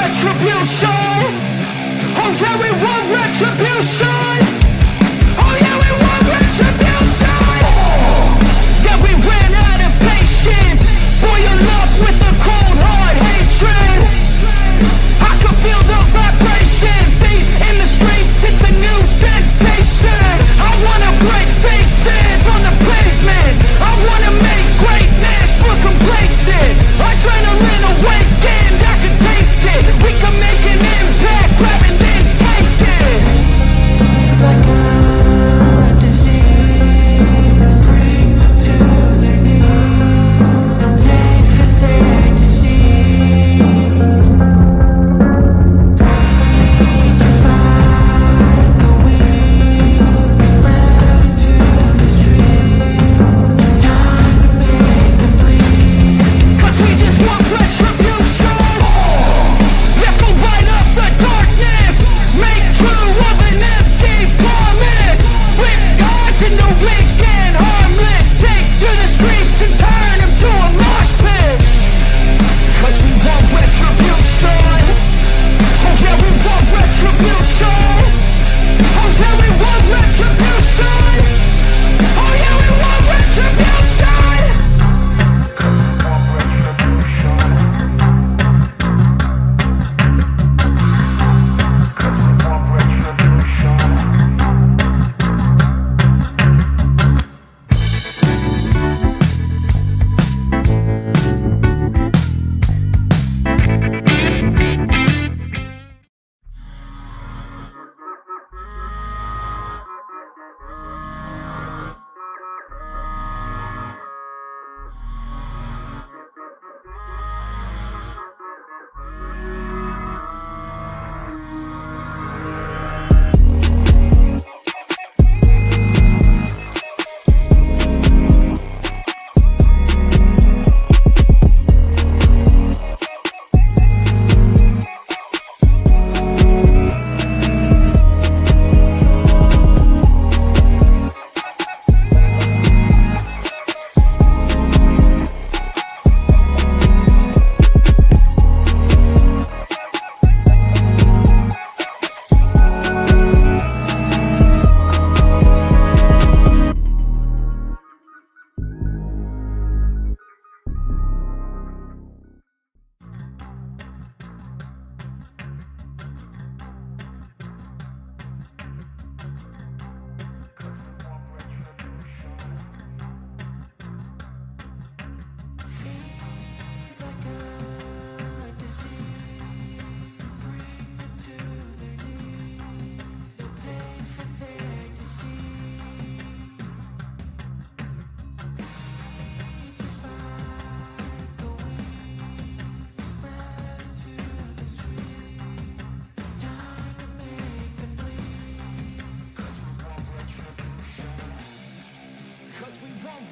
retribution. Oh yeah, we want retribution. Oh yeah, we want retribution. Yeah, we ran out of patience. Boil up with the cold hard hatred. I can feel the vibration. Feet in the streets, it's a new sensation. I wanna break faces on the pavement. I wanna make greatness look complacent. Adrenaline awakened, I can taste it. We can make an impact, grab and then take it. Like a disease, bring them to their knees. A day for them to see. Breathe just like a wing, spread into the streets. It's time to make them bleed. 'Cause we just want retribution. Let's go light up the darkness. Make true of an empty promise. With God's in the weak and harmless. Take to the streets and turn them to a mosh pit. 'Cause we want retribution. Oh yeah, we want retribution. Oh yeah, we want retribution. Oh yeah, we want retribution.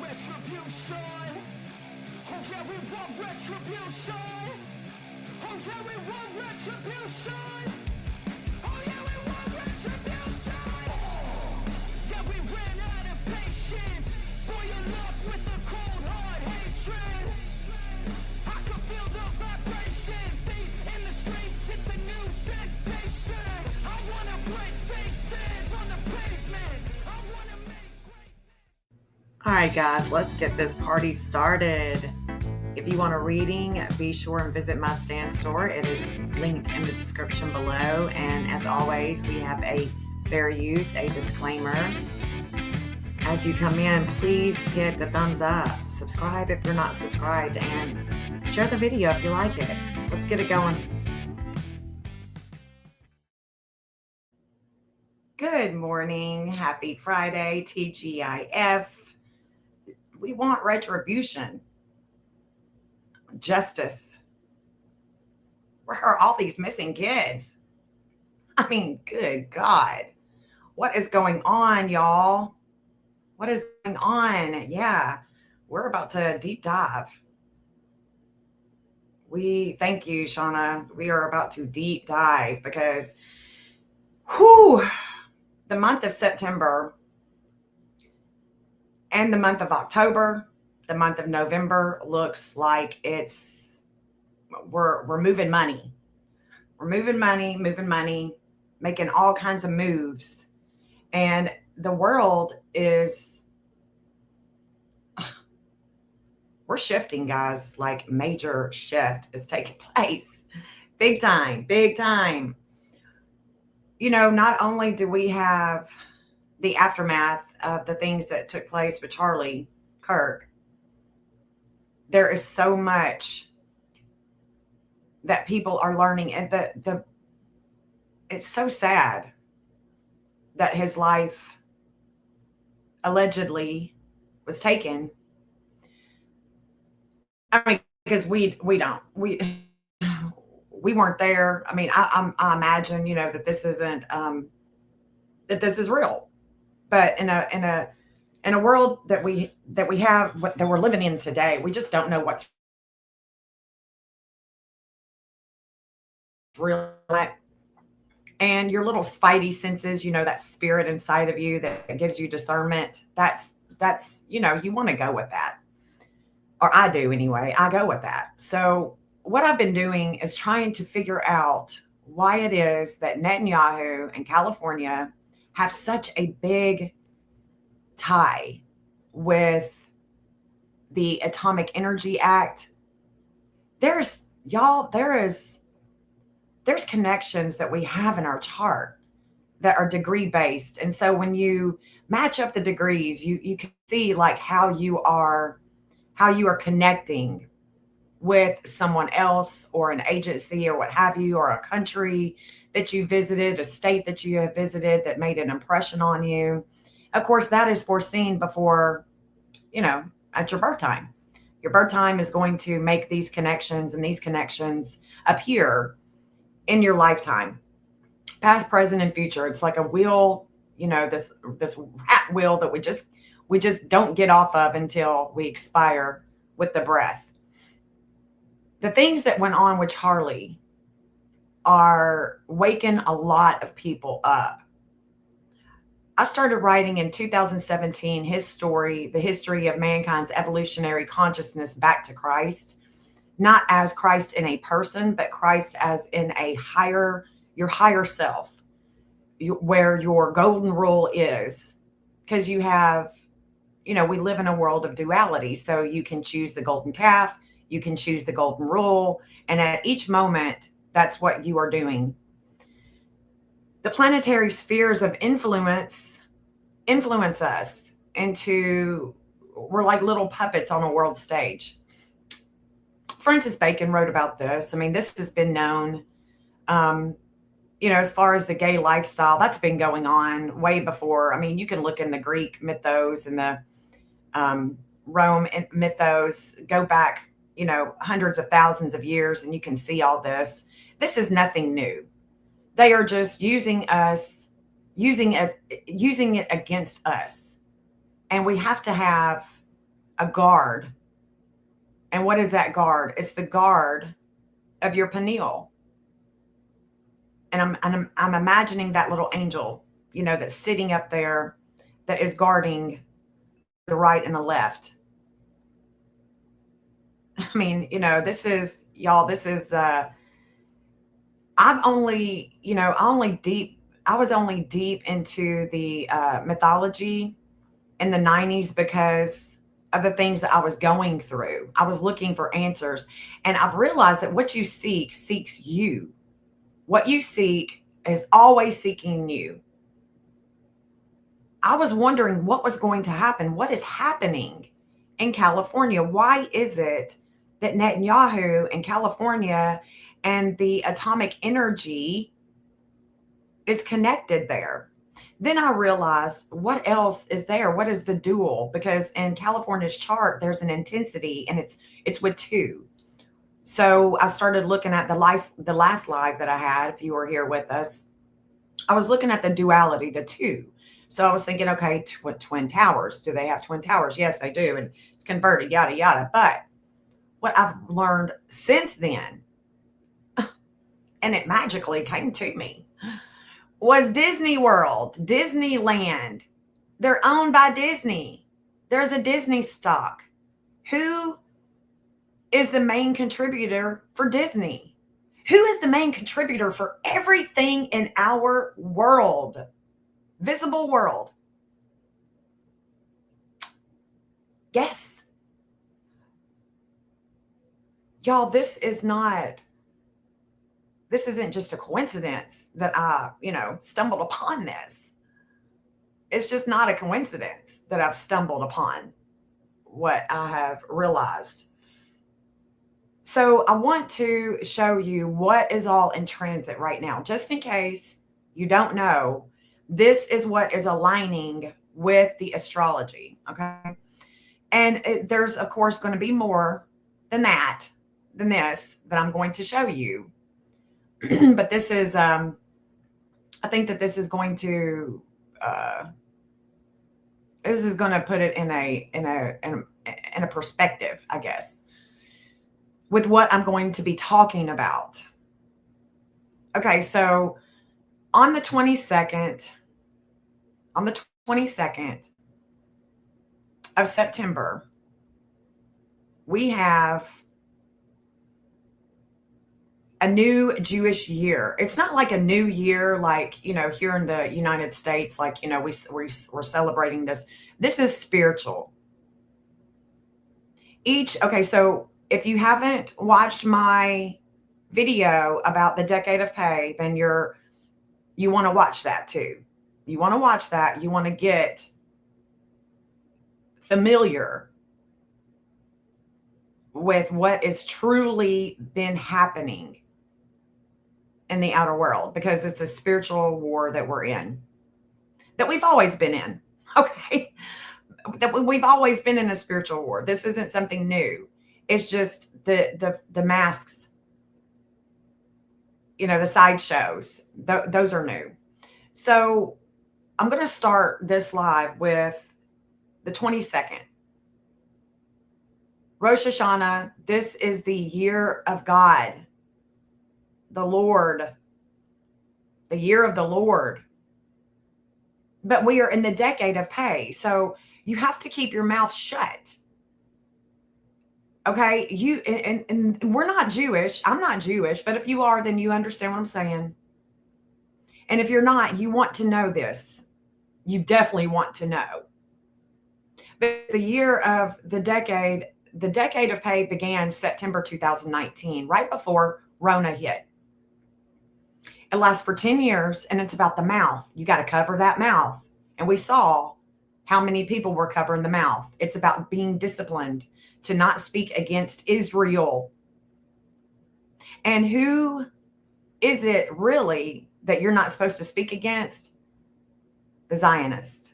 Retribution. Oh yeah, we want retribution. Oh yeah, we want retribution. Oh yeah, we want retribution. Yeah, we ran out of patience. Boil up with the cold hard hatred. I can feel the vibration. Feet in the streets, it's a new sensation. I wanna break faces on the pavement. I wanna make All right, guys, let's get this party started. If you want a reading, be sure and visit my stand store. It is linked in the description below. And as always, we have a fair use, a disclaimer. As you come in, please hit the thumbs up. Subscribe if you're not subscribed, and share the video if you like it. Let's get it going. Good morning. Happy Friday, TGIF. We want retribution, justice. Where are all these missing kids? I mean, good God. What is going on, y'all? What is going on? Yeah, we're about to deep dive. Thank you, Shauna. We are about to deep dive because, the month of September and the month of October, the month of November looks like we're moving money. We're moving money, making all kinds of moves. And the world is, we're shifting, guys. Like, major shift is taking place. Big time, big time. Not only do we have the aftermath of the things that took place with Charlie Kirk, there is so much that people are learning. And it's so sad that his life allegedly was taken. I mean, because we weren't there. I mean, I imagine, that this isn't, that this is real. But in a world that we have, that we're living in today, we just don't know what's real. And your little spidey senses, that spirit inside of you that gives you discernment, that's you want to go with that. Or I do anyway. I go with that. So what I've been doing is trying to figure out why it is that Netanyahu and California have such a big tie with the Atomic Energy Act. There's connections that we have in our chart that are degree based. And so when you match up the degrees, you can see like how you are connecting with someone else or an agency or what have you, or a country that you visited, a state that you have visited that made an impression on you. Of course, that is foreseen before, at your birth time. Your birth time is going to make these connections, and these connections appear in your lifetime, past, present, and future. It's like a wheel, this rat wheel that we just don't get off of until we expire with the breath. The things that went on with Charlie are waking a lot of people up. I started writing in 2017 his story, the history of mankind's evolutionary consciousness back to Christ, not as Christ in a person, but Christ as in your higher self, where your golden rule is. Because you have, we live in a world of duality. So you can choose the golden calf, you can choose the golden rule. And at each moment, that's what you are doing. The planetary spheres of influence us into, we're like little puppets on a world stage. Francis Bacon wrote about this. I mean, this has been known, as far as the gay lifestyle, that's been going on way before. I mean, you can look in the Greek mythos and the Rome mythos, go back, hundreds of thousands of years, and you can see all this. This is nothing new. They are just using it against us. And we have to have a guard. And what is that guard? It's the guard of your pineal. And I'm imagining that little angel, that's sitting up there, that is guarding the right and the left. I mean, I was only deep into the mythology in the 90s because of the things that I was going through. I was looking for answers. And I've realized that what you seek seeks you. What you seek is always seeking you. I was wondering what was going to happen. What is happening in California? Why is it that Netanyahu and California and the atomic energy is connected there? Then I realized, what else is there? What is the dual? Because in California's chart, there's an intensity, and it's with two. So I started looking at the last live that I had. If you were here with us, I was looking at the duality, the two. So I was thinking, okay, twin towers. Do they have twin towers? Yes, they do. And it's converted, yada, yada. But what I've learned since then, and it magically came to me, was Disney World, Disneyland. They're owned by Disney. There's a Disney stock. Who is the main contributor for Disney? Who is the main contributor for everything in our world, visible world? Guess. Y'all, this isn't just a coincidence that I, stumbled upon this. It's just not a coincidence that I've stumbled upon what I have realized. So I want to show you what is all in transit right now. Just in case you don't know, this is what is aligning with the astrology, okay? And there's, of course, going to be more than this that I'm going to show you. But this is, I think that this is going to put it in a perspective, I guess, with what I'm going to be talking about. Okay, so on the 22nd of September, we have a new Jewish year. It's not like a new year, like, here in the United States, like, we're celebrating this. This is spiritual. Okay, so if you haven't watched my video about the decade of pay, then you want to watch that too. You want to watch that. You want to get familiar with what is truly been happening in the outer world, because it's a spiritual war that we're in, that we've always been in. Okay. That we've always been in a spiritual war. This isn't something new. It's just the masks, the sideshows, those are new. So I'm going to start this live with the 22nd. Rosh Hashanah. This is the year of God, the Lord, the year of the Lord. But we are in the decade of pay. So you have to keep your mouth shut. Okay, and we're not Jewish. I'm not Jewish, but if you are, then you understand what I'm saying. And if you're not, you want to know this. You definitely want to know. But the decade of pay began September 2019, right before Rona hit. It lasts for 10 years, and it's about the mouth. You got to cover that mouth. And we saw how many people were covering the mouth. It's about being disciplined to not speak against Israel. And who is it really that you're not supposed to speak against? The Zionists.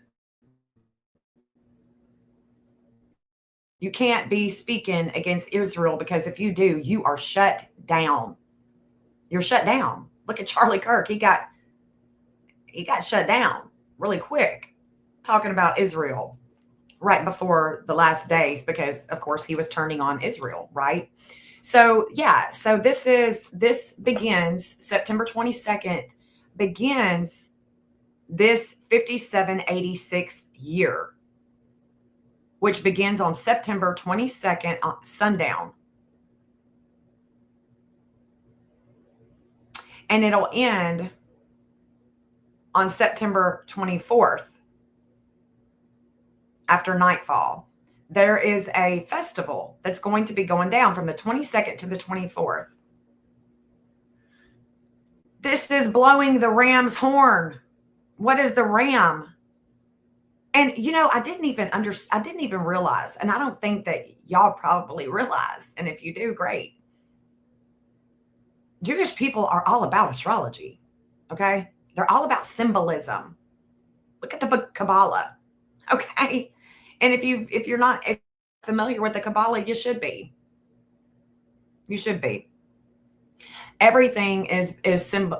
You can't be speaking against Israel, because if you do, you are shut down. You're shut down. Look at Charlie Kirk. He got shut down really quick talking about Israel right before the last days, because of course he was turning on Israel, right? So yeah, so this begins September 22nd, begins this 5786 year, which begins on September 22nd sundown. And it'll end on September 24th after nightfall. There is a festival that's going to be going down from the 22nd to the 24th. This is blowing the ram's horn. What is the ram? And I didn't even realize, and I don't think that y'all probably realize, and if you do, great. Jewish people are all about astrology, okay? They're all about symbolism. Look at the book Kabbalah, okay? And if you're not familiar with the Kabbalah, you should be. You should be. Everything is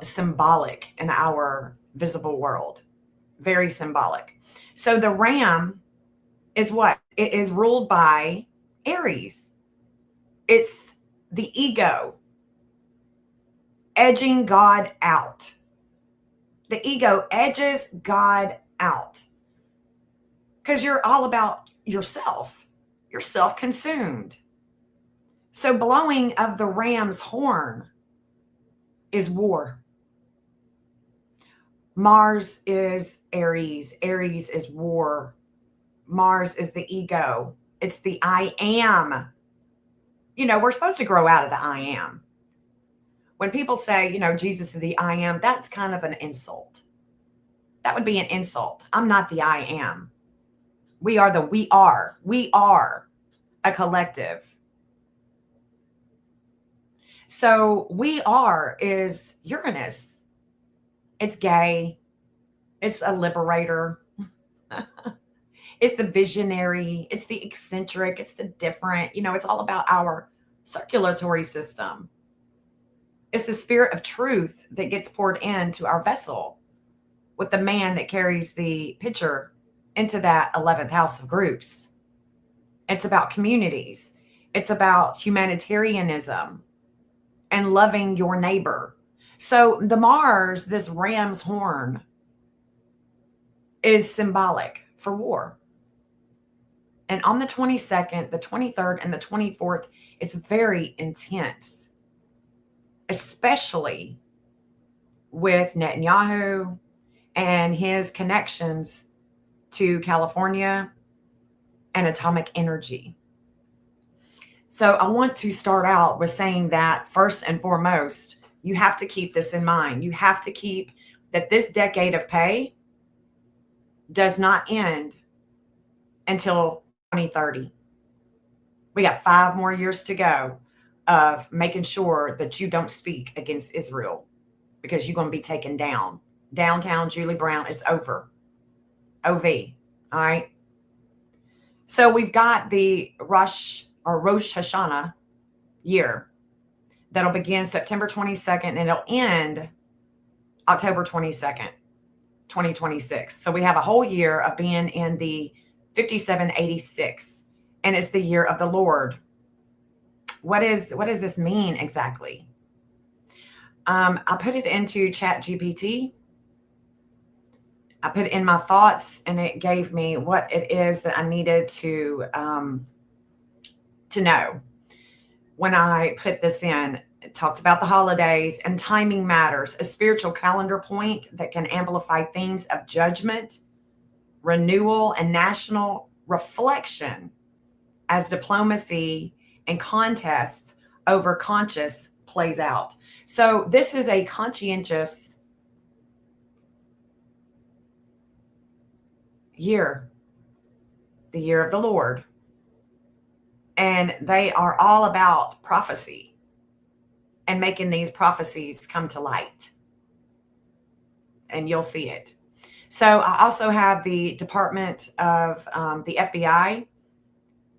symbolic in our visible world. Very symbolic. So the ram is what? It is ruled by Aries. It's the ego edging God out. The ego edges God out because you're all about yourself. You're self-consumed. So blowing of the ram's horn is war. Mars is Aries. Aries is war. Mars is the ego. It's the I am. We're supposed to grow out of the I am. When people say, Jesus is the I am, that's kind of an insult. That would be an insult. I'm not the I am. We are the we are. We are a collective. So we are is Uranus. It's gay. It's a liberator. It's the visionary. It's the eccentric. It's the different. It's all about our circulatory system. It's the spirit of truth that gets poured into our vessel with the man that carries the pitcher into that 11th house of groups. It's about communities. It's about humanitarianism and loving your neighbor. So the Mars, this ram's horn, is symbolic for war. And on the 22nd, the 23rd, and the 24th, it's very intense, especially with Netanyahu and his connections to California and atomic energy. So I want to start out with saying that first and foremost, you have to keep this in mind. You have to keep that this decade of pay does not end until 2030. We got 5 more years to go of making sure that you don't speak against Israel because you're going to be taken down. Downtown Julie Brown is over. OV. All right. So we've got the Rosh Hashanah year that'll begin September 22nd and it'll end October 22nd, 2026. So we have a whole year of being in the 5786, and it's the year of the Lord. What does this mean exactly? I put it into ChatGPT. I put in my thoughts, and it gave me what it is that I needed to know. When I put this in, it talked about the holidays and timing matters, a spiritual calendar point that can amplify themes of judgment, renewal, and national reflection as diplomacy and contests over conscious plays out. So this is a conscientious year, the year of the Lord. And they are all about prophecy and making these prophecies come to light. And you'll see it. So I also have the Department of the FBI.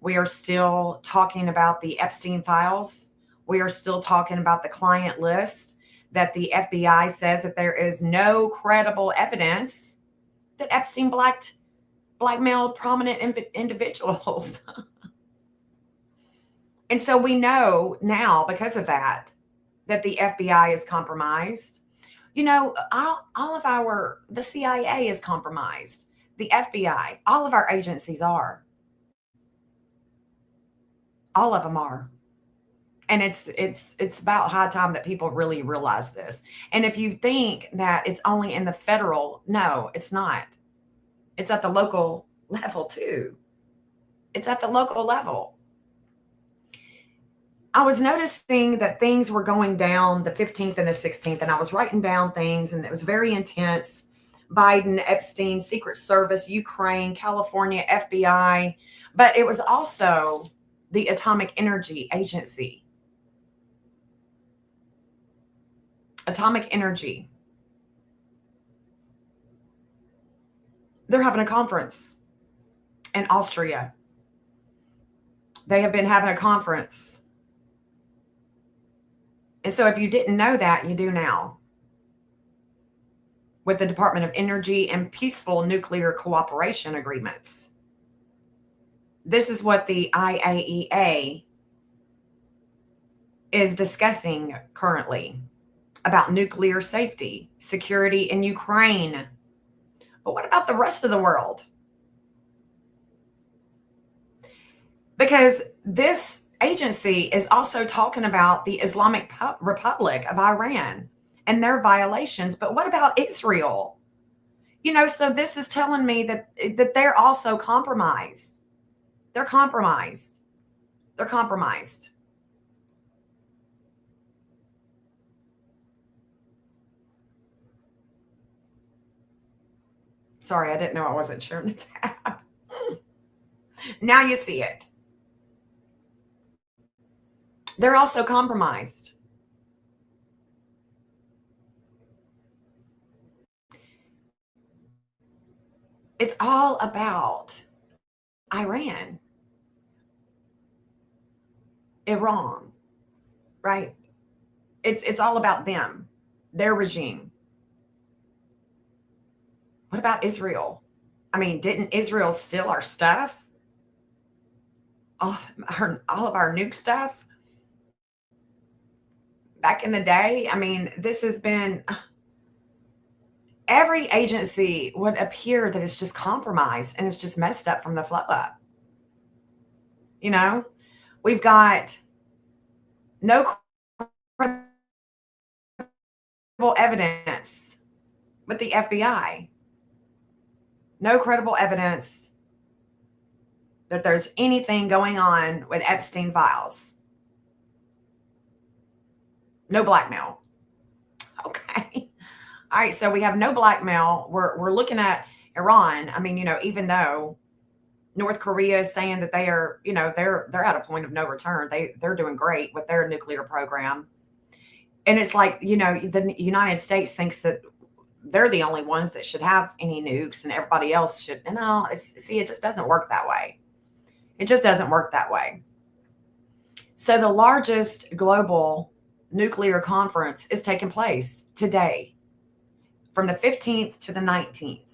We are still talking about the Epstein files. We are still talking about the client list that the FBI says that there is no credible evidence that Epstein blackmailed prominent individuals. And so we know now, because of that the FBI is compromised. The CIA is compromised. The FBI, all of our agencies are. All of them are. And it's about high time that people really realize this. And if you think that it's only in the federal, no, it's not. It's at the local level too. It's at the local level. I was noticing that things were going down the 15th and the 16th, and I was writing down things, and it was very intense. Biden, Epstein, Secret Service, Ukraine, California, FBI, but it was also the Atomic Energy Agency. Atomic Energy. They're having a conference in Austria. They have been having a conference. And so if you didn't know that, you do now. With the Department of Energy and peaceful nuclear cooperation agreements. This is what the IAEA is discussing currently about nuclear safety, security in Ukraine. But what about the rest of the world? Because this agency is also talking about the Islamic Republic of Iran. and their violations. But what about Israel? So this is telling me that they're also compromised. They're compromised. They're compromised. Sorry, I didn't know I wasn't sharing the tab. Now you see it. They're also compromised. It's all about Iran, Iran, right? It's all about them, their regime. What about Israel? I mean, didn't Israel steal our stuff? All of our nuke stuff back in the day? I mean, this has been every agency would appear that it's just compromised and it's just messed up from the flow up. We've got no credible evidence with the FBI. No credible evidence that there's anything going on with Epstein files. No blackmail. Okay. All right. So we have no blackmail. We're looking at Iran. I mean, even though North Korea is saying that they are, they're at a point of no return. They're doing great with their nuclear program. And it's like, the United States thinks that they're the only ones that should have any nukes and everybody else should. No, it just doesn't work that way. It just doesn't work that way. So the largest global nuclear conference is taking place today from the 15th to the 19th.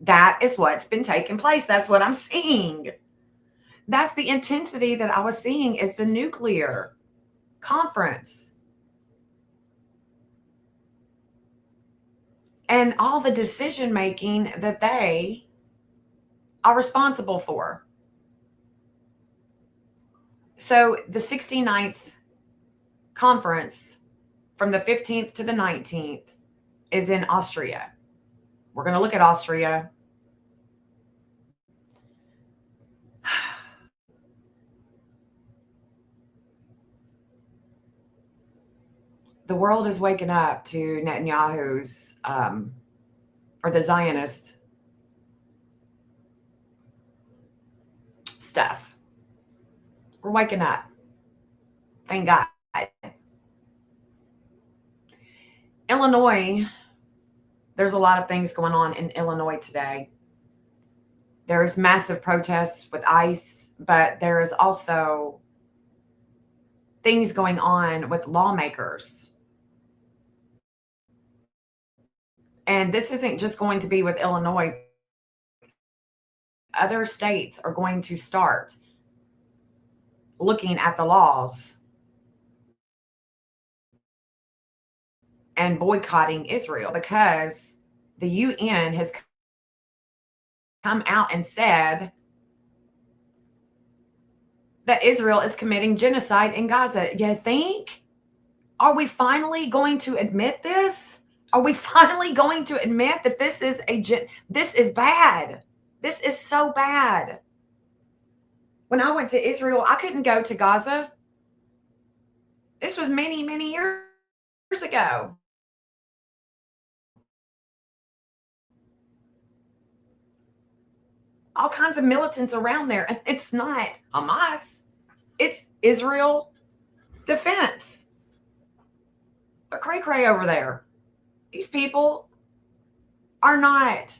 That is what's been taking place. That's what I'm seeing. That's the intensity that I was seeing is the nuclear conference. And all the decision making that they are responsible for. So the 69th conference from the 15th to the 19th is in Austria. We're going to look at Austria. The world is waking up to Netanyahu's, or the Zionist stuff. We're waking up. Thank God. Illinois, there's a lot of things going on in Illinois today. There's massive protests with ICE, but there is also things going on with lawmakers. And this isn't just going to be with Illinois. Other states are going to start looking at the laws and boycotting Israel because the UN has come out and said that Israel is committing genocide in Gaza. You think? Are we finally going to admit this? Are we finally going to admit that this is bad? This is so bad. When I went to Israel, I couldn't go to Gaza. This was many, many years ago. All kinds of militants around there. And it's not Hamas. It's Israel defense. They're cray-cray over there. These people are not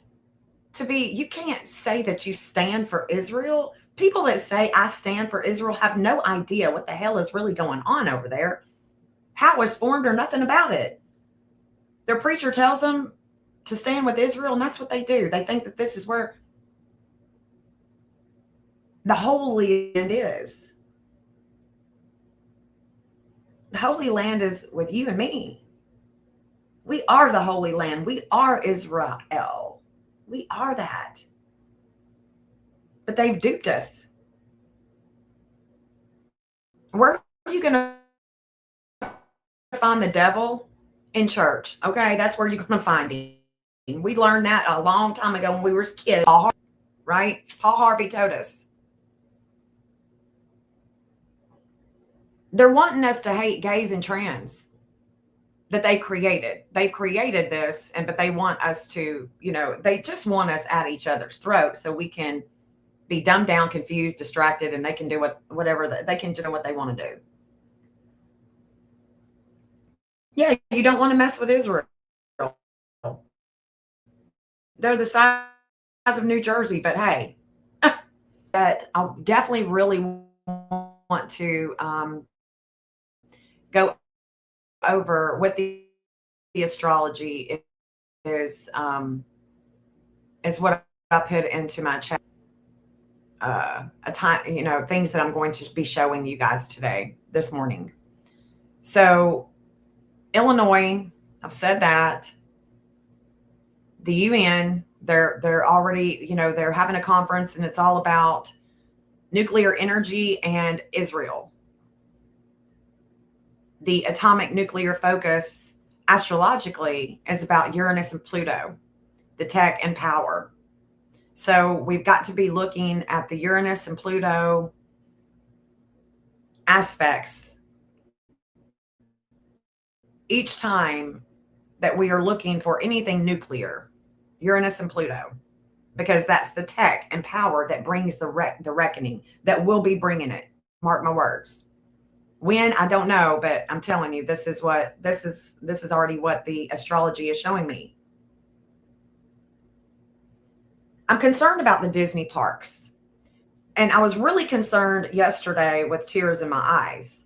to be, you can't say that you stand for Israel. People that say I stand for Israel have no idea what the hell is really going on over there, how it was formed or nothing about it. Their preacher tells them to stand with Israel, and that's what they do. They think that this is where the Holy Land is. The Holy Land is with you and me. We are the Holy Land. We are Israel. We are that. But they've duped us. Where are you going to find the devil in church. Okay, that's where you're going to find him. We learned that a long time ago when we were kids. Paul Harvey, right? Paul Harvey told us. They're wanting us to hate gays and trans that they've created. They've created this, but they want us to, they just want us at each other's throat so we can be dumbed down, confused, distracted, and they can do whatever they can just do what they want to do. Yeah, you don't want to mess with Israel. They're the size of New Jersey, but hey. But I definitely really want to go over what the astrology is what I put into my chat. A time, things that I'm going to be showing you guys this morning. So Illinois, I've said that. The UN, they're already, they're having a conference and it's all about nuclear energy and Israel. The atomic nuclear focus astrologically is about Uranus and Pluto, the tech and power. So we've got to be looking at the Uranus and Pluto aspects each time that we are looking for anything nuclear, Uranus and Pluto, because that's the tech and power that brings the reckoning, that will be bringing it. Mark my words. When, I don't know, but I'm telling you, this is already what the astrology is showing me. I'm concerned about the Disney parks. And I was really concerned yesterday with tears in my eyes,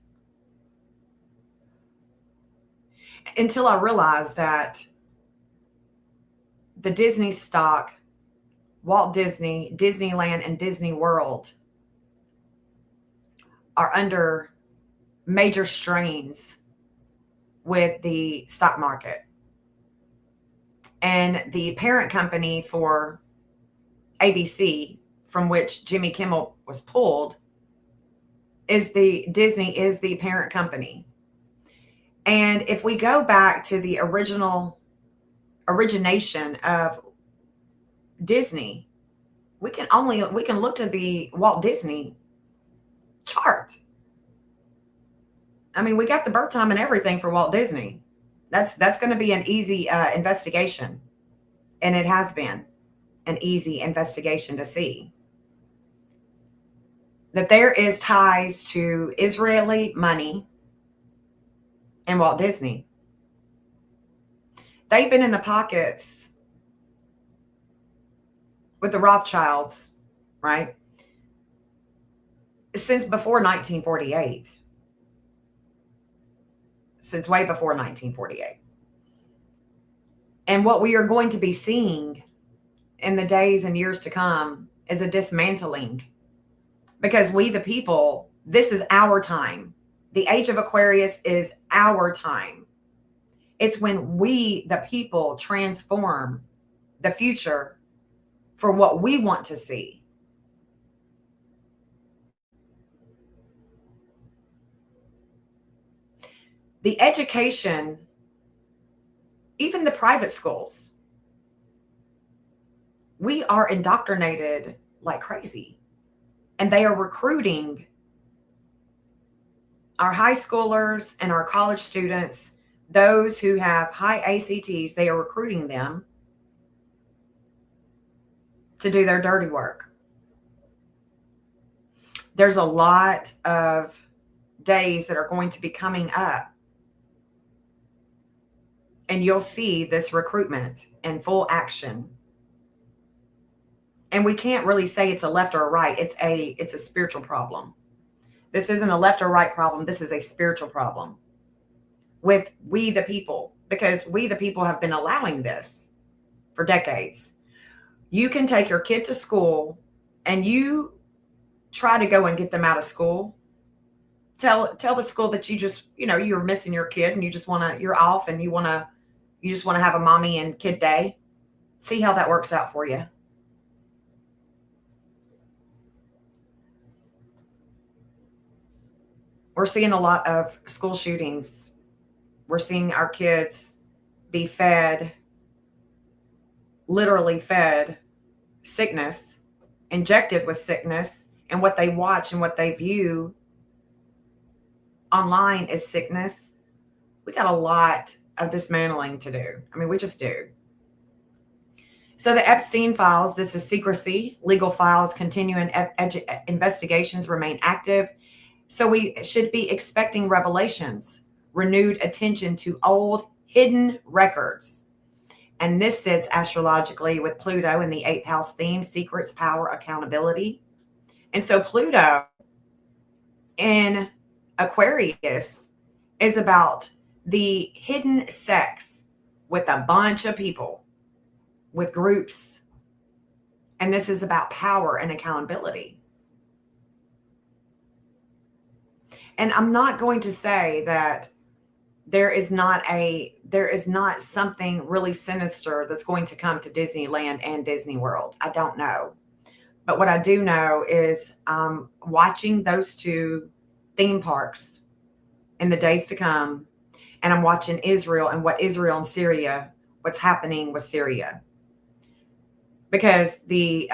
until I realized that the Disney stock, Walt Disney, Disneyland, and Disney World are under major strains with the stock market. And the parent company for ABC, from which Jimmy Kimmel was pulled, Disney is the parent company. And if we go back to the origination of Disney, we can look to the Walt Disney chart. I mean, we got the birth time and everything for Walt Disney. That's going to be an easy investigation. And it has been an easy investigation to see that there is ties to Israeli money and Walt Disney. They've been in the pockets with the Rothschilds, right? Since before 1948. Since way before 1948. And what we are going to be seeing in the days and years to come is a dismantling. Because we, the people, this is our time. The age of Aquarius is our time. It's when we, the people, transform the future for what we want to see. The education, even the private schools, we are indoctrinated like crazy. And they are recruiting our high schoolers and our college students, those who have high ACTs, they are recruiting them to do their dirty work. There's a lot of days that are going to be coming up, and you'll see this recruitment in full action. And we can't really say it's a left or a right. It's a spiritual problem. This isn't a left or right problem. This is a spiritual problem with we the people, because we the people have been allowing this for decades. You can take your kid to school and you try to go and get them out of school. Tell the school that you just, you're missing your kid and you're off and you just want to have a mommy and kid day. See how that works out for you. We're seeing a lot of school shootings. We're seeing our kids be fed, literally fed sickness, injected with sickness, and what they watch and what they view online is sickness. We got a lot of dismantling to do. I mean, we just do. So the Epstein files, this is secrecy. Legal files continue and investigations remain active. So we should be expecting revelations, renewed attention to old hidden records. And this sits astrologically with Pluto in the 8th house theme, secrets, power, accountability. And so Pluto in Aquarius is about the hidden sex with a bunch of people, with groups. And this is about power and accountability. And I'm not going to say that there is not something really sinister that's going to come to Disneyland and Disney World. I don't know. But what I do know is watching those two theme parks in the days to come, and I'm watching Israel and what Israel and Syria, what's happening with Syria. Because the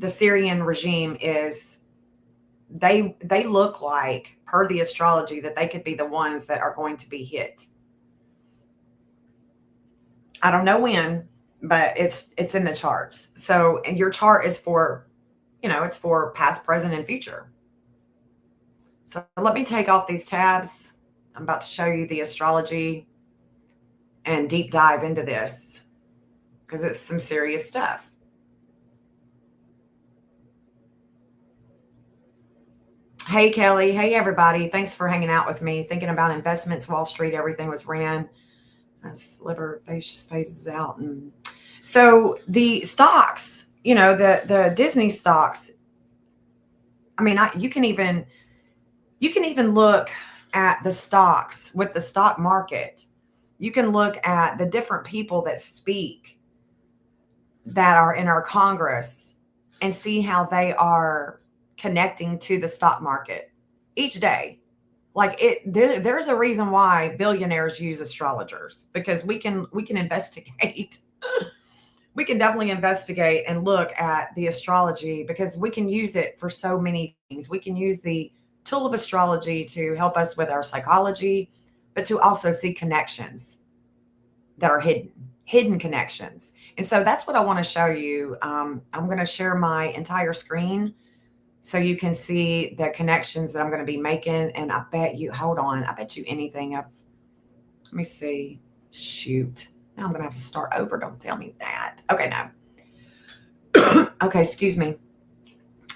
Syrian regime is, they look like, per the astrology, that they could be the ones that are going to be hit. I don't know when, but it's in the charts. So, and your chart is for, it's for past, present, and future. So let me take off these tabs. I'm about to show you the astrology and deep dive into this because it's some serious stuff. Hey, Kelly. Hey, everybody. Thanks for hanging out with me. Thinking about investments, Wall Street, everything was ran. Sliver phases out. And so the stocks, the Disney stocks, I mean, you can even look at the stocks with the stock market. You can look at the different people that speak that are in our Congress and see how they are connecting to the stock market each day. Like there's a reason why billionaires use astrologers, because we can investigate. We can definitely investigate and look at the astrology because we can use it for so many things. We can use the tool of astrology to help us with our psychology, but to also see connections that are hidden connections. And so that's what I want to show you. I'm going to share my entire screen so you can see the connections that I'm going to be making. And I bet you anything. Let me see. Shoot. Now I'm going to have to start over. Don't tell me that. Okay, no. Okay, excuse me.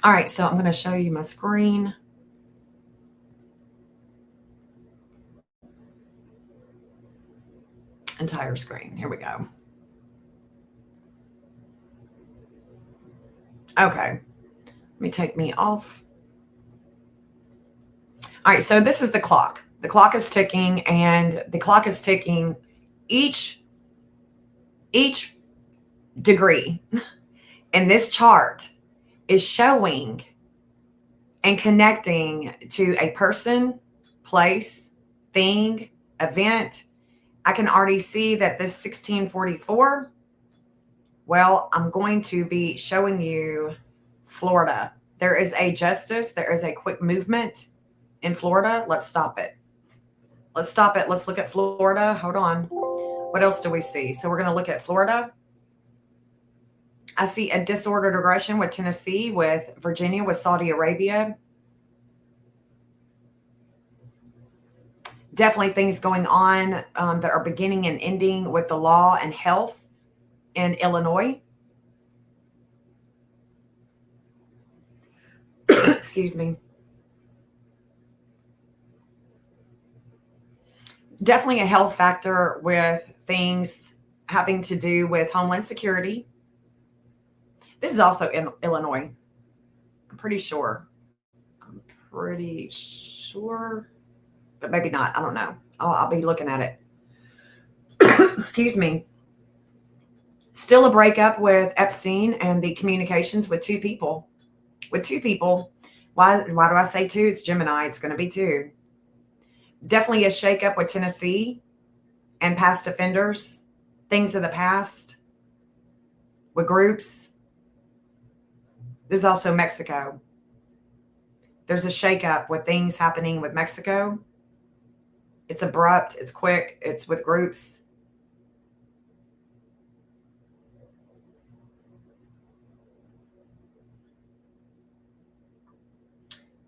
All right, so I'm going to show you my screen. Entire screen. Here we go. Okay. Let me take me off. All right, so this is the clock. The clock is ticking, and the clock is ticking each degree in this chart is showing and connecting to a person, place, thing, event. I can already see that this 1644, well, I'm going to be showing you Florida. There is a justice. There is a quick movement in Florida. Let's stop it. Let's look at Florida. Hold on. What else do we see? So we're going to look at Florida. I see a disordered aggression with Tennessee, with Virginia, with Saudi Arabia. Definitely things going on that are beginning and ending with the law and health in Illinois. Excuse me. Definitely a health factor with things having to do with Homeland Security. This is also in Illinois. I'm pretty sure, but maybe not. I don't know. I'll be looking at it. Excuse me. Still a breakup with Epstein and the communications with two people. Why do I say two? It's Gemini. It's going to be two. Definitely a shakeup with Tennessee and past offenders, things of the past with groups. There's also Mexico. There's a shakeup with things happening with Mexico. It's abrupt, it's quick, it's with groups.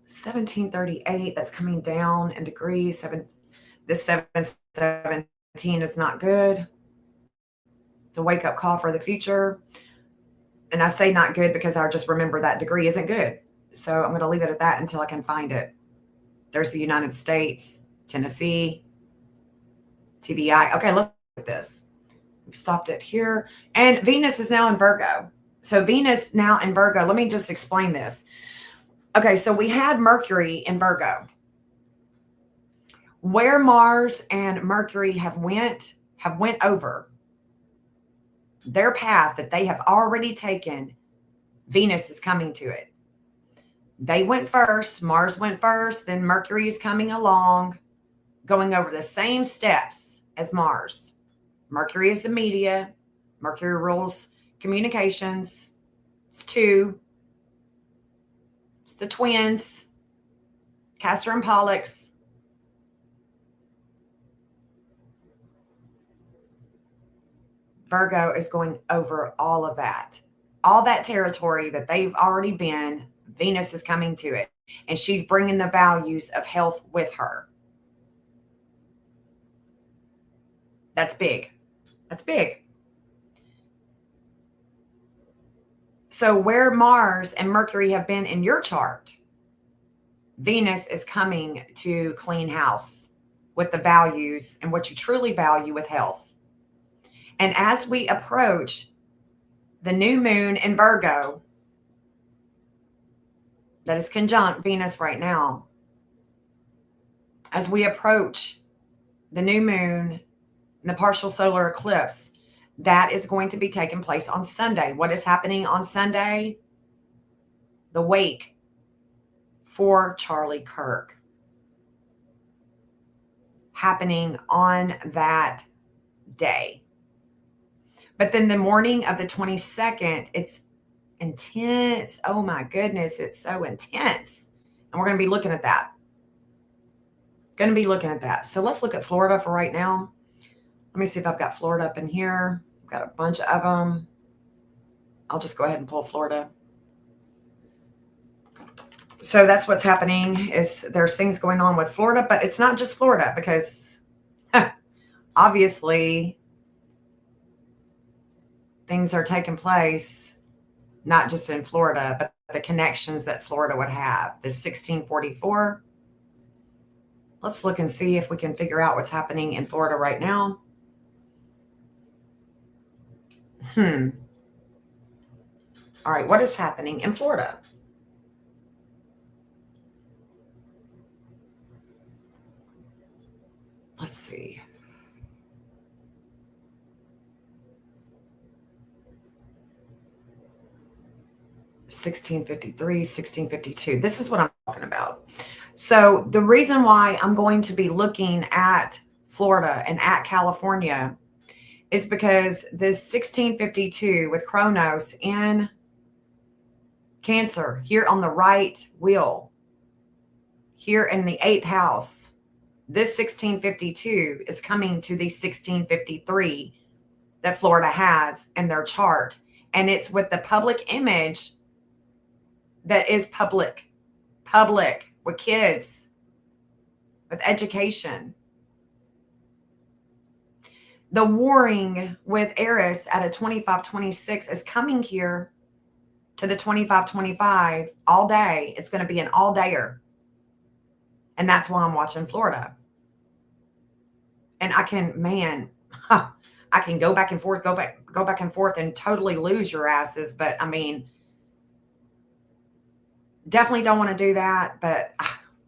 (1738), that's coming down in degrees. This 717 is not good. It's a wake-up call for the future. And I say not good because I just remember that degree isn't good. So I'm going to leave it at that until I can find it. There's the United States, Tennessee, TBI. Okay, let's look at this. We've stopped it here. And Venus is now in Virgo. So Venus now in Virgo. Let me just explain this. Okay, so we had Mercury in Virgo. Where Mars and Mercury have went over their path that they have already taken, Venus is coming to it. They went first, Mars went first, then Mercury is coming along, going over the same steps as Mars. Mercury is the media. Mercury rules communications. It's two. It's the twins, Castor and Pollux. Virgo is going over all of that. All that territory that they've already been, Venus is coming to it. And she's bringing the values of health with her. That's big. That's big. So where Mars and Mercury have been in your chart, Venus is coming to clean house with the values and what you truly value with health. And as we approach the new moon in Virgo, that is conjunct Venus right now, as we approach the new moon and the partial solar eclipse, that is going to be taking place on Sunday. What is happening on Sunday? The wake for Charlie Kirk. Happening on that day. But then the morning of the 22nd, it's intense. Oh my goodness, it's so intense. And we're going to be looking at that. So let's look at Florida for right now. Let me see if I've got Florida up in here. I've got a bunch of them. I'll just go ahead and pull Florida. So that's what's happening, is there's things going on with Florida, but it's not just Florida, because obviously things are taking place not just in Florida, but the connections that Florida would have. This 1644. Let's look and see if we can figure out what's happening in Florida right now. All right, what is happening in Florida? Let's see. (1653, 1652). This is what I'm talking about. So the reason why I'm going to be looking at Florida and at California is because this 1652 with Kronos in Cancer here on the right wheel, here in the 8th house, this 1652 is coming to the 1653 that Florida has in their chart. And it's with the public image that is public with kids, with education. The warring with Eris at a 2526 is coming here to the 2525 all day. It's going to be an all-dayer. And that's why I'm watching Florida. And I can go back and forth, go back and forth and totally lose your asses. But I mean, definitely don't want to do that. But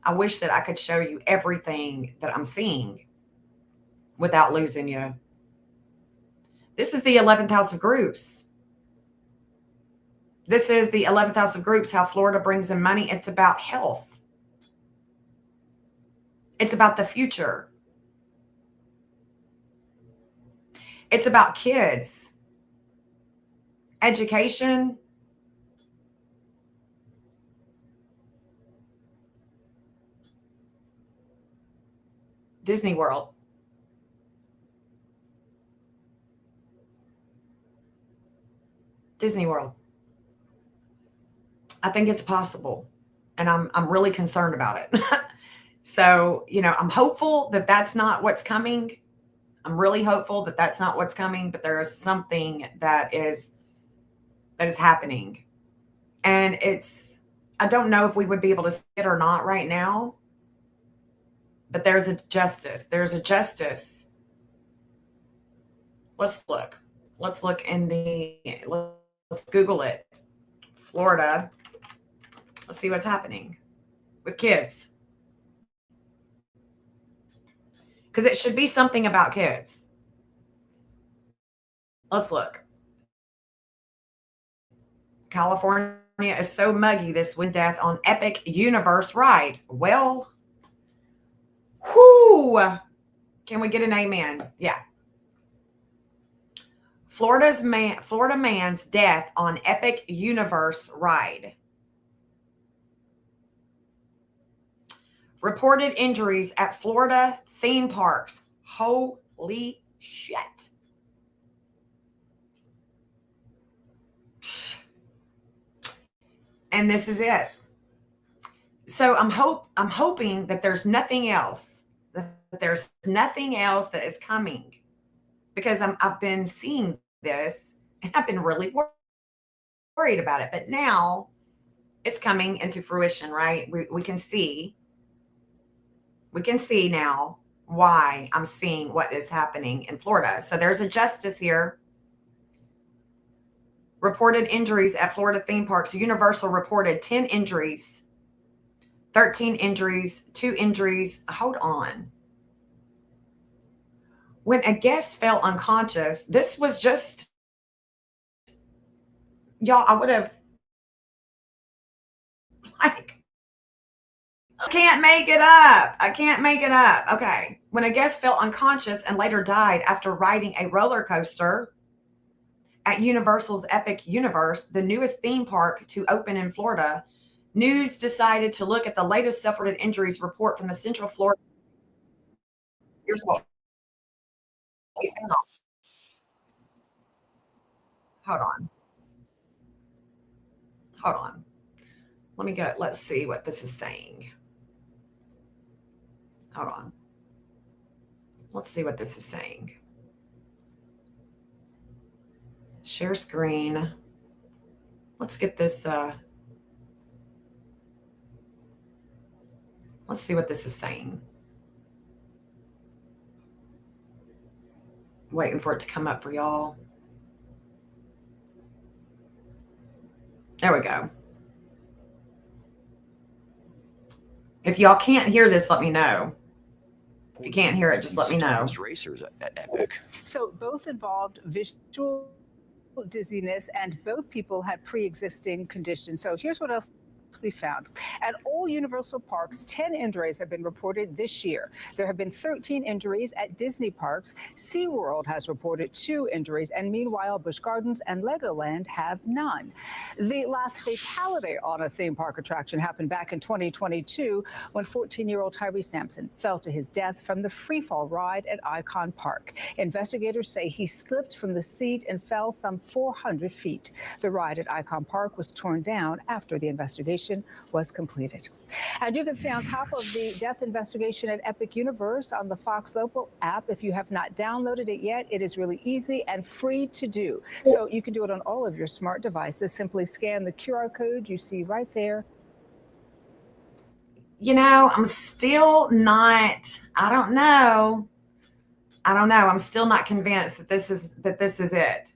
I wish that I could show you everything that I'm seeing without losing you. This is the 11th house of groups. This is the 11th house of groups, how Florida brings in money. It's about health. It's about the future. It's about kids, education. Disney World. Disney World. I think it's possible, and I'm really concerned about it. So, I'm hopeful that that's not what's coming. I'm really hopeful that that's not what's coming, but there is something that is happening. And I don't know if we would be able to see it or not right now, but there's a justice. There's a justice. Let's look. Let's look let's Google it. Florida. Let's see what's happening with kids. Because it should be something about kids. Let's look. California is so muggy this wind death on epic universe ride. Well, whoo. Can we get an amen? Yeah. Florida man's death on epic universe ride. Reported injuries at Florida theme parks. Holy shit. And this is it. So I'm hoping that there's nothing else. That there's nothing else that is coming. Because I've been seeing this and I've been really worried about it. But now it's coming into fruition, right? We can see now why I'm seeing what is happening in Florida. So there's a justice here. Reported injuries at Florida theme parks. Universal reported 10 injuries, 13 injuries, 2 injuries. Hold on. When a guest fell unconscious, this was just, y'all, I would have, like, I can't make it up. I can't make it up. Okay. When a guest fell unconscious and later died after riding a roller coaster at Universal's Epic Universe, the newest theme park to open in Florida, news decided to look at the latest self-reported injuries report from the Central Florida. Here's what we found. Hold on. Hold on. Let me go. Let's see what this is saying. Hold on. Let's see what this is saying. Share screen. Let's get this. Let's see what this is saying. Waiting for it to come up for y'all. There we go. If y'all can't hear this, let me know. If you can't hear it, just let me know. Racers at Epic. So both involved visual dizziness, and both people had pre-existing conditions. So here's what else we found. At all Universal parks, 10 injuries have been reported this year. There have been 13 injuries at Disney parks. SeaWorld has reported 2 injuries, and meanwhile, Busch Gardens and Legoland have none. The last fatality on a theme park attraction happened back in 2022 when 14-year-old Tyree Sampson fell to his death from the freefall ride at Icon Park. Investigators say he slipped from the seat and fell some 400 feet. The ride at Icon Park was torn down after the investigation was completed. And you can stay on top of the death investigation at Epic Universe on the Fox Local app. If you have not downloaded it yet, it is really easy and free to do. So you can do it on all of your smart devices. Simply scan the QR code you see right there. I'm still not, I don't know. I'm still not convinced that this is it.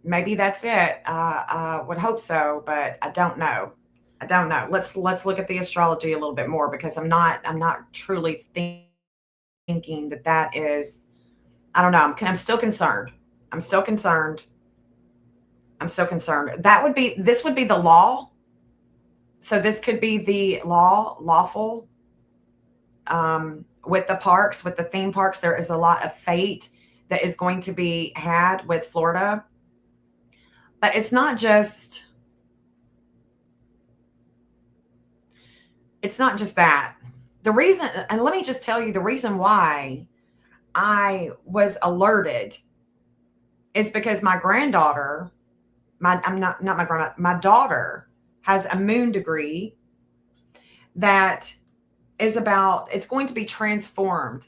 Maybe that's it. I would hope so, but I don't know. Let's look at the astrology a little bit more, because I'm not truly thinking that is. I don't know. I'm still concerned. This would be the law. So this could be the lawful. with the parks, with the theme parks, there is a lot of fate that is going to be had with Florida. But it's not just that. The reason, and let me just tell you the reason why I was alerted is because my granddaughter, not my grandma, my daughter has a moon degree that is about, it's going to be transformed.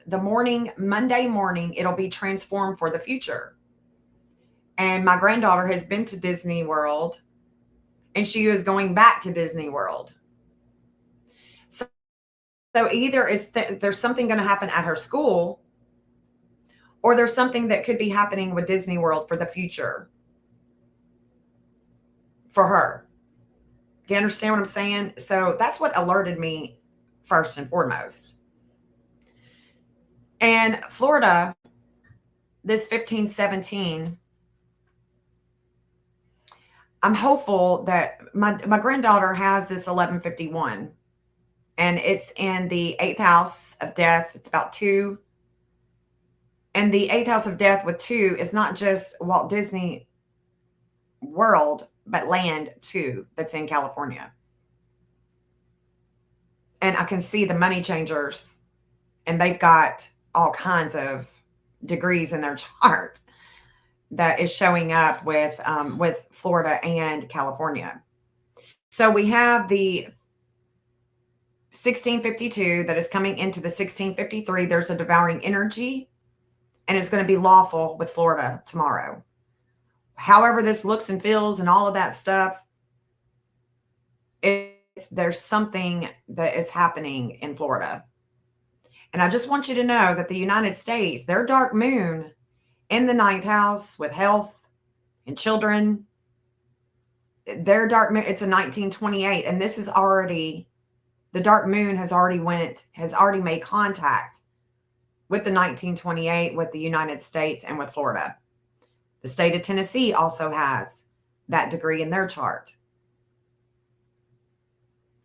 Monday morning, it'll be transformed for the future. And my granddaughter has been to Disney World and she is going back to Disney World. So either there's something going to happen at her school, or there's something that could be happening with Disney World for the future for her. Do you understand what I'm saying? So that's what alerted me first and foremost. And Florida, this 1517, I'm hopeful that my granddaughter has this 1151, and it's in the 8th house of death. It's about 2. And the 8th house of death with 2 is not just Walt Disney World, but land too, that's in California. And I can see the money changers, and they've got all kinds of degrees in their chart that is showing up with Florida and California. So we have the 1652 that is coming into the 1653. There's a devouring energy, and it's going to be lawful with Florida tomorrow. However this looks and feels and all of that stuff, there's something that is happening in Florida. And I just want you to know that the United States, their dark moon in the 9th house with health and children, their dark moon, it's a 1928. And this is already, the dark moon has already made contact with the 1928, with the United States and with Florida. The state of Tennessee also has that degree in their chart.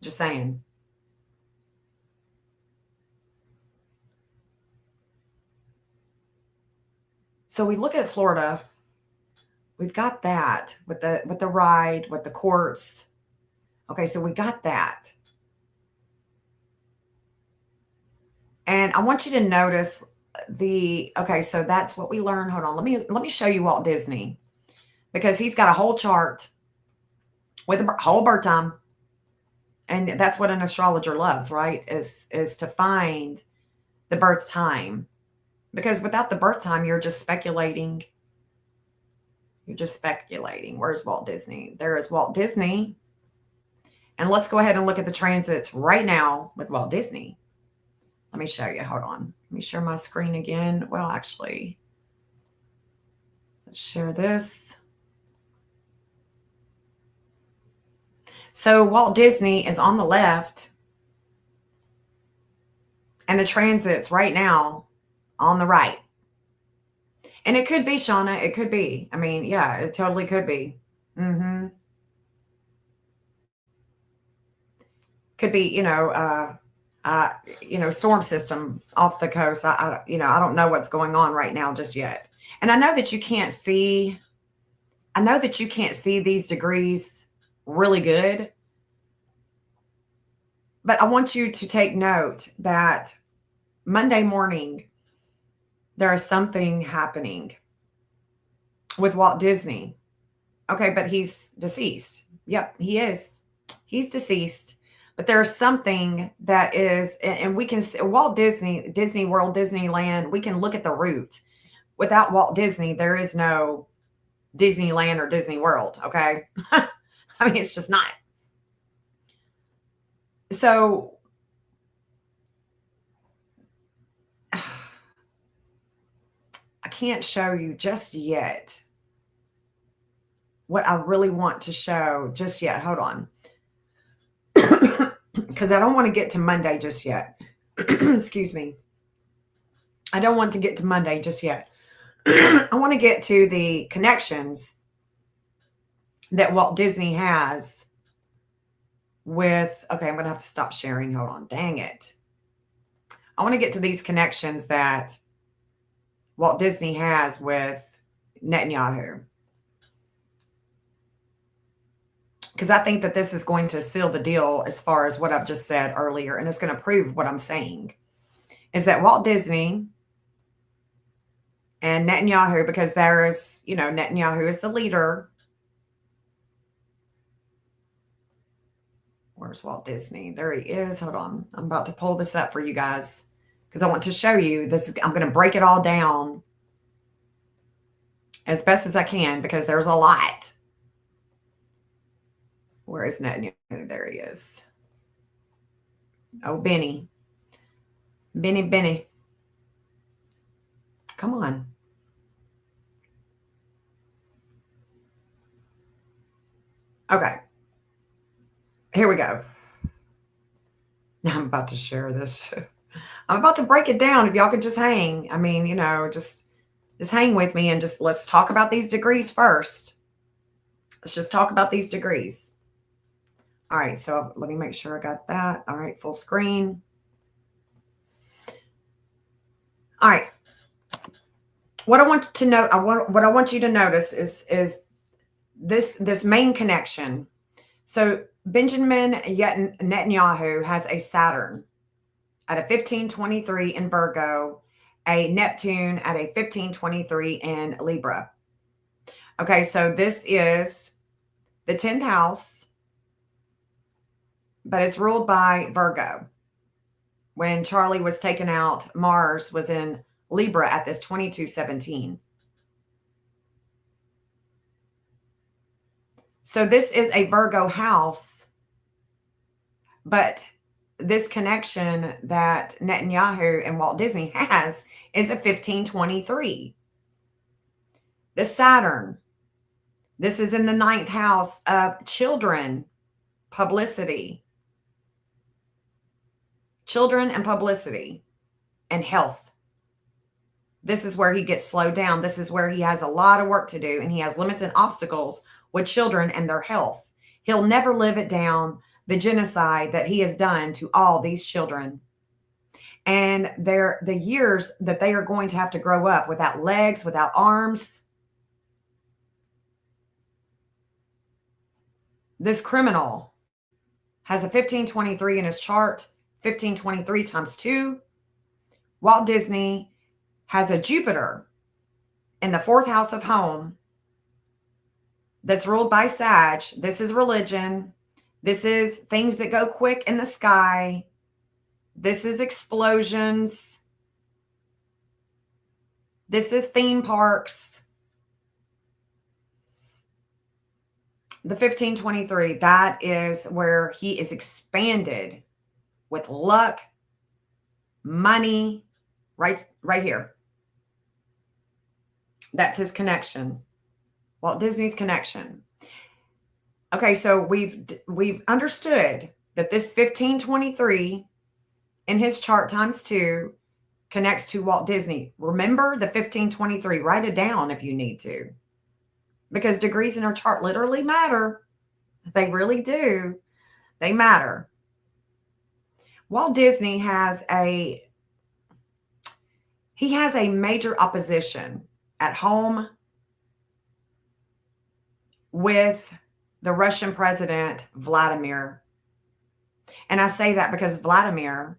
Just saying. So we look at Florida. We've got that with the ride, with the courts. Okay, so we got that. And I want you to notice okay, so that's what we learned. Hold on. Let me show you Walt Disney, because he's got a whole chart with a whole birth time. And that's what an astrologer loves, right? Is to find the birth time. Because without the birth time, you're just speculating. You're just speculating. Where's Walt Disney? There is Walt Disney. And let's go ahead and look at the transits right now with Walt Disney. Let me show you. Hold on. Let me share my screen again. Well, actually, let's share this. So Walt Disney is on the left, and the transits right now on the right. And it could be, Shauna. It could be. I mean, yeah, it totally could be. Could be, storm system off the coast. I don't know what's going on right now just yet. And I know that you can't see these degrees really good. But I want you to take note that Monday morning, there is something happening with Walt Disney. Okay, but he's deceased. Yep, he is. He's deceased. But there's something that is, and we can, Walt Disney, Disney World, Disneyland, we can look at the root. Without Walt Disney, there is no Disneyland or Disney World, okay? I mean, it's just not. So, I can't show you just yet what I really want to show just yet. Hold on. Because I don't want to get to Monday just yet. Excuse me. I don't want to get to Monday just yet. I want to get to the connections that Walt Disney has with, okay, I'm going to have to stop sharing. Hold on. Dang it. I want to get to these connections that Walt Disney has with Netanyahu, because I think that this is going to seal the deal as far as what I've just said earlier, and it's going to prove what I'm saying, is that Walt Disney and Netanyahu, because there is, Netanyahu is the leader. Where's Walt Disney? There he is. Hold on. I'm about to pull this up for you guys because I want to show you this. I'm going to break it all down as best as I can because there's a lot. Where is Netanyahu? There he is. Oh, Benny. Benny. Come on. Okay. Here we go. Now I'm about to share this. I'm about to break it down. If y'all could just hang. I mean, just hang with me and just let's talk about these degrees first. Let's just talk about these degrees. All right, so let me make sure I got that. All right, full screen. All right. What I want to know, what I want you to notice is this main connection. So Benjamin Netanyahu has a Saturn at a 1523 in Virgo, a Neptune at a 1523 in Libra. Okay, so this is the 10th house, but it's ruled by Virgo. When Charlie was taken out, Mars was in Libra at this 2217. So this is a Virgo house, but this connection that Netanyahu and Walt Disney has is a 1523. The Saturn, this is in the 9th house of children, publicity. Children and publicity and health. This is where he gets slowed down. This is where he has a lot of work to do, and he has limits and obstacles with children and their health. He'll never live it down, the genocide that he has done to all these children. And the years that they are going to have to grow up without legs, without arms. This criminal has a 1523 in his chart, 1523 times 2. Walt Disney has a Jupiter in the 4th house of home that's ruled by Sag. This is religion. This is things that go quick in the sky. This is explosions. This is theme parks. The 1523, that is where he is expanded with luck, money, right here. That's his connection. Walt Disney's connection. Okay, so we've understood that this 1523 in his chart times 2 connects to Walt Disney. Remember the 1523. Write it down if you need to. Because degrees in our chart literally matter. They really do. They matter. Walt Disney has a major opposition at home with the Russian president, Vladimir. And I say that because Vladimir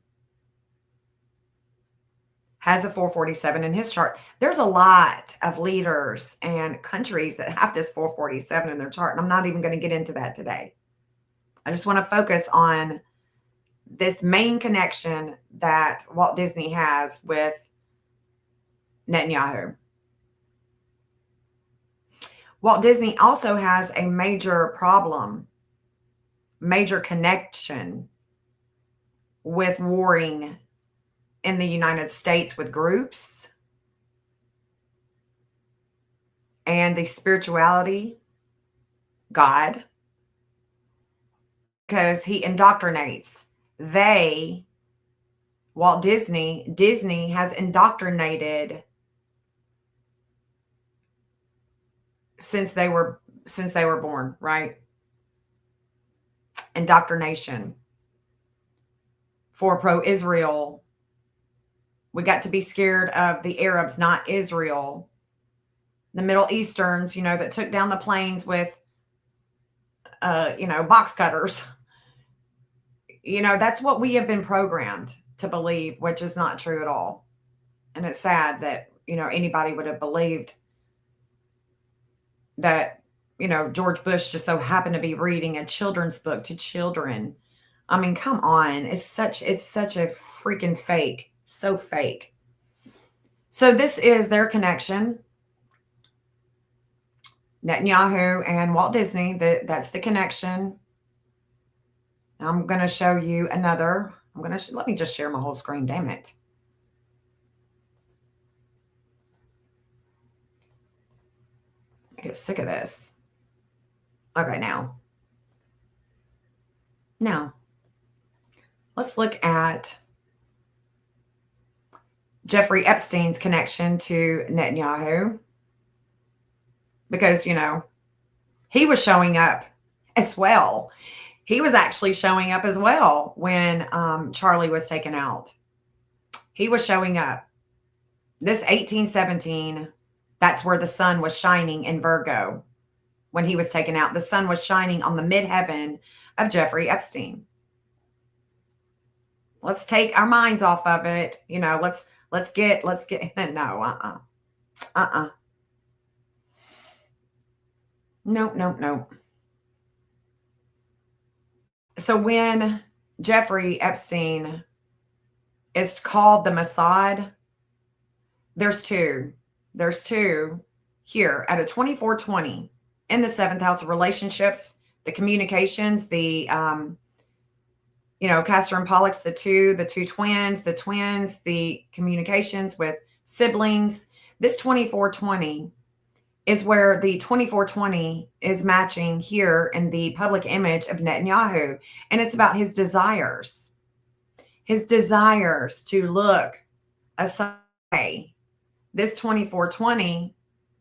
has a 447 in his chart. There's a lot of leaders and countries that have this 447 in their chart, and I'm not even going to get into that today. I just want to focus on this main connection that Walt Disney has with Netanyahu. Walt Disney also has a major problem, major connection with warring in the United States with groups and the spirituality, God, because he indoctrinates. Walt Disney has indoctrinated since they were born, right? Indoctrination for pro-Israel We got to be scared of the Arabs, not Israel. The Middle Easterns, that took down the planes with, box cutters. That's what we have been programmed to believe, which is not true at all. And it's sad that, anybody would have believed that, George Bush just so happened to be reading a children's book to children. I mean, come on. It's such a freaking fake. So fake. So this is their connection. Netanyahu and Walt Disney, that's the connection. I'm going to show you another. Let me just share my whole screen, damn it. I get sick of this. Okay, now, let's look at Jeffrey Epstein's connection to Netanyahu. Because, he was showing up as well. He was actually showing up as well when Charlie was taken out. He was showing up. This 1817, that's where the sun was shining in Virgo when he was taken out. The sun was shining on the midheaven of Jeffrey Epstein. Let's take our minds off of it. Let's get, no, Nope. So when Jeffrey Epstein is called the Mossad, there's two here at a 2420 in the 7th house of relationships, the communications, the, Castor and Pollux, the two twins, the communications with siblings. This 2420 is where the 2420 is matching here in the public image of Netanyahu. And it's about his desires to look aside. This 2420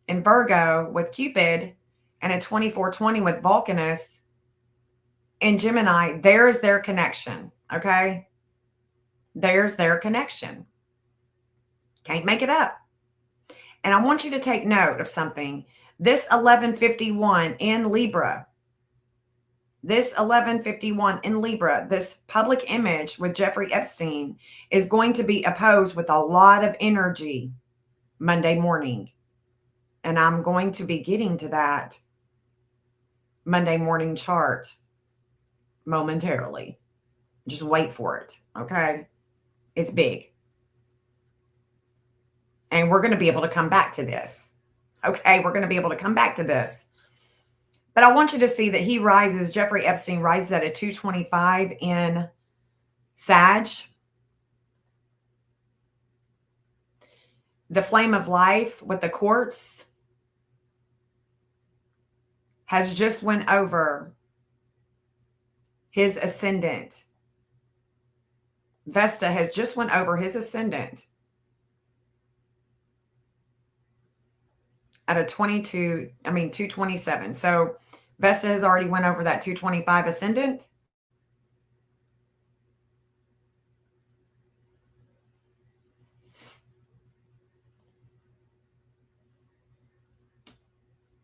in Virgo with Cupid and a 2420 with Vulcanus in Gemini, there's their connection, okay? There's their connection. Can't make it up. And I want you to take note of something. This 1151 in Libra, this public image with Jeffrey Epstein is going to be opposed with a lot of energy Monday morning. And I'm going to be getting to that Monday morning chart momentarily. Just wait for it, okay? It's big. And we're going to be able to come back to this. Okay, we're going to be able to come back to this. But I want you to see that Jeffrey Epstein rises at a 225 in Sag. The flame of life with the quartz has just went over his ascendant. Vesta has just went over his ascendant at a 227. So Vesta has already went over that 225 ascendant.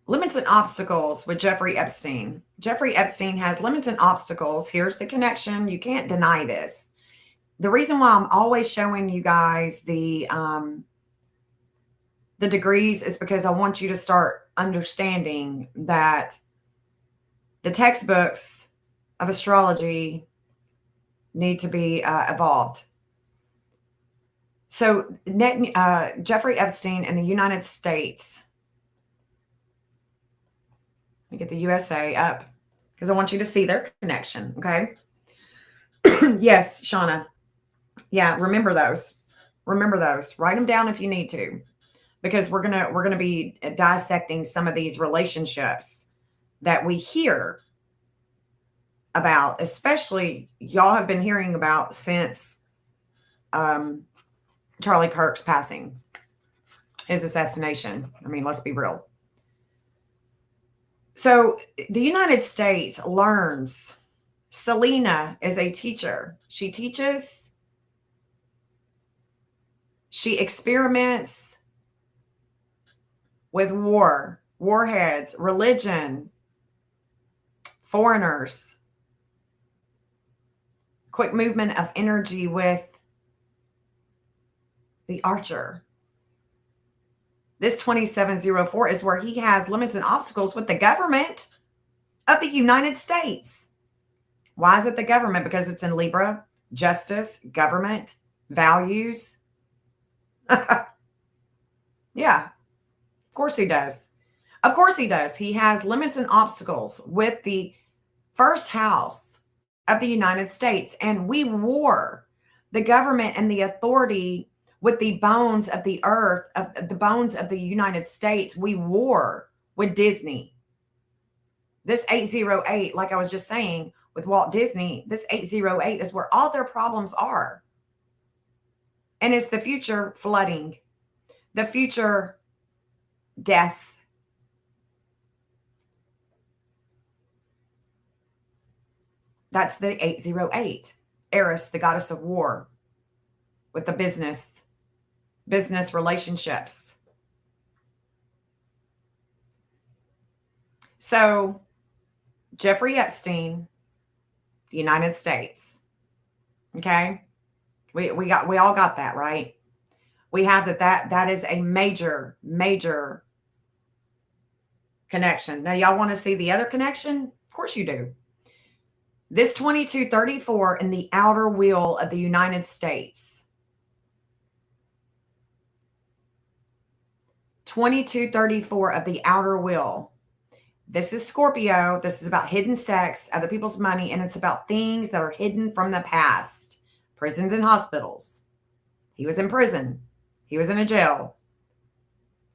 Limits and obstacles with Jeffrey Epstein. Jeffrey Epstein has limits and obstacles. Here's the connection. You can't deny this. The reason why I'm always showing you guys the degrees is because I want you to start understanding that the textbooks of astrology need to be evolved. So Jeffrey Epstein in the United States, let me get the USA up because I want you to see their connection, okay? Yes, Shauna. Yeah, remember those. Write them down if you need to. Because we're gonna be dissecting some of these relationships that we hear about, especially y'all have been hearing about since Charlie Kirk's passing, his assassination. I mean, let's be real. So the United States learns. Selena is a teacher. She teaches She experiments with war, warheads, religion, foreigners, quick movement of energy with the Archer. This 2704 is where he has limits and obstacles with the government of the United States. Why is it the government? Because it's in Libra, justice, government, values. Yeah, of course he does. Of course he does. He has limits and obstacles with the first house of the United States. And we war the government and the authority with the bones of the earth, of the bones of the United States. We war with Disney. This 808, like I was just saying, with Walt Disney, this 808 is where all their problems are. And it's the future flooding, the future death. That's the 808. Eris, the goddess of war, with the business relationships. So, Jeffrey Epstein, United States. Okay? We all got that, right? We have that is a major connection. Now, y'all want to see the other connection? Of course you do. This 2234 in the outer wheel of the United States. 2234 of the outer wheel. This is Scorpio. This is about hidden sex, other people's money, and it's about things that are hidden from the past. Prisons and hospitals. He was in prison. He was in a jail.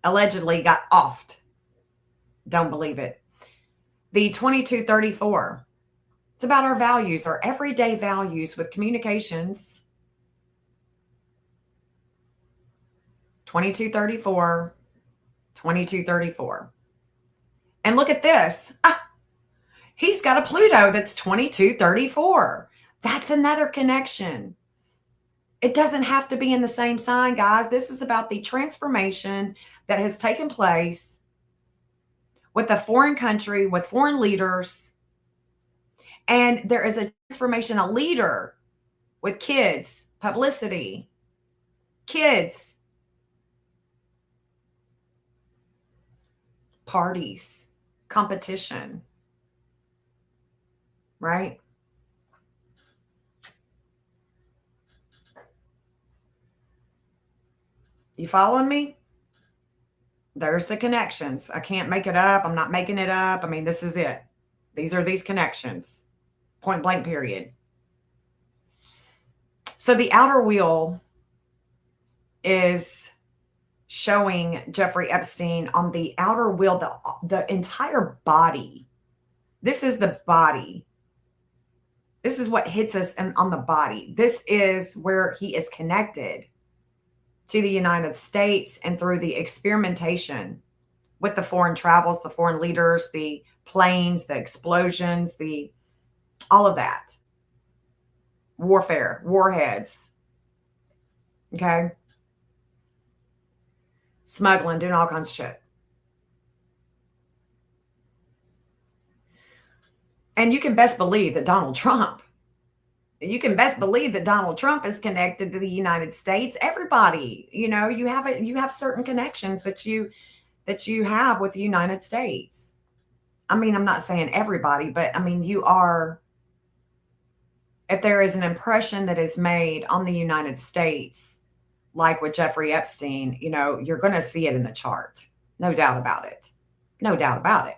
Allegedly got offed. Don't believe it. The 2234. It's about our values, our everyday values with communications. 2234. 2234. And look at this. He's got a Pluto that's 2234. That's another connection. It doesn't have to be in the same sign, guys. This is about the transformation that has taken place with a foreign country, with foreign leaders. And there is a transformation, a leader with kids, publicity, kids, parties, competition, right? You following me? There's the connections. I can't make it up. I'm not making it up. I mean, this is it. These are these connections. Point blank, period. So the outer wheel is showing Jeffrey Epstein on the outer wheel, the entire body. This is the body. This is what hits us on the body. This is where he is connected to the United States and through the experimentation with the foreign travels, the foreign leaders, the planes, the explosions, all of that. Warfare, warheads. Okay? Smuggling, doing all kinds of shit. And you can best believe that Donald Trump is connected to the United States. Everybody, you have certain connections that you have with the United States. I mean, I'm not saying everybody, but I mean, if there is an impression that is made on the United States, like with Jeffrey Epstein, you're going to see it in the chart. No doubt about it. No doubt about it.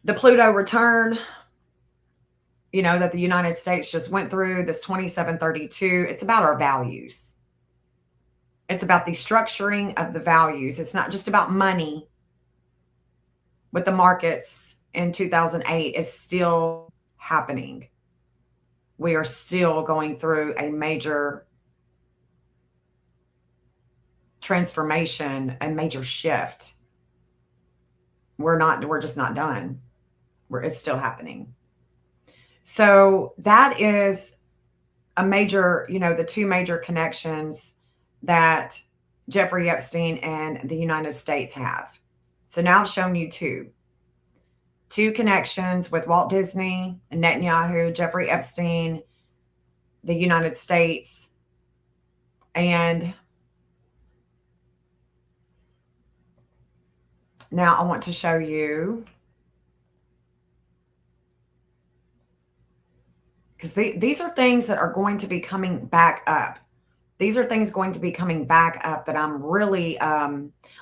The Pluto return, that the United States just went through, this 2732, it's about our values. It's about the structuring of the values. It's not just about money. With the markets in 2008 is still happening. We are still going through a major transformation, a major shift. We're just not done. It's still happening. So that is a major, the two major connections that Jeffrey Epstein and the United States have. So now I've shown you two connections with Walt Disney and Netanyahu, Jeffrey Epstein, the United States, and now I want to show you, because these are things that are going to be coming back up. These are things going to be coming back up that I'm really,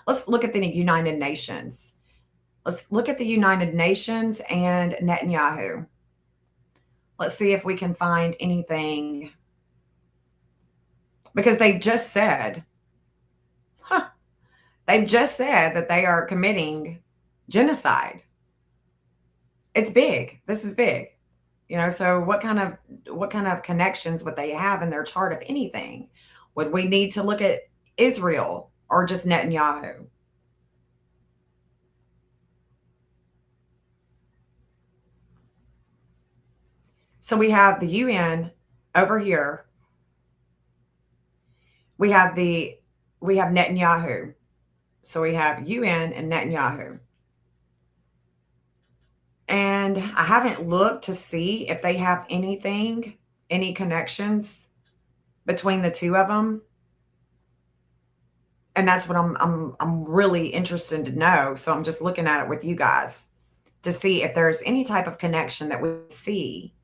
let's look at the United Nations. Let's look at the United Nations and Netanyahu. Let's see if we can find anything. Because they've just said, they've just said that they are committing genocide. It's big. This is big. So what kind of connections would they have in their chart, if anything? Would we need to look at Israel or just Netanyahu? So we have the UN over here. We have Netanyahu. So we have UN and Netanyahu. And I haven't looked to see if they have any connections between the two of them. And that's what I'm really interested to know. So I'm just looking at it with you guys to see if there's any type of connection that we see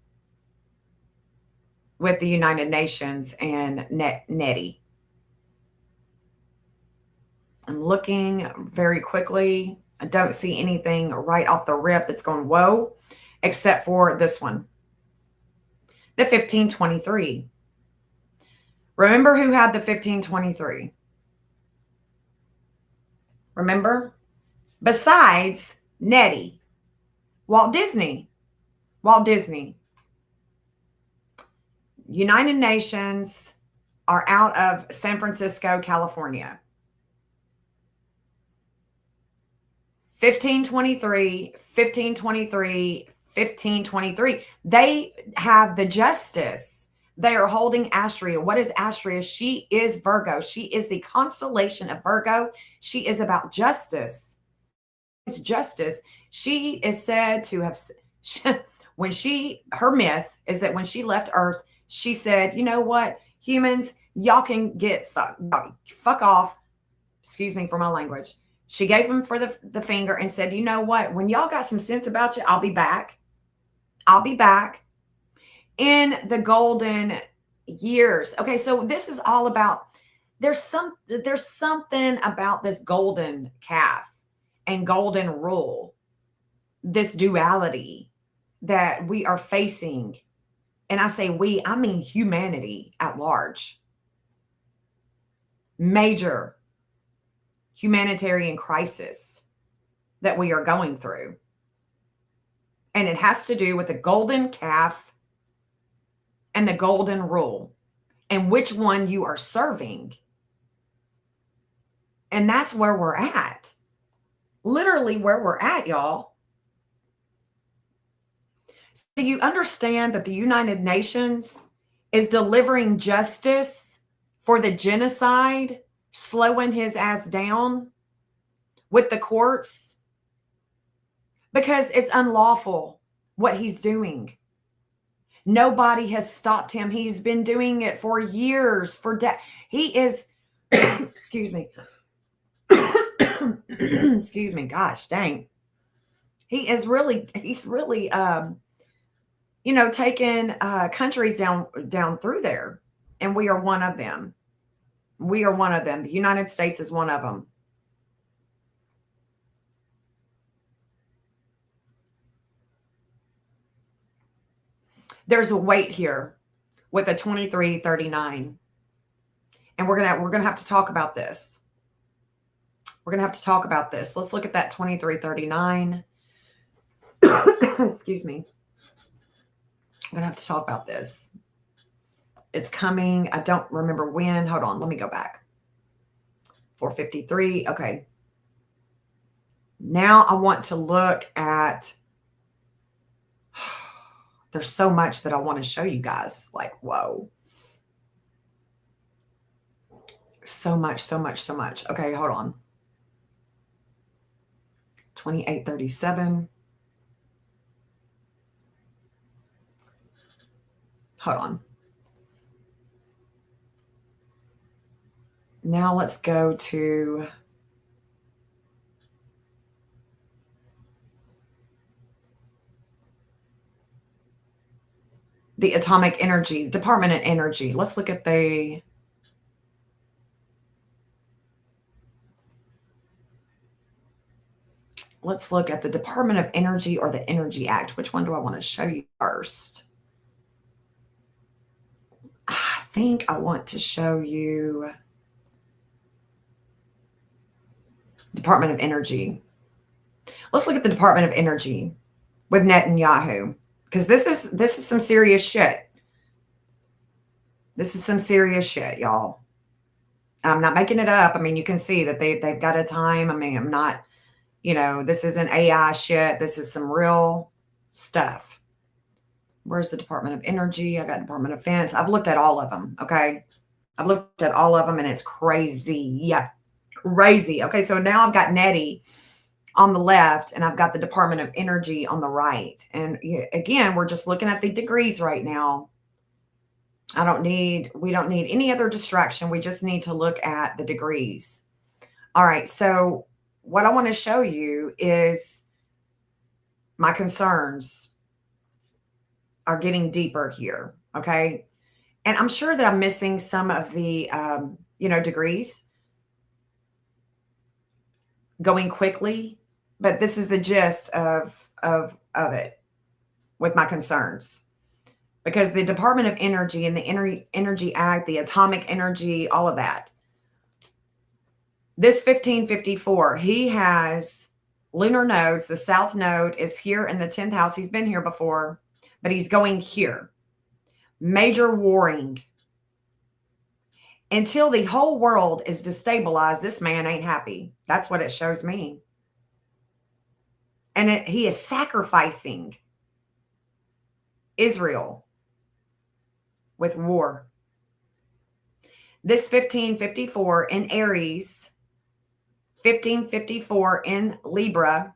with the United Nations and Nettie. I'm looking very quickly. I don't see anything right off the rip that's going, whoa, except for this one. The 1523. Remember who had the 1523? Remember? Besides Nettie. Walt Disney. United Nations are out of San Francisco, California. 1523. They have the justice. They are holding Astrea. What is Astrea? She is Virgo. She is the constellation of Virgo. She is about justice. It's justice. She is said to have, her myth is that when she left Earth, she said, you know what, humans, y'all can get fuck off. Excuse me for my language. She gave him for the finger and said, you know what, when y'all got some sense about you, I'll be back. In the golden years. Okay, so this is all about, there's something about this golden calf and golden rule, this duality that we are facing. And I say we, I mean humanity at large. Major humanitarian crisis that we are going through. And it has to do with the golden calf and the golden rule and which one you are serving. And that's where we're at. Literally where we're at, y'all. So you understand that the United Nations is delivering justice for the genocide, slowing his ass down with the courts because it's unlawful what he's doing. Nobody has stopped him. He's been doing it for years, he is, excuse me. Excuse me. Gosh, dang. He's really, taking countries down through there. And we are one of them. The United States is one of them. There's a weight here with a 2339. And we're gonna have to talk about this. Let's look at that 2339. Excuse me. We're gonna have to talk about this. It's coming. I don't remember when. Hold on. Let me go back. 453. Okay. Now I want to look at, there's so much that I want to show you guys. Like, whoa. So much, so much, so much. Okay, hold on. 2837. Hold on. Now let's go to the atomic energy, Department of Energy. Let's look at the Department of Energy or the Energy Act. Which one do I want to show you first? I think I want to show you Department of Energy. Let's look at the Department of Energy with Netanyahu, because this is some serious shit. This is some serious shit, y'all. I'm not making it up. I mean, you can see that they've got a time. I mean, I'm not, this isn't AI shit. This is some real stuff. Where's the Department of Energy? I got Department of Defense. I've looked at all of them. Okay. I've looked at all of them and it's crazy. Yeah. Crazy. Okay. So now I've got Nettie on the left and I've got the Department of Energy on the right. And again, we're just looking at the degrees right now. We don't need any other distraction. We just need to look at the degrees. All right. So what I want to show you is my concerns are getting deeper here. Okay. And I'm sure that I'm missing some of the, degrees going quickly, but this is the gist of it with my concerns. Because the Department of Energy and the Energy Act, the atomic energy, all of that. This 1554, he has lunar nodes. The south node is here in the 10th house. He's been here before, but he's going here. Major warring. Until the whole world is destabilized, this man ain't happy. That's what it shows me. And he is sacrificing Israel with war. This 1554 in Aries, 1554 in Libra.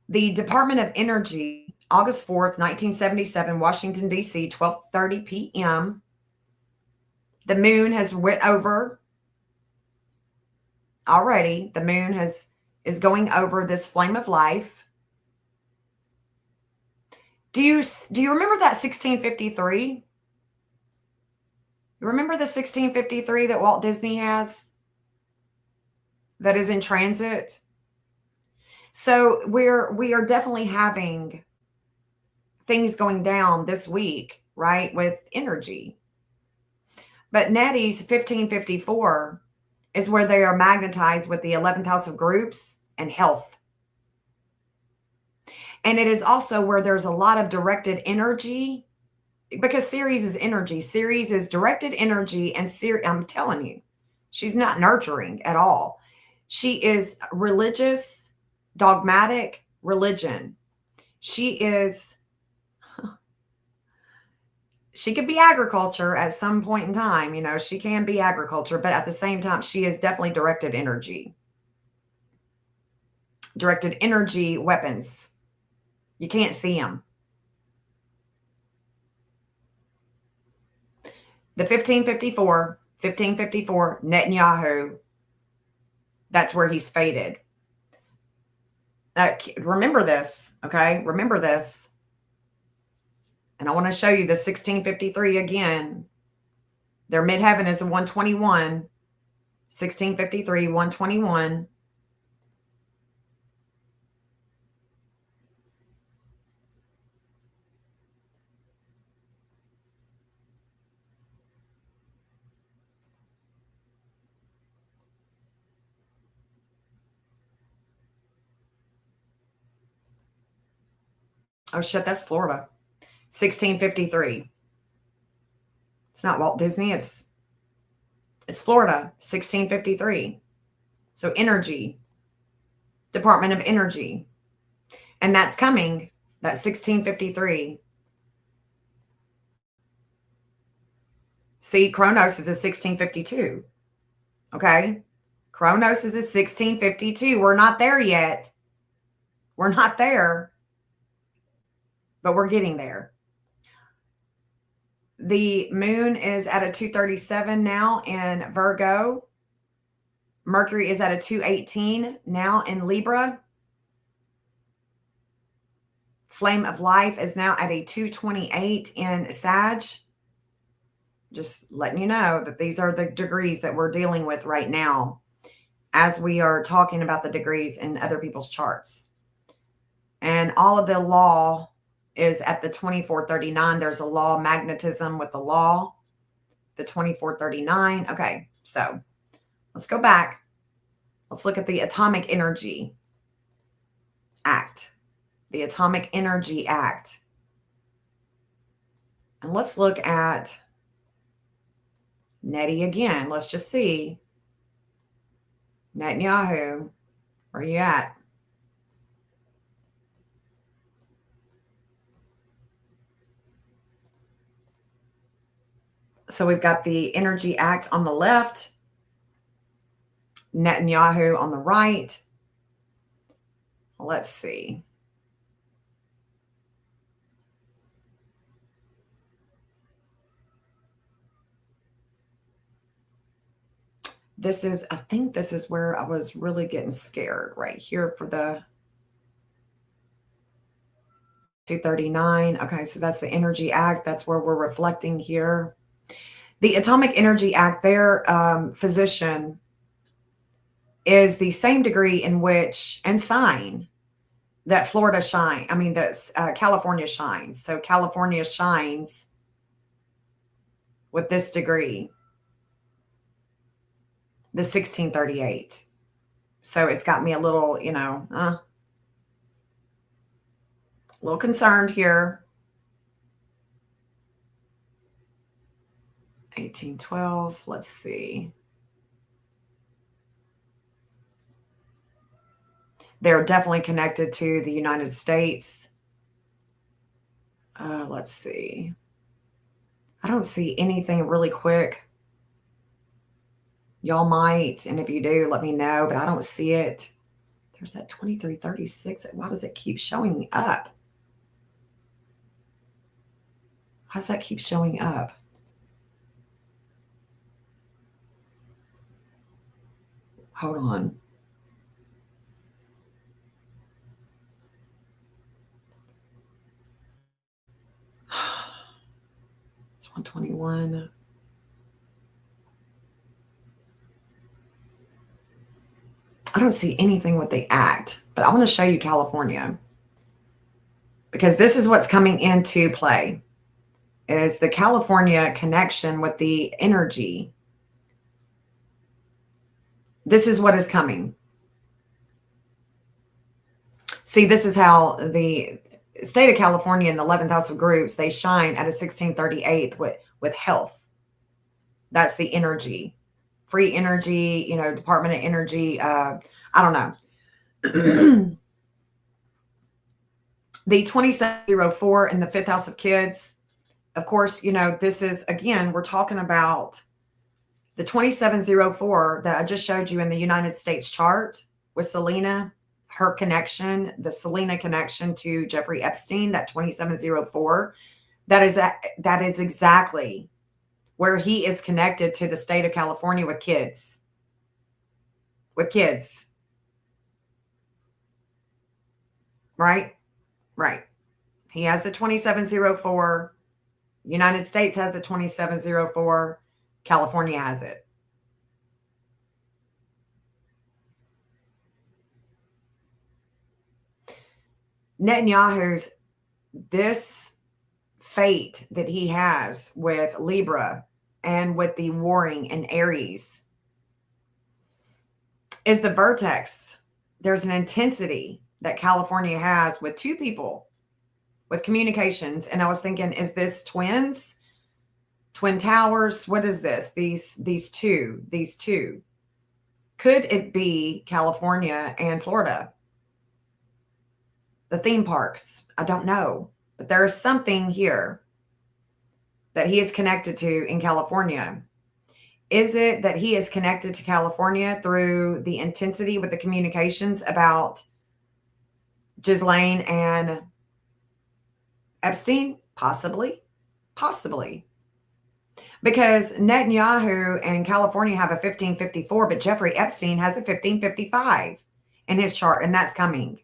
The Department of Energy, August 4th, 1977, Washington, D.C., 12:30 p.m. The moon has went over already. The moon is going over this flame of life. Do you remember that 1653? You remember the 1653 that Walt Disney has that is in transit? So we are definitely having things going down this week, right, with energy. But Nettie's 1554 is where they are magnetized with the 11th house of groups and health. And it is also where there's a lot of directed energy, because Ceres is energy. Ceres is directed energy, and I'm telling you, she's not nurturing at all. She is religious, dogmatic religion. She could be agriculture at some point in time. She can be agriculture, but at the same time, she is definitely directed energy. Directed energy weapons. You can't see them. The 1554, Netanyahu, that's where he's faded. Remember this, okay? Remember this. And I want to show you the 1653 again. Their midheaven is a 121. 1653, 121. Oh, shit, that's Florida. 1653. It's not Walt Disney. It's Florida, 1653. So energy, Department of Energy. And that's coming, that 1653. See, Kronos is a 1652. Okay. Kronos is a 1652. We're not there yet. We're not there, but we're getting there. The moon is at a 237 now in Virgo. Mercury is at a 218 now in Libra. Flame of life is now at a 228 in Sag. Just letting you know that these are the degrees that we're dealing with right now as we are talking about the degrees in other people's charts. And all of the law is at the 2439. There's a law magnetism with the law, the 2439. Okay, so let's go back. Let's look at the Atomic Energy Act. The Atomic Energy Act. And let's look at Nettie again. Let's just see. Netanyahu, where are you at? So we've got the Energy Act on the left, Netanyahu on the right. Let's see. This is, I think this is where I was really getting scared right here for the 239. Okay, so that's the Energy Act. That's where we're reflecting here. The Atomic Energy Act, their physician is the same degree in which, and sign, that Florida shine. I mean, that California shines. So California shines with this degree, the 1638. So it's got me a little, a little concerned here. 1812, let's see. They're definitely connected to the United States. Let's see. I don't see anything really quick. Y'all might, and if you do, let me know, but I don't see it. There's that 2336. Why does it keep showing up? How does that keep showing up? Hold on. It's 121. I don't see anything with the act, but I want to show you California because this is what's coming into play is the California connection with the energy. This is what is coming. See, this is how the state of California in the 11th house of groups, they shine at a 1638 with health. That's the energy. Free energy, Department of Energy. I don't know. The 2704 in the 5th house of kids. Of course, this is, again, we're talking about the 2704 that I just showed you in the United States chart with Selena, her connection, the Selena connection to Jeffrey Epstein, that 2704. That is exactly where he is connected to the state of California with kids. Right? Right. He has the 2704. United States has the 2704. California has it. Netanyahu's, this fate that he has with Libra and with the warring in Aries is the vertex. There's an intensity that California has with two people with communications. And I was thinking, is this twins? Twin towers? What is this? These two. Could it be California and Florida? The theme parks? I don't know. But there is something here. that he is connected to in California? Is it that he is connected to California through the intensity with the communications about Ghislaine and Epstein? Possibly. Possibly. Because Netanyahu and California have a 1554, but Jeffrey Epstein has a 1555 in his chart, and that's coming.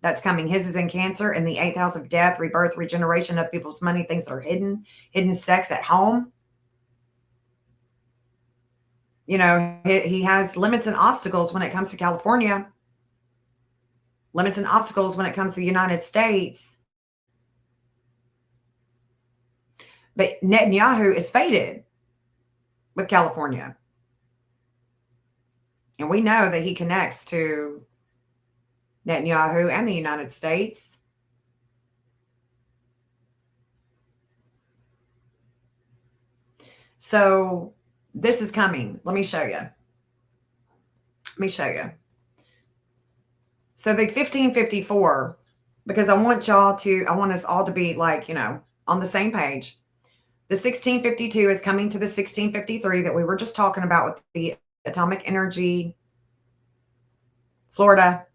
That's coming. His is in Cancer, in the 8th house of death, rebirth, regeneration, other people's money, things that are hidden sex at home. You know, he has limits and obstacles when it comes to California, limits and obstacles when it comes to the United States. But Netanyahu is fated with California. And we know that he connects to Netanyahu and the United States. So this is coming. Let me show you. Let me show you. So the 1554, because I want us all to be like, you know, on the same page. The 1652 is coming to the 1653 that we were just talking about with the atomic energy, Florida.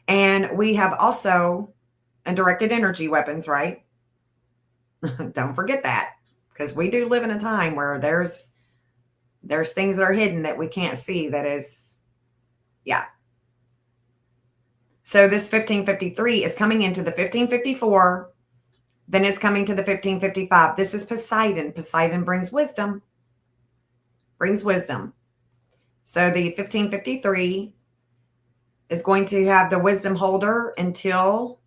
And we have also directed energy weapons, right? Don't forget that, because we do live in a time where there's things that are hidden that we can't see. That is, yeah. So this 1553 is coming into the 1554. Then it's coming to the 1555. This is Poseidon. Poseidon brings wisdom. Brings wisdom. So the 1553 is going to have the wisdom holder until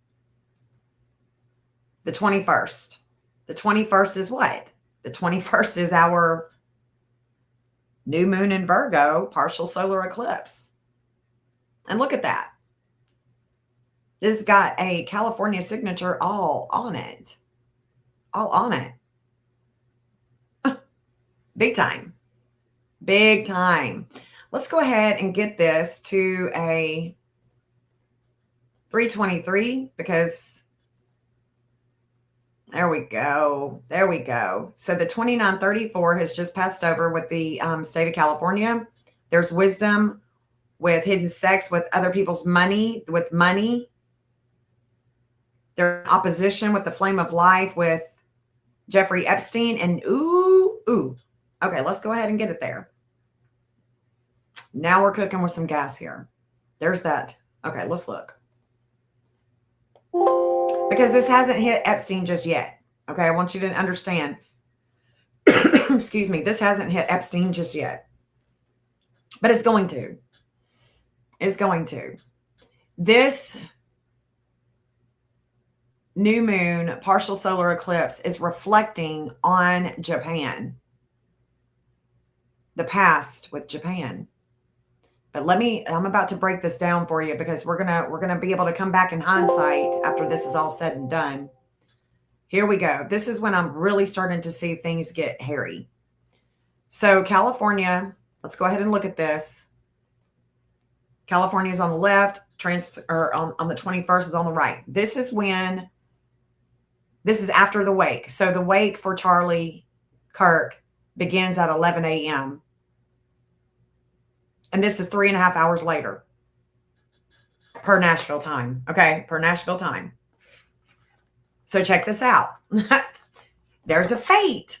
the 21st. The 21st is what? The 21st is our new moon in Virgo, partial solar eclipse. And look at that. This has got a California signature all on it. All on it. Big time. Big time. Let's go ahead and get this to a 323, because there we go. There we go. So the 2934 has just passed over with the state of California. There's wisdom with hidden sex, with other people's money, with money. There's opposition with the flame of life with Jeffrey Epstein. And ooh. Okay, let's go ahead and get it there. Now we're cooking with some gas here. There's that. Okay, let's look. Because this hasn't hit Epstein just yet. Okay, I want you to understand. Excuse me. This hasn't hit Epstein just yet. But it's going to. It's going to. This new moon, partial solar eclipse, is reflecting on Japan. The past with Japan. But I'm about to break this down for you, because we're gonna be able to come back in hindsight after this is all said and done. Here we go. This is when I'm really starting to see things get hairy. So California, let's go ahead and look at this. California is on the left, on the 21st is on the right. This is after the wake. So the wake for Charlie Kirk begins at 11 a.m. And this is 3.5 hours later per Nashville time. Okay, per Nashville time. So check this out. There's a fate.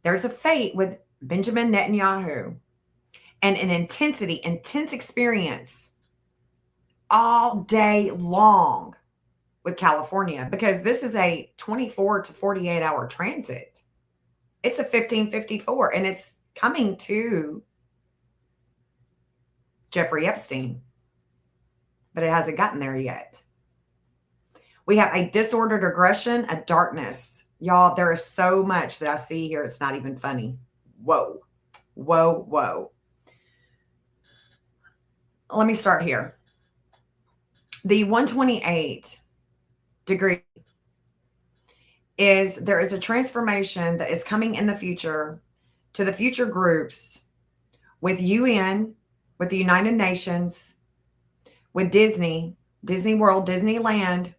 There's a fate with Benjamin Netanyahu, and an intense experience all day long with California, because this is a 24 to 48 hour transit. It's a 1554, and it's coming to Jeffrey Epstein, but it hasn't gotten there yet. We have a disordered aggression, a darkness. Y'all, there is so much that I see here. It's not even funny. Whoa, whoa, whoa. Let me start here. The 128 degree there is a transformation that is coming in the future to the future groups with UN, with the United Nations, with Disney World, Disneyland,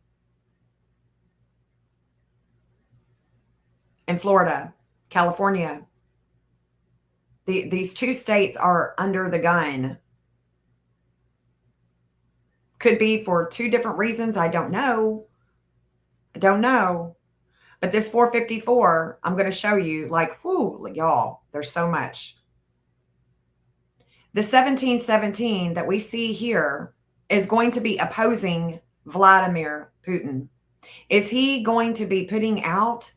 in Florida, California. These two states are under the gun. Could be for two different reasons. I don't know. I don't know. But this 454, I'm going to show you, like, whoo, y'all, there's so much. The 1717 that we see here is going to be opposing Vladimir Putin. Is he going to be putting out,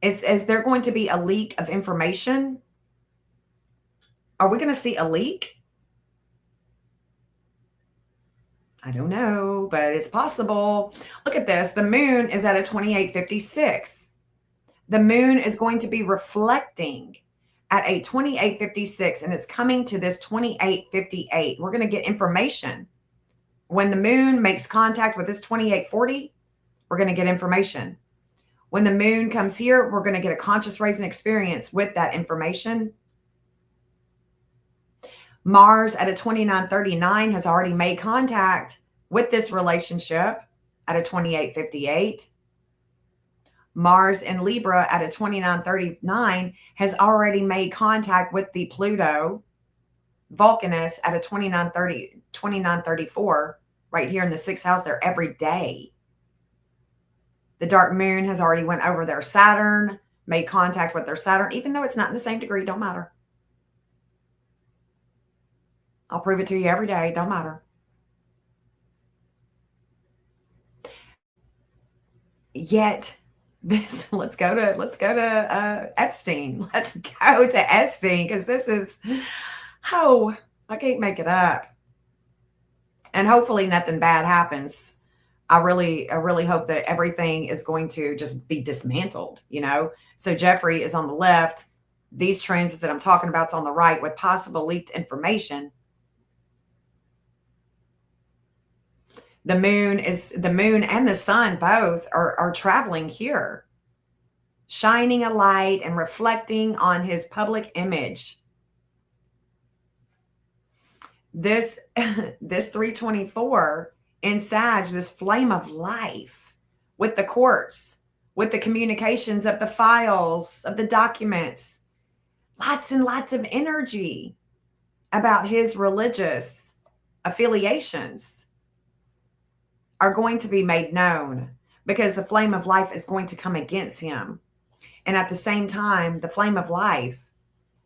is there going to be a leak of information? Are we going to see a leak? I don't know, but it's possible. Look at this. The moon is at a 2856. The moon is going to be reflecting at a 2856, and it's coming to this 2858. We're going to get information. When the moon makes contact with this 2840, we're going to get information. When the moon comes here, we're going to get a conscious raising experience with that information. Mars at a 2939 has already made contact with this relationship at a 2858. Mars in Libra at a 2939 has already made contact with the Pluto Vulcanus at a 2934 right here in the 6th house. They're every day. The dark moon has already went over their Saturn, made contact with their Saturn, even though it's not in the same degree, don't matter. I'll prove it to you every day. Don't matter. Yet this, let's go to Epstein. Let's go to Epstein, because this is, oh, I can't make it up. And hopefully nothing bad happens. I really hope that everything is going to just be dismantled, you know? So Jeffrey is on the left. These transits that I'm talking about is on the right with possible leaked information. The moon and the sun both are traveling here, shining a light and reflecting on his public image. This 324 in Sag, this flame of life with the quartz, with the communications of the files, of the documents, lots and lots of energy about his religious affiliations are going to be made known, because the flame of life is going to come against him. And at the same time, the flame of life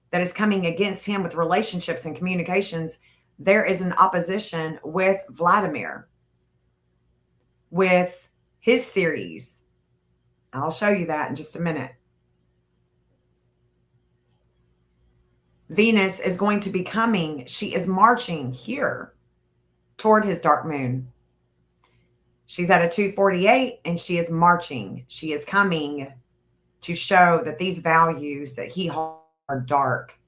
that is coming against him with relationships and communications, there is an opposition with Vladimir, with his series. I'll show you that in just a minute. Venus is going to be coming. She is marching here toward his dark moon. She's at a 248 and she is marching. She is coming to show that these values that he holds are dark.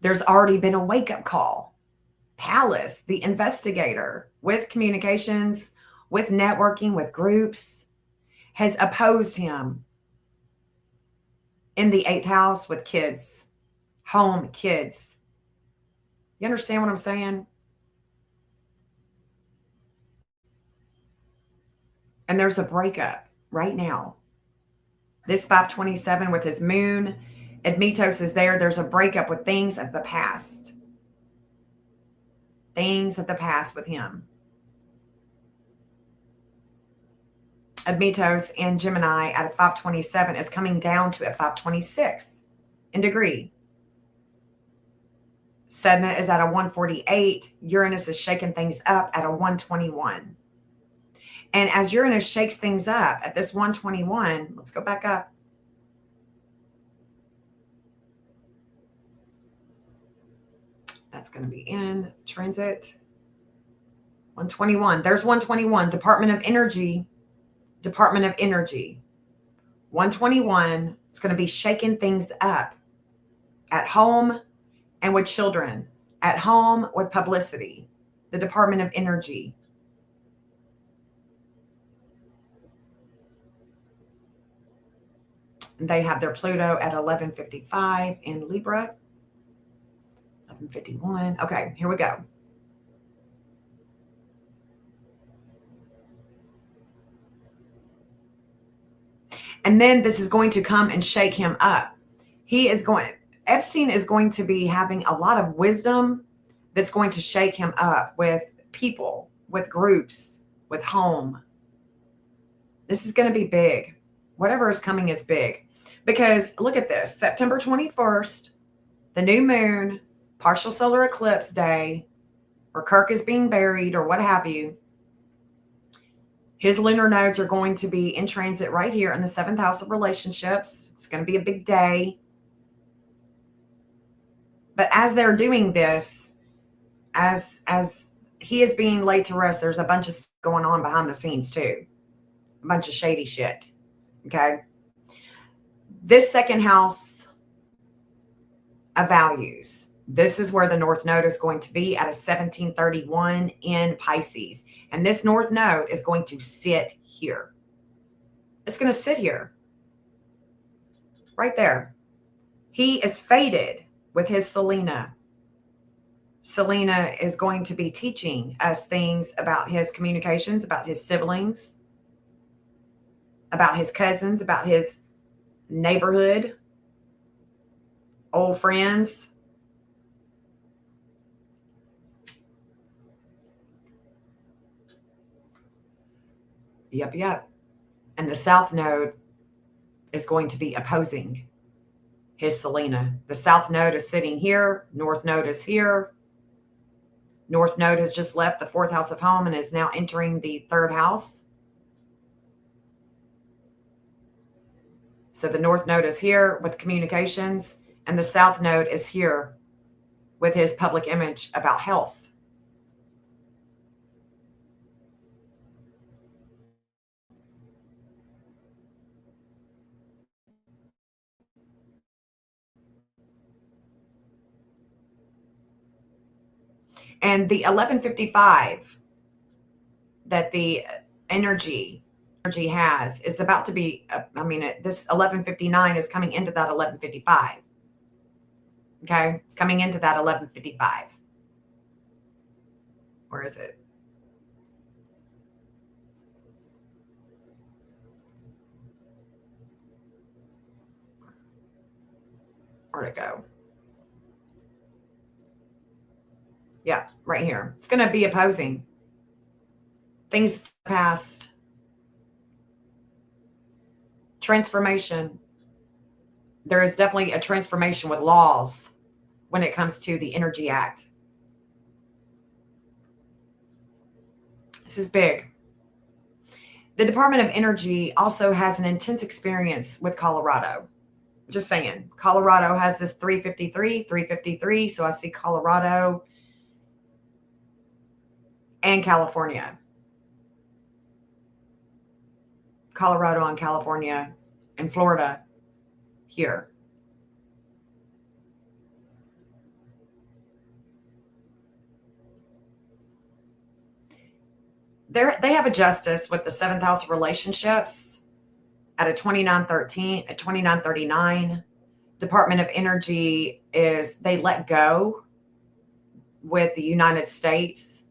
There's already been a wake-up call. Pallas, the investigator with communications, with networking, with groups, has opposed him in the 8th house with kids, home kids. You understand what I'm saying? And there's a breakup right now. This 527 with his moon, Admetos is there. There's a breakup with things of the past. Things of the past with him. Admetos in Gemini at a 527 is coming down to a 526 in degree. Sedna is at a 148. Uranus is shaking things up at a 121. And as Uranus shakes things up at this 121, let's go back up. That's going to be in transit. 121. There's 121. Department of Energy. Department of Energy. 121. It's going to be shaking things up at home and with children. At home with publicity. The Department of Energy. They have their Pluto at 1155 in Libra. 1151. Okay, here we go. And then this is going to come and shake him up. Epstein is going to be having a lot of wisdom that's going to shake him up with people, with groups, with home. This is going to be big. Whatever is coming is big. Because look at this, September 21st, the new moon, partial solar eclipse day, or Kirk is being buried or what have you. His lunar nodes are going to be in transit right here in the 7th house of relationships. It's going to be a big day. But as they're doing this, as he is being laid to rest, there's a bunch of stuff going on behind the scenes too. A bunch of shady shit. Okay. This 2nd house of values. This is where the North Node is going to be at a 1731 in Pisces. And this North Node is going to sit here. It's going to sit here. Right there. He is fated with his Selena. Selena is going to be teaching us things about his communications, about his siblings, about his cousins, about his neighborhood, old friends. Yep. And the South Node is going to be opposing his Selena. The South Node is sitting here. North Node is here. North Node has just left the 4th house of home and is now entering the 3rd house. So the North Node is here with communications, and the South Node is here with his public image about health. And the 1155 that the energy has is about to be, this 1159 is coming into that 1155. Okay. It's coming into that 1155. Where is it? Where'd it go? Yeah, right here. It's going to be opposing things past. Transformation. There is definitely a transformation with laws when it comes to the Energy Act. This is big. The Department of Energy also has an intense experience with Colorado. Just saying. Colorado has this 353. So I see Colorado and California. Colorado and California and Florida here. They have a justice with the 7th house of relationships at a 2913, at 2939. Department of Energy is, they let go with the United States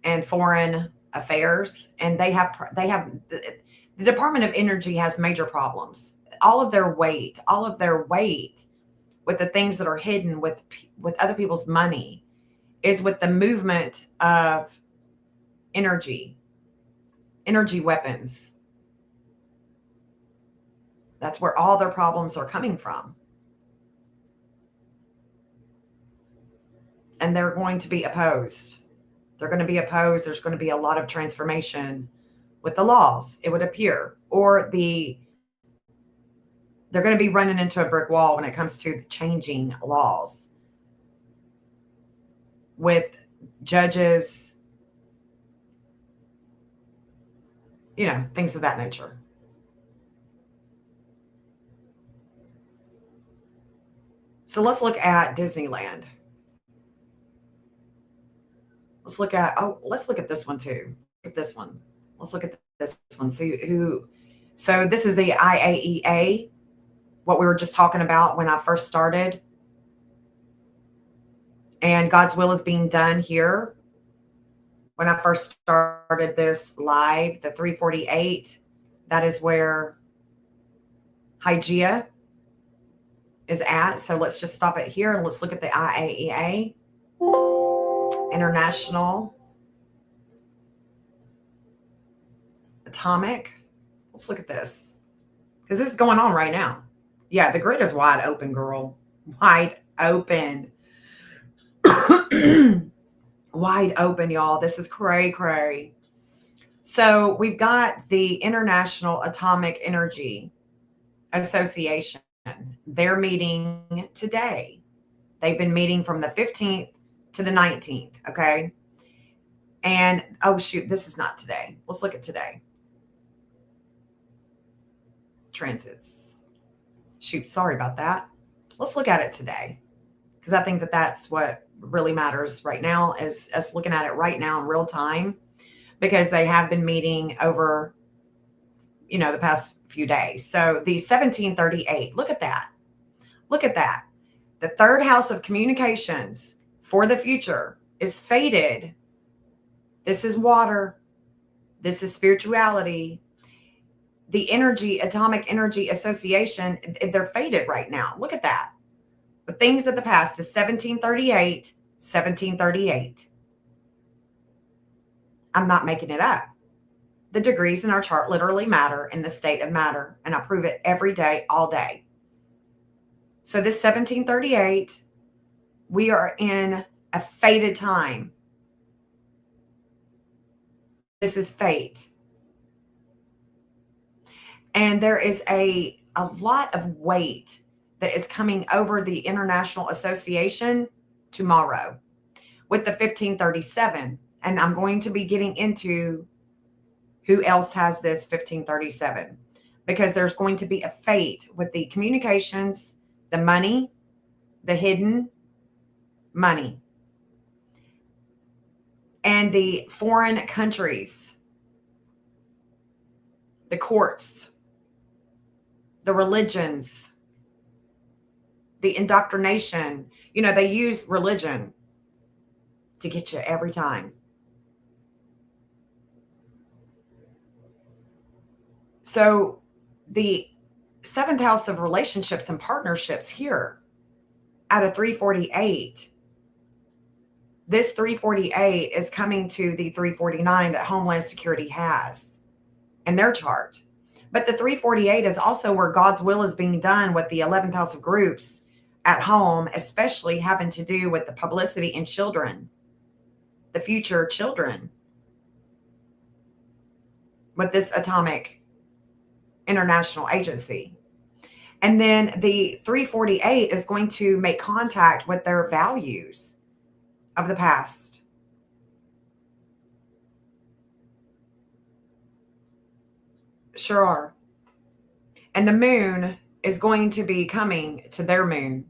and foreign affairs, and they have the Department of Energy has major problems. All of their weight with the things that are hidden with other people's money is with the movement of energy weapons. That's where all their problems are coming from. And they're going to be opposed. There's going to be a lot of transformation with the laws, it would appear. Or they're going to be running into a brick wall when it comes to changing laws with judges, things of that nature. So let's look at Disneyland. Let's look at this one too. Let's look at this one. So this is the IAEA, what we were just talking about when I first started. And God's will is being done here. When I first started this live, the 348, that is where Hygeia is at. So let's just stop it here and let's look at the IAEA, International Atomic. Let's look at this because this is going on right now. Yeah, the grid is wide open, girl. Wide open. Wide open, y'all. This is cray. So we've got the International Atomic Energy Association. They're meeting today. They've been meeting from the 15th to the 19th, okay? And, oh, shoot, this is not today. Let's look at today. Transits. Shoot, sorry about that. Let's look at it today because I think that that's what really matters right now is us looking at it right now in real time because they have been meeting over, the past few days. So the 1738, look at that. Look at that. The third house of communications for the future is fated. This is water. This is spirituality. The Atomic Energy Association, they're fated right now. Look at that. But things of the past, the 1738. I'm not making it up. The degrees in our chart literally matter in the state of matter, and I prove it every day, all day. So this 1738, we are in a fated time. This is fate. And there is a lot of weight that is coming over the International Association tomorrow with the 1537. And I'm going to be getting into who else has this 1537 because there's going to be a fate with the communications, the money, the hidden money, and the foreign countries, the courts, the religions, the indoctrination. They use religion to get you every time. So the seventh house of relationships and partnerships here out of 348, this 348 is coming to the 349 that Homeland Security has in their chart. But the 348 is also where God's will is being done with the 11th house of groups at home, especially having to do with the publicity and children, the future children, with this atomic international agency. And then the 348 is going to make contact with their values of the past. Sure are. And the moon is going to be coming to their moon.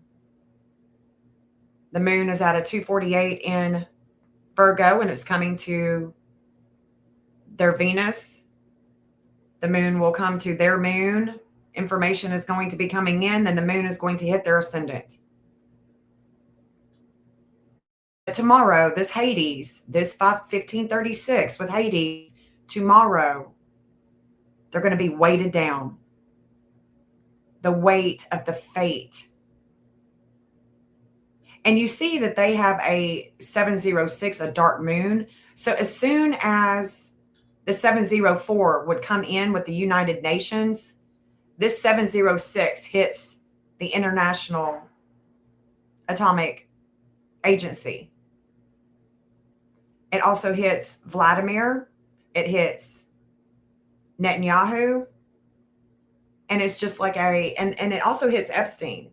The moon is at a 248 in Virgo, and it's coming to their Venus. The moon will come to their moon. Information is going to be coming in, then the moon is going to hit their ascendant. Tomorrow, this Hades, this 1536 with Hades, tomorrow, they're going to be weighted down. The weight of the fate. And you see that they have a 706, a dark moon. So as soon as the 704 would come in with the United Nations, this 706 hits the International Atomic Agency. It also hits Vladimir. It hits Netanyahu. And it's just like and it also hits Epstein,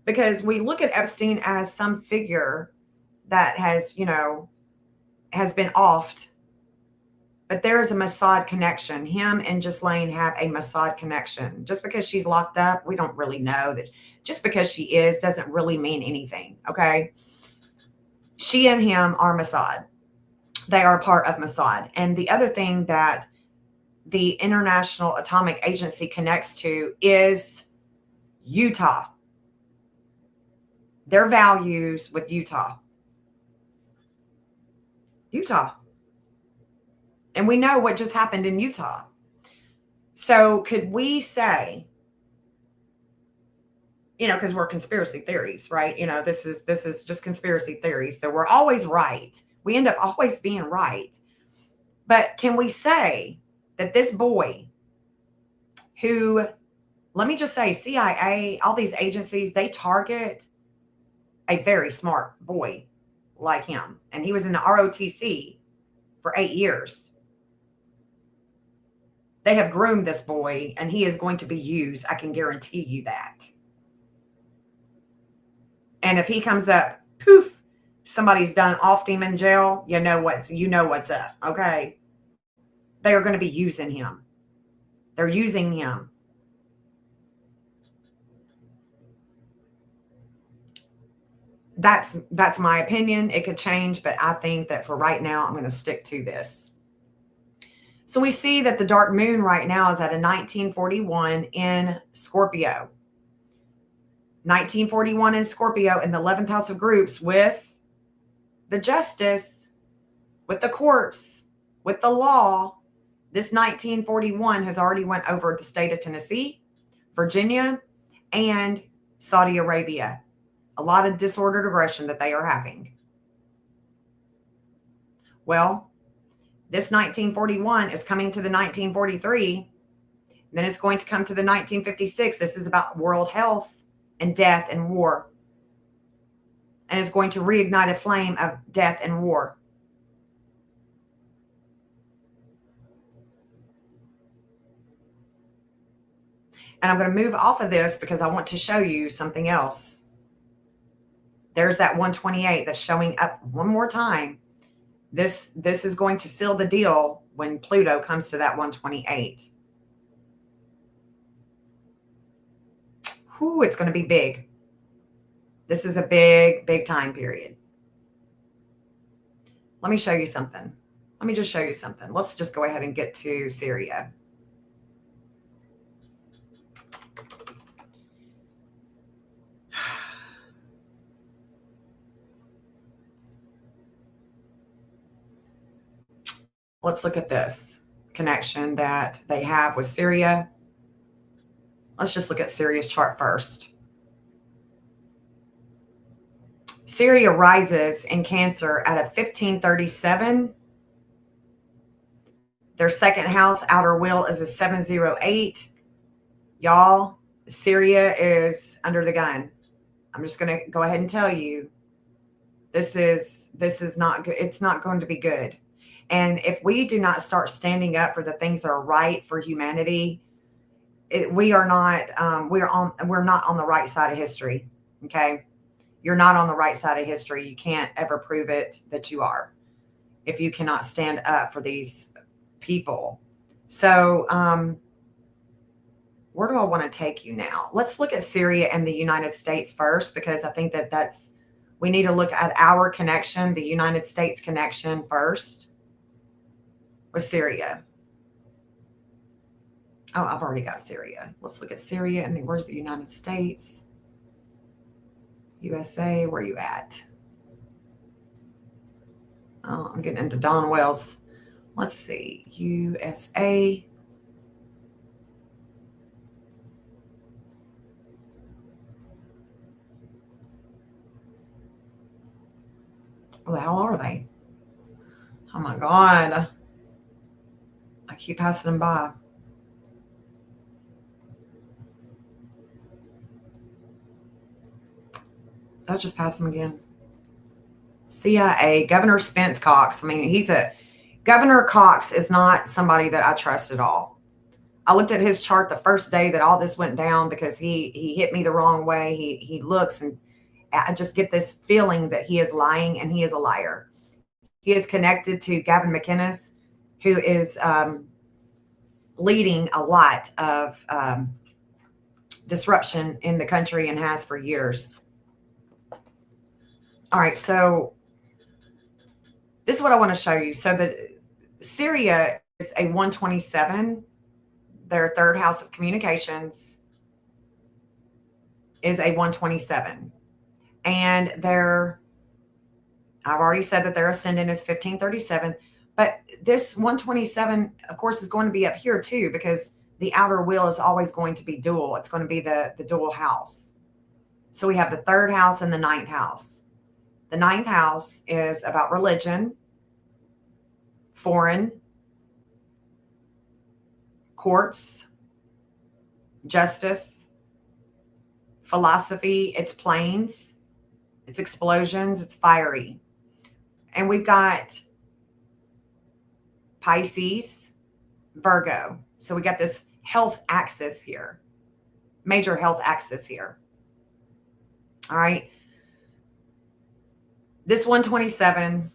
because we look at Epstein as some figure that has, has been offed. But there is a Mossad connection. Him and Ghislaine have a Mossad connection. Just because she's locked up, we don't really know that. Just because she is doesn't really mean anything, okay? She and him are Mossad. They are part of Mossad. And the other thing that the International Atomic Agency connects to is Utah. Their values with Utah. Utah. And we know what just happened in Utah. So could we say because we're conspiracy theories, right? This is just conspiracy theories. That we're always right. We end up always being right. But can we say that this boy who, let me just say, CIA, all these agencies, they target a very smart boy like him. And he was in the ROTC for 8 years. They have groomed this boy, and he is going to be used. I can guarantee you that. And if he comes up, poof, somebody's done offed him in jail, you know what's up, okay? They are going to be using him. They're using him. That's my opinion. It could change, but I think that for right now, I'm going to stick to this. So we see that the dark moon right now is at a 1941 in Scorpio. 1941 in Scorpio in the 11th house of groups with the justice, with the courts, with the law. This 1941 has already went over the state of Tennessee, Virginia, and Saudi Arabia. A lot of disordered aggression that they are having. Well, this 1941 is coming to the 1943. Then it's going to come to the 1956. This is about world health and death and war. And it's going to reignite a flame of death and war. And I'm going to move off of this because I want to show you something else. There's that 128 that's showing up one more time. This is going to seal the deal when Pluto comes to that 128. Whew, it's going to be big. This is a big, big time period. Let me show you something. Let me just show you something. Let's just go ahead and get to Syria. Let's look at this connection that they have with Syria. Let's just look at Syria's chart first. Syria rises in Cancer at a 1537. Their second house, outer wheel, is a 708. Y'all, Syria is under the gun. I'm just going to go ahead and tell you, this is not good. It's not going to be good. And if we do not start standing up for the things that are right for humanity, we're not on the right side of history. Okay. You're not on the right side of history. You can't ever prove it that you are if you cannot stand up for these people. So, where do I want to take you now? Let's look at Syria and the United States first, because I think we need to look at our connection, the United States connection first with Syria. Oh, I've already got Syria. Let's look at Syria and then where's the United States? USA, where are you at? Oh, I'm getting into Don Wells. Let's see, USA. Where the hell are they? Oh my God. I keep passing them by. I'll just pass them again. CIA, Governor Spence Cox. I mean, Governor Cox is not somebody that I trust at all. I looked at his chart the first day that all this went down because he hit me the wrong way. He looks, and I just get this feeling that he is lying and he is a liar. He is connected to Gavin McInnes, who is leading a lot of disruption in the country and has for years. All right, so this is what I want to show you. So that Syria is a 127. Their third house of communications is a 127. And I've already said that their ascendant is 1537. But this 127, of course, is going to be up here, too, because the outer wheel is always going to be dual. It's going to be the dual house. So we have the 3rd house and the 9th house. The 9th house is about religion, foreign, courts, justice, philosophy. It's planes, it's explosions, it's fiery. And we've got Pisces, Virgo. So we got this health axis here, major health axis here. All right. This 127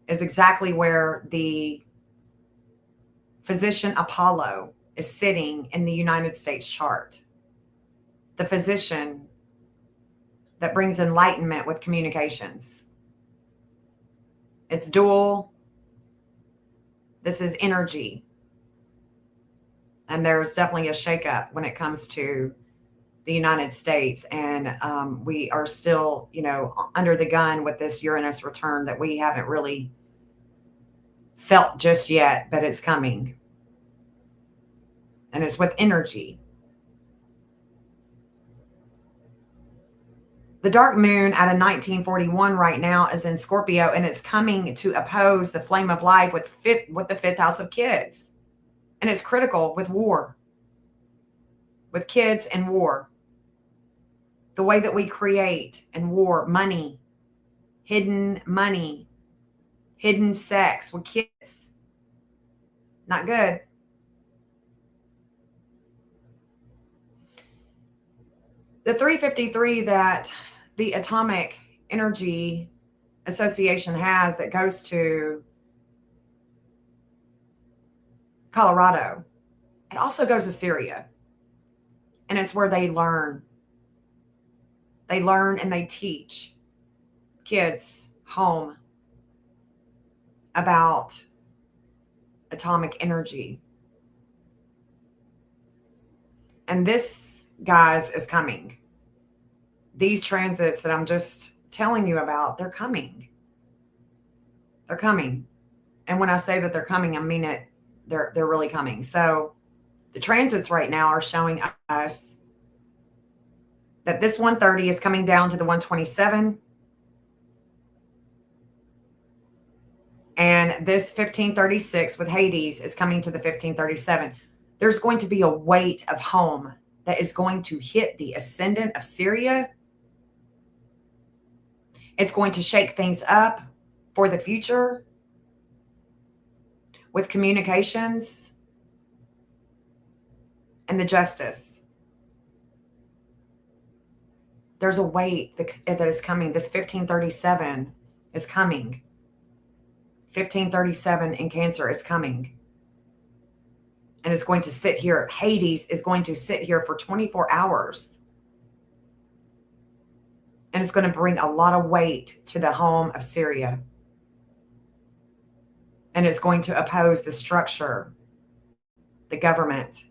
is exactly where the physician Apollo is sitting in the United States chart. The physician that brings enlightenment with communications. It's dual. This is energy. And there's definitely a shakeup when it comes to the United States. And we are still, under the gun with this Uranus return that we haven't really felt just yet, but it's coming. And it's with energy. The dark moon out of 1941 right now is in Scorpio, and it's coming to oppose the flame of life with the 5th house of kids. And it's critical with war, with kids and war. The way that we create and war, money, hidden sex with kids. Not good. The 353 that the Atomic Energy Association has that goes to Colorado, it also goes to Syria. And it's where they learn. They learn and they teach kids home about atomic energy. And this, guys, is coming. These transits that I'm just telling you about, they're coming. They're coming. And when I say that they're coming, I mean it. They're really coming. So the transits right now are showing us that this 130 is coming down to the 127. And this 1536 with Hades is coming to the 1537. There's going to be a weight of home that is going to hit the ascendant of Syria. It's going to shake things up for the future with communications and the justice. There's a weight that is coming. This 1537 is coming. 1537 in Cancer is coming. And it's going to sit here. Hades is going to sit here for 24 hours. And it's going to bring a lot of weight to the home of Syria. And it's going to oppose the structure, the government.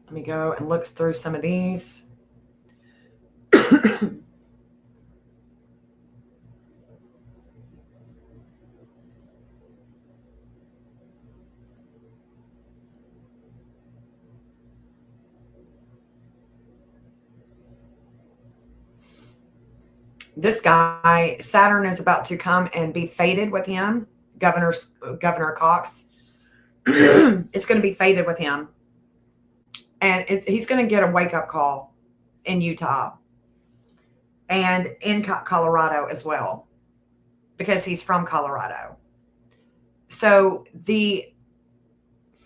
Let me go and look through some of these. This guy, Saturn is about to come and be fated with him. Governor Cox. It's going to be fated with him. And he's going to get a wake-up call in Utah and in Colorado as well, because he's from Colorado. So the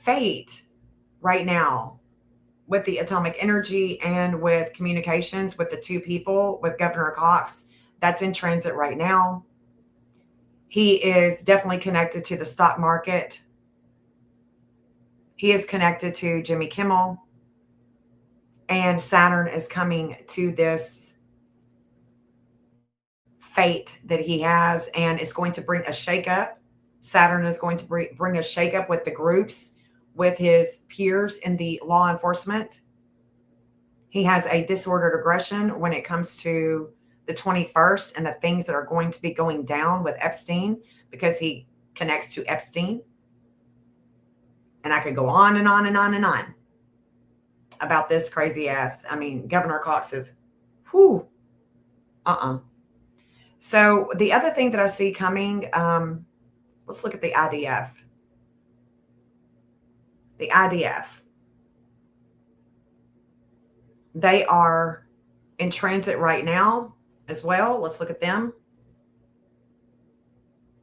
fate right now with the atomic energy and with communications with the two people, with Governor Cox, that's in transit right now. He is definitely connected to the stock market. He is connected to Jimmy Kimmel. And Saturn is coming to this fate that he has, and it's going to bring a shakeup. Saturn is going to bring a shakeup with the groups, with his peers in the law enforcement. He has a disordered aggression when it comes to the 21st and the things that are going to be going down with Epstein, because he connects to Epstein. And I could go on and on and on and on about this crazy ass. I mean, Governor Cox is, whew, So the other thing that I see coming, let's look at the IDF. The IDF. They are in transit right now as well. Let's look at them.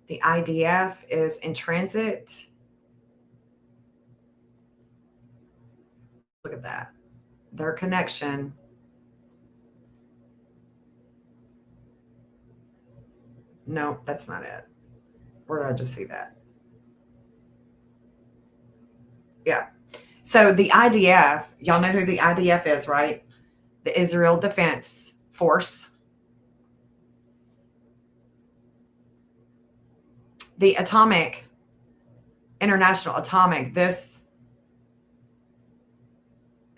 The IDF is in transit. Look at that. Their connection. No, that's not it. Where did I just see that? Yeah. So the IDF, y'all know who the IDF is, right? The Israel Defense Force. The International Atomic, this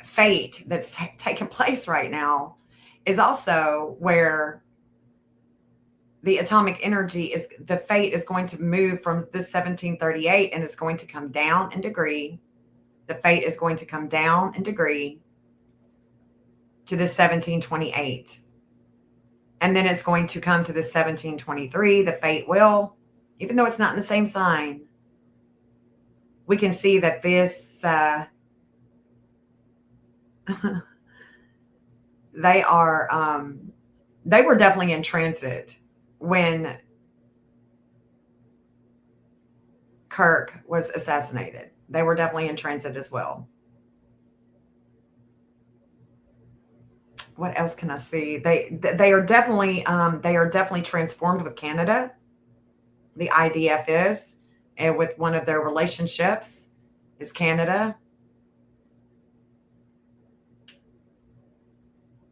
fate that's taking place right now is also where the atomic energy is, the fate is going to move from this 1738 and it's going to come down in degree. The fate is going to come down in degree to the 1728. And then it's going to come to the 1723. The fate will, even though it's not in the same sign, we can see that this, they were definitely in transit when Kirk was assassinated. They were definitely in transit as well. What else can I see? They are definitely transformed with Canada. The IDF is, and with one of their relationships is Canada.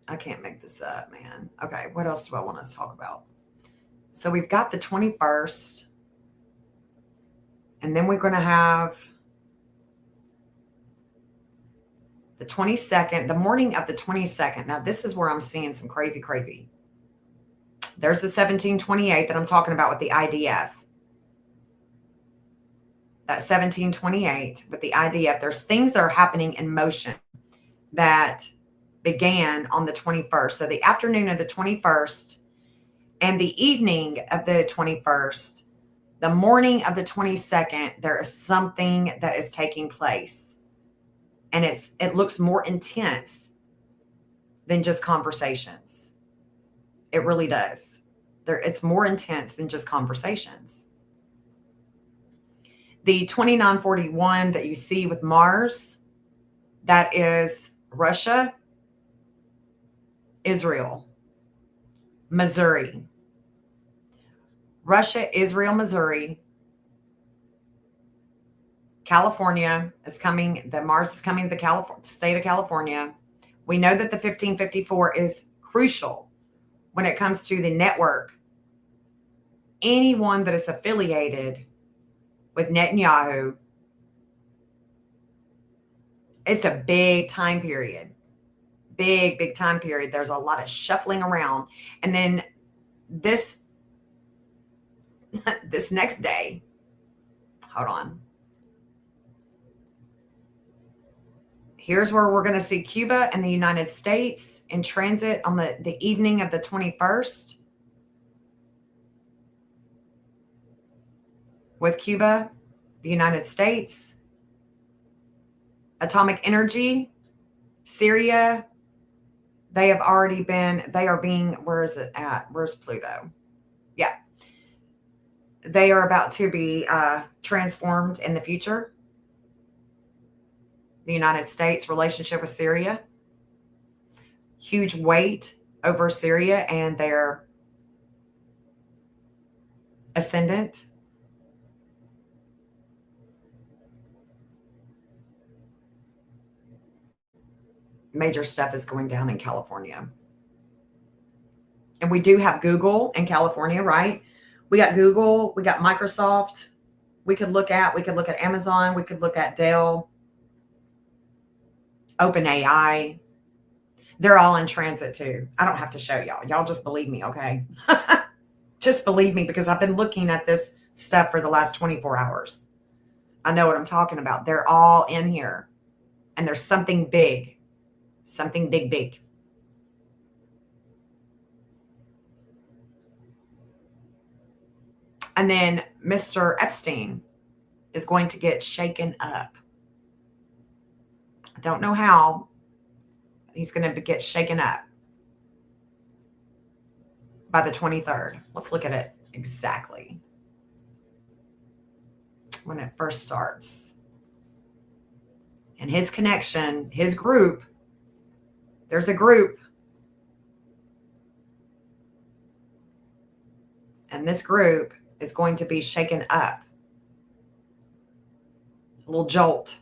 I can't make this up, man. Okay, what else do I want to talk about? So we've got the 21st, and then we're going to have the 22nd, the morning of the 22nd. Now, this is where I'm seeing some crazy. There's the 1728 that I'm talking about with the IDF. That 1728 with the IDF. There's things that are happening in motion that began on the 21st. So the afternoon of the 21st and the evening of the 21st, the morning of the 22nd, there is something that is taking place. And it looks more intense than just conversations. It really does. It's more intense than just conversations. The 2941 that you see with Mars, that is Russia, Israel, Missouri. Russia, Israel, Missouri. California is coming. The Mars is coming to the state of California. We know that the 1554 is crucial when it comes to the network. Anyone that is affiliated with Netanyahu, it's a big time period. Big time period. There's a lot of shuffling around. And then this next day, hold on. Here's where we're going to see Cuba and the United States in transit on the evening of the 21st. With Cuba, the United States, atomic energy, Syria, they are being, where is it at? Where's Pluto? Yeah. They are about to be transformed in the future. The United States relationship with Syria. Huge weight over Syria and their ascendant. Major stuff is going down in California. And we do have Google in California, right? We got Google, we got Microsoft. We could look at Amazon, we could look at Dell, OpenAI. They're all in transit too. I don't have to show y'all. Y'all just believe me, okay? Just believe me, because I've been looking at this stuff for the last 24 hours. I know what I'm talking about. They're all in here. And there's something big. Something big, big. And then Mr. Epstein is going to get shaken up. I don't know how. He's going to get shaken up by the 23rd. Let's look at it exactly. When it first starts. And his connection, his group, there's a group. And this group is going to be shaken up. A little jolt.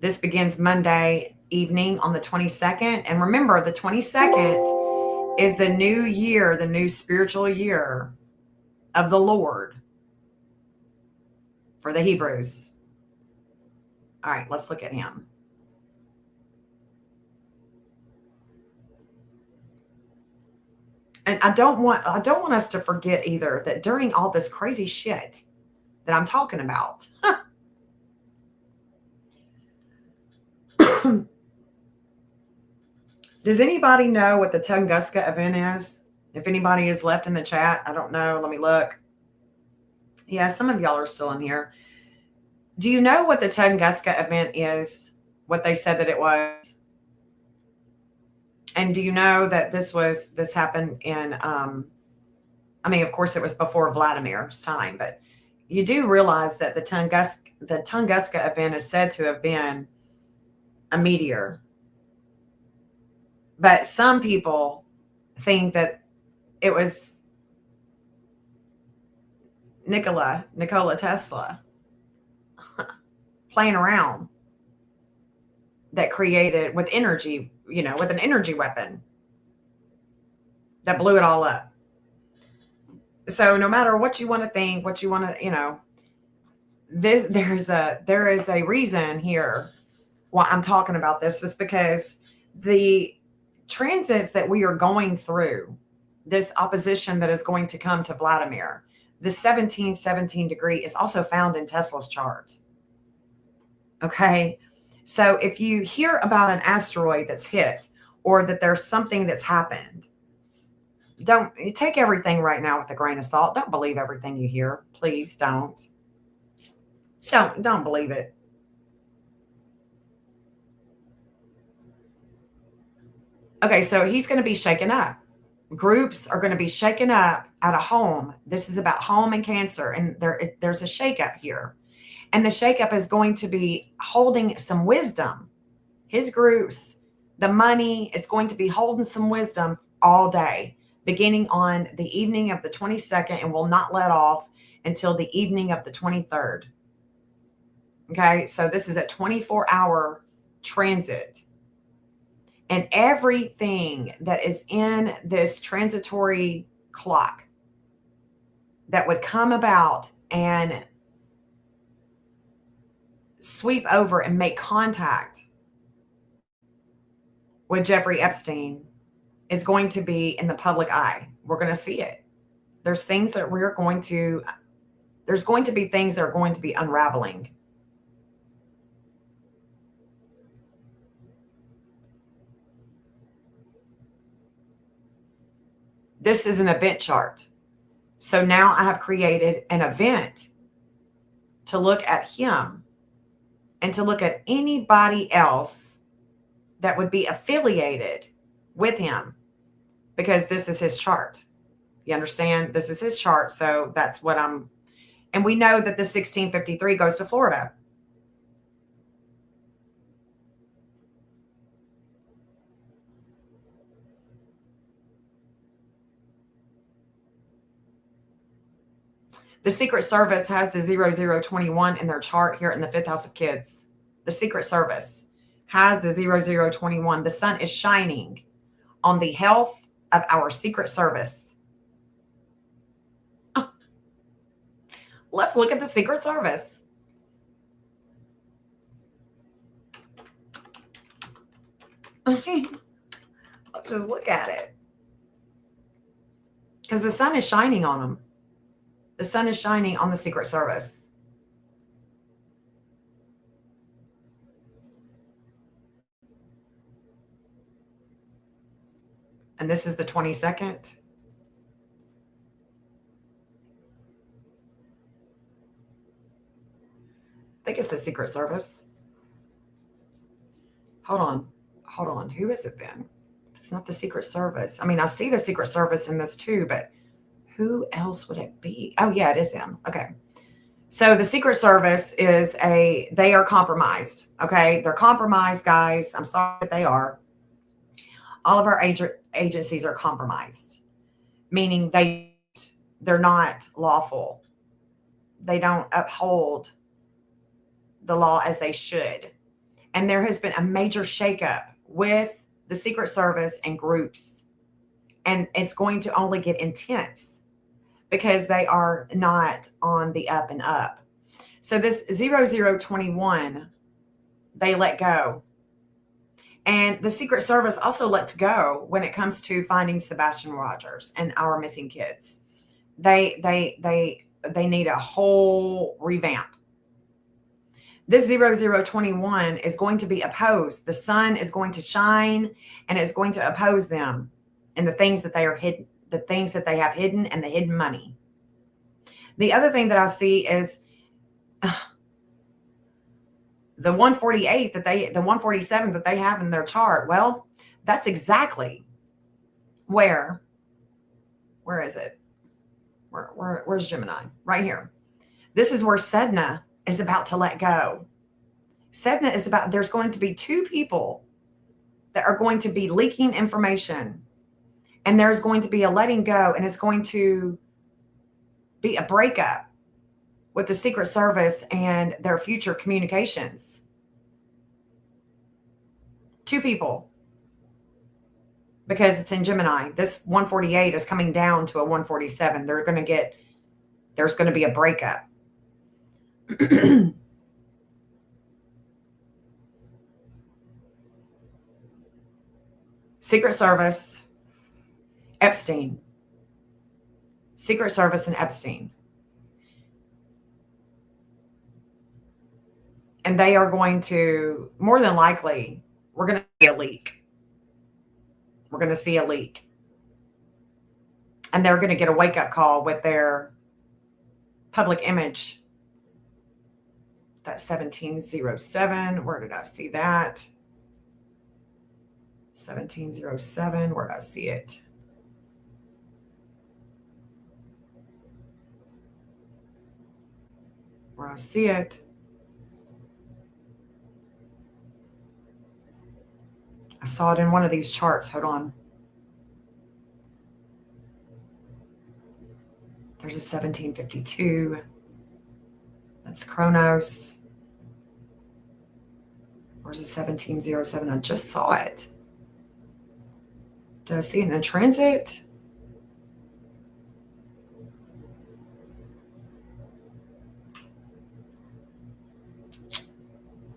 This begins Monday evening on the 22nd. And remember, the 22nd is the new year, the new spiritual year of the Lord for the Hebrews. All right, let's look at him. And I don't want us to forget either that during all this crazy shit that I'm talking about, does anybody know what the Tunguska event is? If anybody is left in the chat, I don't know. Let me look. Yeah, some of y'all are still in here. Do you know what the Tunguska event is? What they said that it was? And do you know that this happened in, I mean, of course it was before Vladimir's time, but you do realize that the Tunguska event is said to have been a meteor. But some people think that it was Nikola Tesla playing around that created with energy, with an energy weapon that blew it all up. So no matter what you want to think, what you want to, there is a reason here why I'm talking about this, was because the transits that we are going through, this opposition that is going to come to Vladimir, the 1717 degree is also found in Tesla's chart. Okay. So if you hear about an asteroid that's hit, or that there's something that's happened, don't take everything right now with a grain of salt. Don't believe everything you hear. Please don't. Don't believe it. Okay, so he's going to be shaken up. Groups are going to be shaken up at a home. This is about home and Cancer, and there's a shakeup here. And the shakeup is going to be holding some wisdom. His groups, the money is going to be holding some wisdom all day, beginning on the evening of the 22nd, and will not let off until the evening of the 23rd. Okay, so this is a 24-hour transit. And everything that is in this transitory clock that would come about and sweep over and make contact with Jeffrey Epstein is going to be in the public eye. We're going to see it. There's things that there's going to be things that are going to be unraveling. This is an event chart. So now I have created an event to look at him and to look at anybody else that would be affiliated with him, because this is his chart. You understand? This is his chart. So that's what and we know that the 1653 goes to Florida. The Secret Service has the 0021 in their chart here in the 5th house of kids. The Secret Service has the 0021. The sun is shining on the health of our Secret Service. Oh. Let's look at the Secret Service. Okay. Just look at it. Because the sun is shining on them. The sun is shining on the Secret Service. And this is the 22nd. I think it's the Secret Service. Hold on. Who is it then? It's not the Secret Service. I mean, I see the Secret Service in this too, but who else would it be? Oh yeah, it is them. Okay. So the Secret Service they are compromised. Okay. They're compromised, guys. I'm sorry that they are. All of our agencies are compromised, meaning they're not lawful. They don't uphold the law as they should. And there has been a major shakeup with the Secret Service and groups. And it's going to only get intense because they are not on the up and up. So this 0021, they let go. And the Secret Service also lets go when it comes to finding Sebastian Rogers and our missing kids. They need a whole revamp. This 0021 is going to be opposed. The sun is going to shine and it's going to oppose them and the things that they are hidden, the things that they have hidden and the hidden money. The other thing that I see is the 148 the 147 that they have in their chart. Well, that's exactly where is it? Where's Gemini? Right here. This is where Sedna is about to let go. Sedna is there's going to be two people that are going to be leaking information, and there's going to be a letting go, and it's going to be a breakup with the Secret Service and their future communications. Two people. Because it's in Gemini. This 148 is coming down to a 147. There's going to be a breakup. Secret Service, Epstein. Secret Service and Epstein. And they are going to, more than likely, we're going to see a leak. We're going to see a leak. And they're going to get a wake-up call with their public image. That's 1707. Where did I see that? 1707. Where did I see it? Where I see it. I saw it in one of these charts. Hold on. There's a 1752. That's Chronos. Where's the 1707? I just saw it. Did I see it in the transit?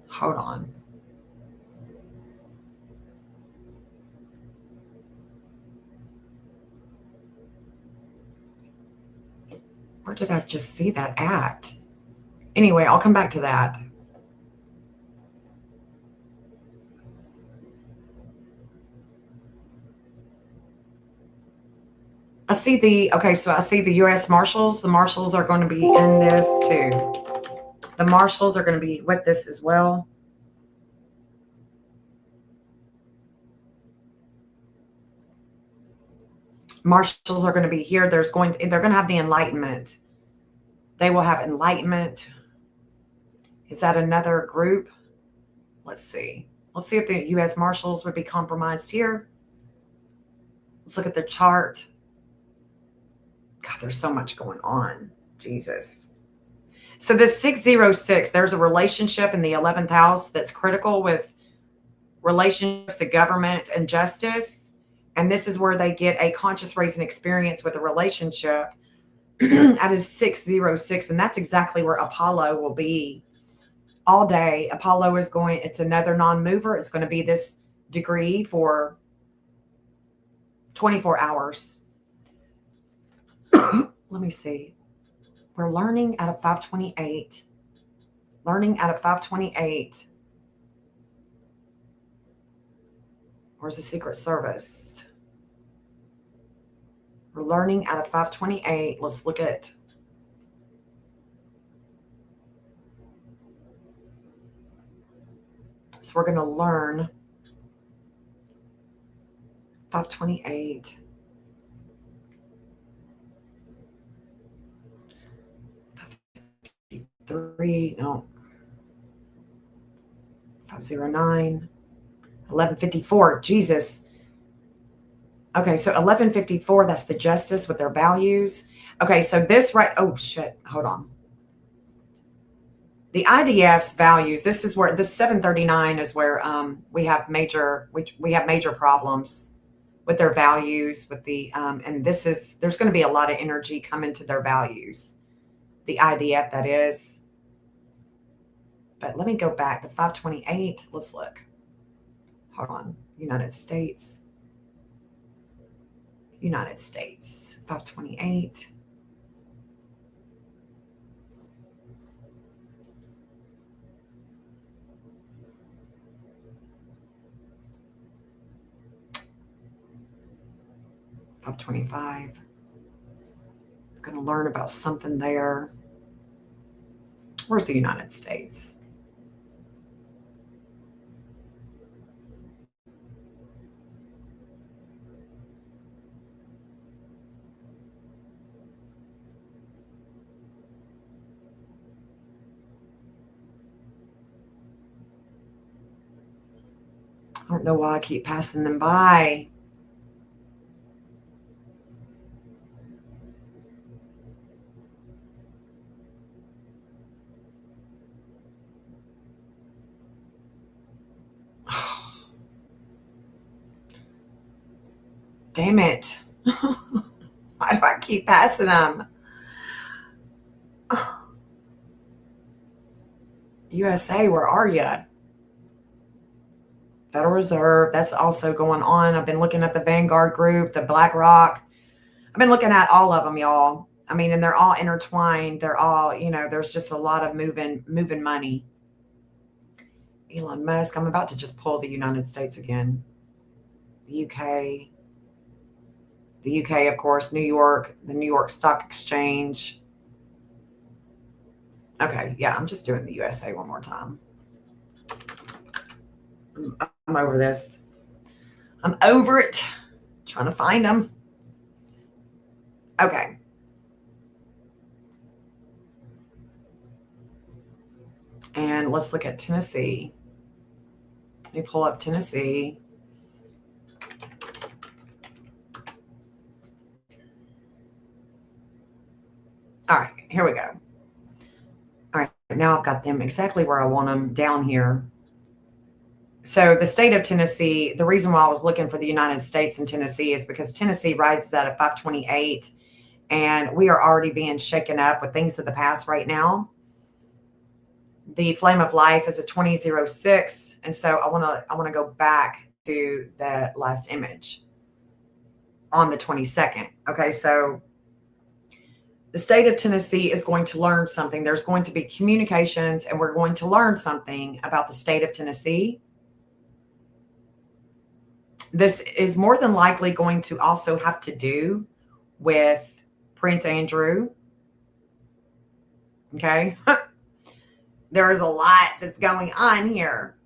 Hold on. Where did I just see that at? Anyway, I'll come back to that. I see so I see the U.S. Marshals. The Marshals are going to be in this too. The Marshals are going to be with this as well. Marshals are going to be here. They're going to have the Enlightenment. They will have Enlightenment. Is that another group? Let's see. Let's see if the U.S. Marshals would be compromised here. Let's look at the chart. God, there's so much going on. Jesus. So this 606, there's a relationship in the 11th house that's critical with relationships, the government, and justice. And this is where they get a conscious raising experience with a relationship at a 606. And that's exactly where Apollo will be all day. Apollo is it's another non-mover. It's going to be this degree for 24 hours. Let me see. We're learning out of 528. Learning out of 528. Where's the Secret Service? We're learning out of 528. Let's look at. So we're going to learn 528. 553, no. 509. 1154. Jesus. Okay, so 1154, that's the justice with their values. Okay, so this right. Oh, shit. Hold on. The IDF's values, this is where this 739 is where we have major problems with their values, with the and this is, there's going to be a lot of energy coming to their values. The IDF, that is. But let me go back. The 528, let's look. Hold on. United States. 528. $525. Going to learn about something there. Where's the United States? I don't know why I keep passing them by. Damn it. Why do I keep passing them? USA, where are you? Federal Reserve, that's also going on. I've been looking at the Vanguard Group, the BlackRock. I've been looking at all of them, y'all. I mean, and they're all intertwined. They're all, there's just a lot of moving money. Elon Musk, I'm about to just pull the United States again. The UK, of course, New York, the New York Stock Exchange. Okay, yeah, I'm just doing the USA one more time. I'm over this. I'm over it. Trying to find them. Okay. And let's look at Tennessee. Let me pull up Tennessee. All right, here we go. All right, now I've got them exactly where I want them, down here. So the state of Tennessee, the reason why I was looking for the United States and Tennessee is because Tennessee rises out of 528, and we are already being shaken up with things of the past right now. The flame of life is a 2006, and so I want to go back to the last image on the 22nd. Okay, so the state of Tennessee is going to learn something. There's going to be communications, and we're going to learn something about the state of Tennessee. This is more than likely going to also have to do with Prince Andrew. Okay. There is a lot that's going on here.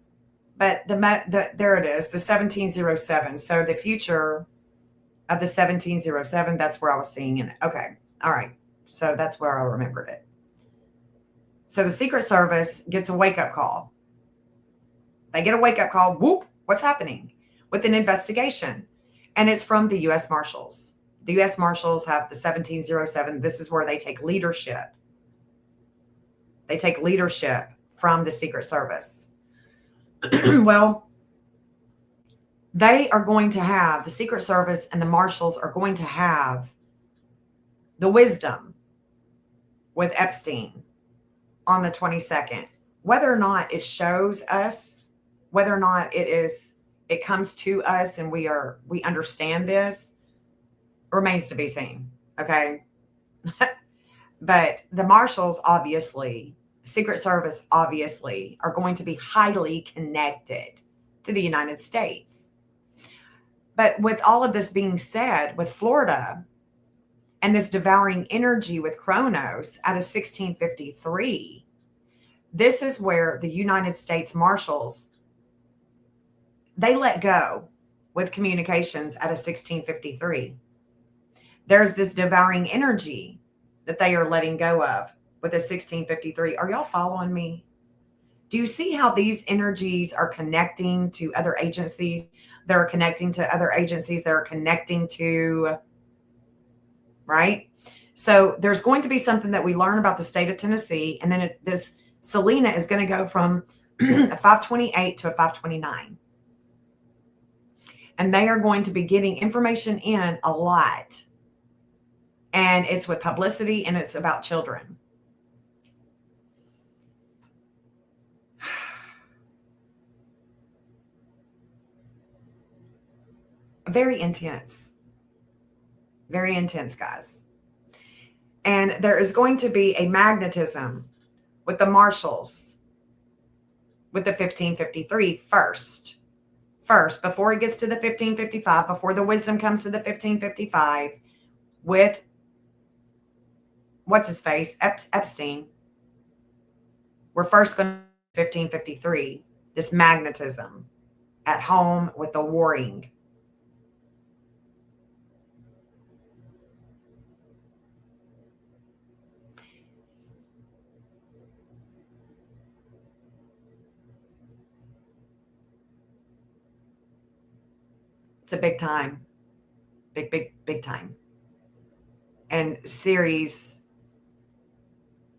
But there it is, the 1707. So the future of the 1707, that's where I was seeing it. Okay. All right. So that's where I remembered it. So the Secret Service gets a wake-up call. They get a wake-up call. Whoop, what's happening? With an investigation. And it's from the U.S. Marshals. The U.S. Marshals have the 1707. This is where they take leadership. They take leadership from the Secret Service. Well, they are going to have, the Secret Service and the Marshals are going to have the wisdom with Epstein on the 22nd. Whether or not it shows us, whether or not it comes to us and we understand this, Remains to be seen. Okay. But the marshals, obviously, Secret Service, obviously, are going to be highly connected to the United States. But with all of this being said, with Florida and this devouring energy with Kronos at a 1653, this is where the United States Marshals, they let go with communications at a 1653. There's this devouring energy that they are letting go of with a 1653. Are y'all following me? Do you see how these energies are connecting to other agencies? They're connecting to other agencies. They're connecting to, right? So there's going to be something that we learn about the state of Tennessee. And then this Selena is going to go from a 528 to a 529. And they are going to be getting information in a lot. And it's with publicity and it's about children. Very intense. Very intense, guys. And there is going to be a magnetism with the marshals with the 1553 first. First, before it gets to the 1555, before the wisdom comes to the 1555, with what's his face, Epstein, we're first going to 1553, this magnetism at home with the warring. It's a big time. Big time. And Ceres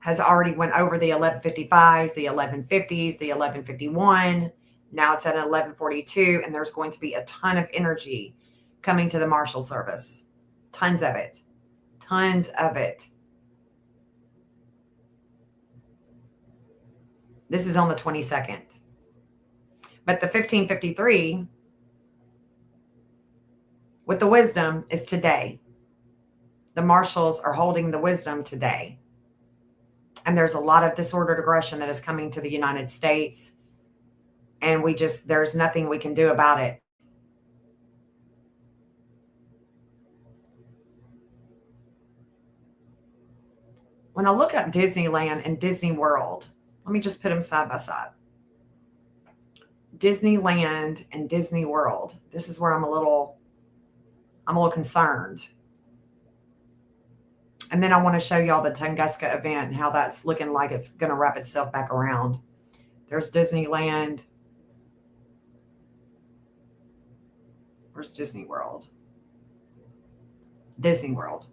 has already went over the 1155s, the 1150s, the 1151. Now it's at 1142, and there's going to be a ton of energy coming to the Marshal Service. Tons of it. Tons of it. This is on the 22nd. But the 1553 with the wisdom is today. The marshals are holding the wisdom today. And there's a lot of disordered aggression that is coming to the United States. And there's nothing we can do about it. When I look up Disneyland and Disney World, let me just put them side by side. Disneyland and Disney World. This is where I'm a little concerned. And then I want to show y'all the Tunguska event and how that's looking like it's going to wrap itself back around. There's Disneyland. Where's Disney World? Disney World.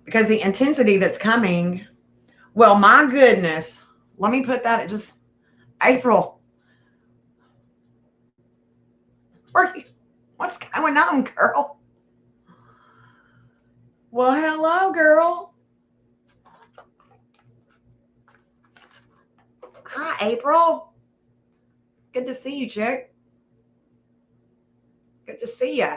Because the intensity that's coming, well, my goodness. Let me put that at just April. What's going on, girl? Well, hello, girl. Hi, April. Good to see you, chick. Good to see you.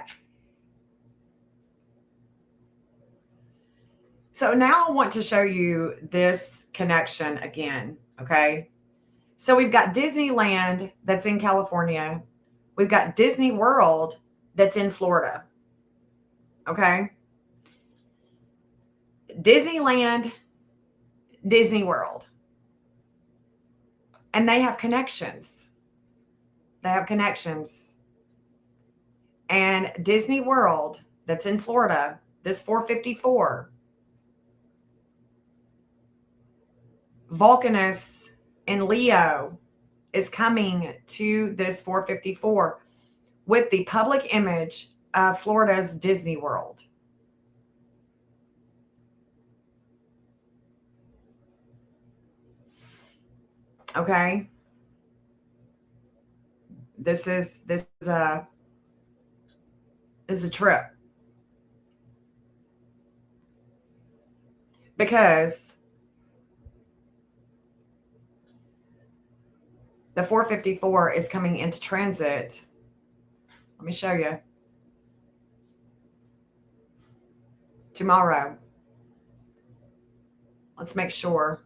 So now I want to show you this connection again, okay? So we've got Disneyland that's in California. We've got Disney World that's in Florida, okay? Disneyland, Disney World. And they have connections. They have connections. And Disney World that's in Florida, this 454, Vulcanus in Leo is coming to this 454 with the public image of Florida's Disney World. Okay. This is a trip. Because the 454 is coming into transit. Let me show you. tomorrow. Let's make sure.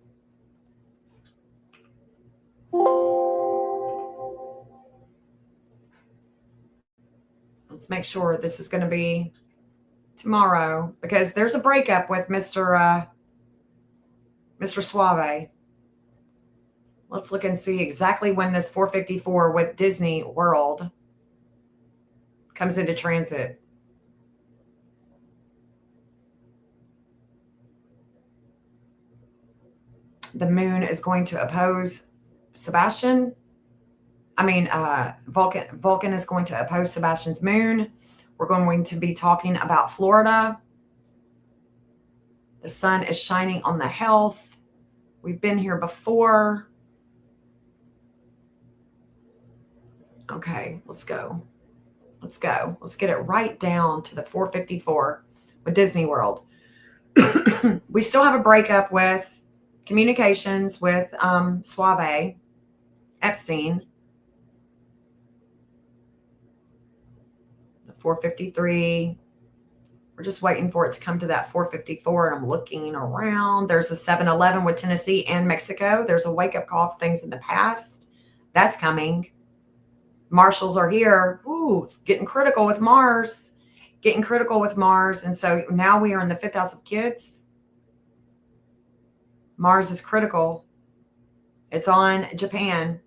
Let's make sure this is going to be tomorrow, because there's a breakup with Mr. Suave. Let's look and see exactly when this 454 with Disney World comes into transit. The moon is going to oppose Sebastian. Vulcan is going to oppose Sebastian's moon. We're going to be talking about Florida. The sun is shining on the health. We've been here before. Okay, let's go. Let's go. Let's get it right down to the 454 with Disney World. We still have a breakup with communications with Suave Epstein. The 453. We're just waiting for it to come to that 454, and I'm looking around. There's a 7-Eleven with Tennessee and Mexico. There's a wake-up call for things in the past. That's coming. Marshals are here. Ooh, it's getting critical with Mars. Getting critical with Mars. And so now we are in the 5th house of kids. Mars is critical. It's on Japan.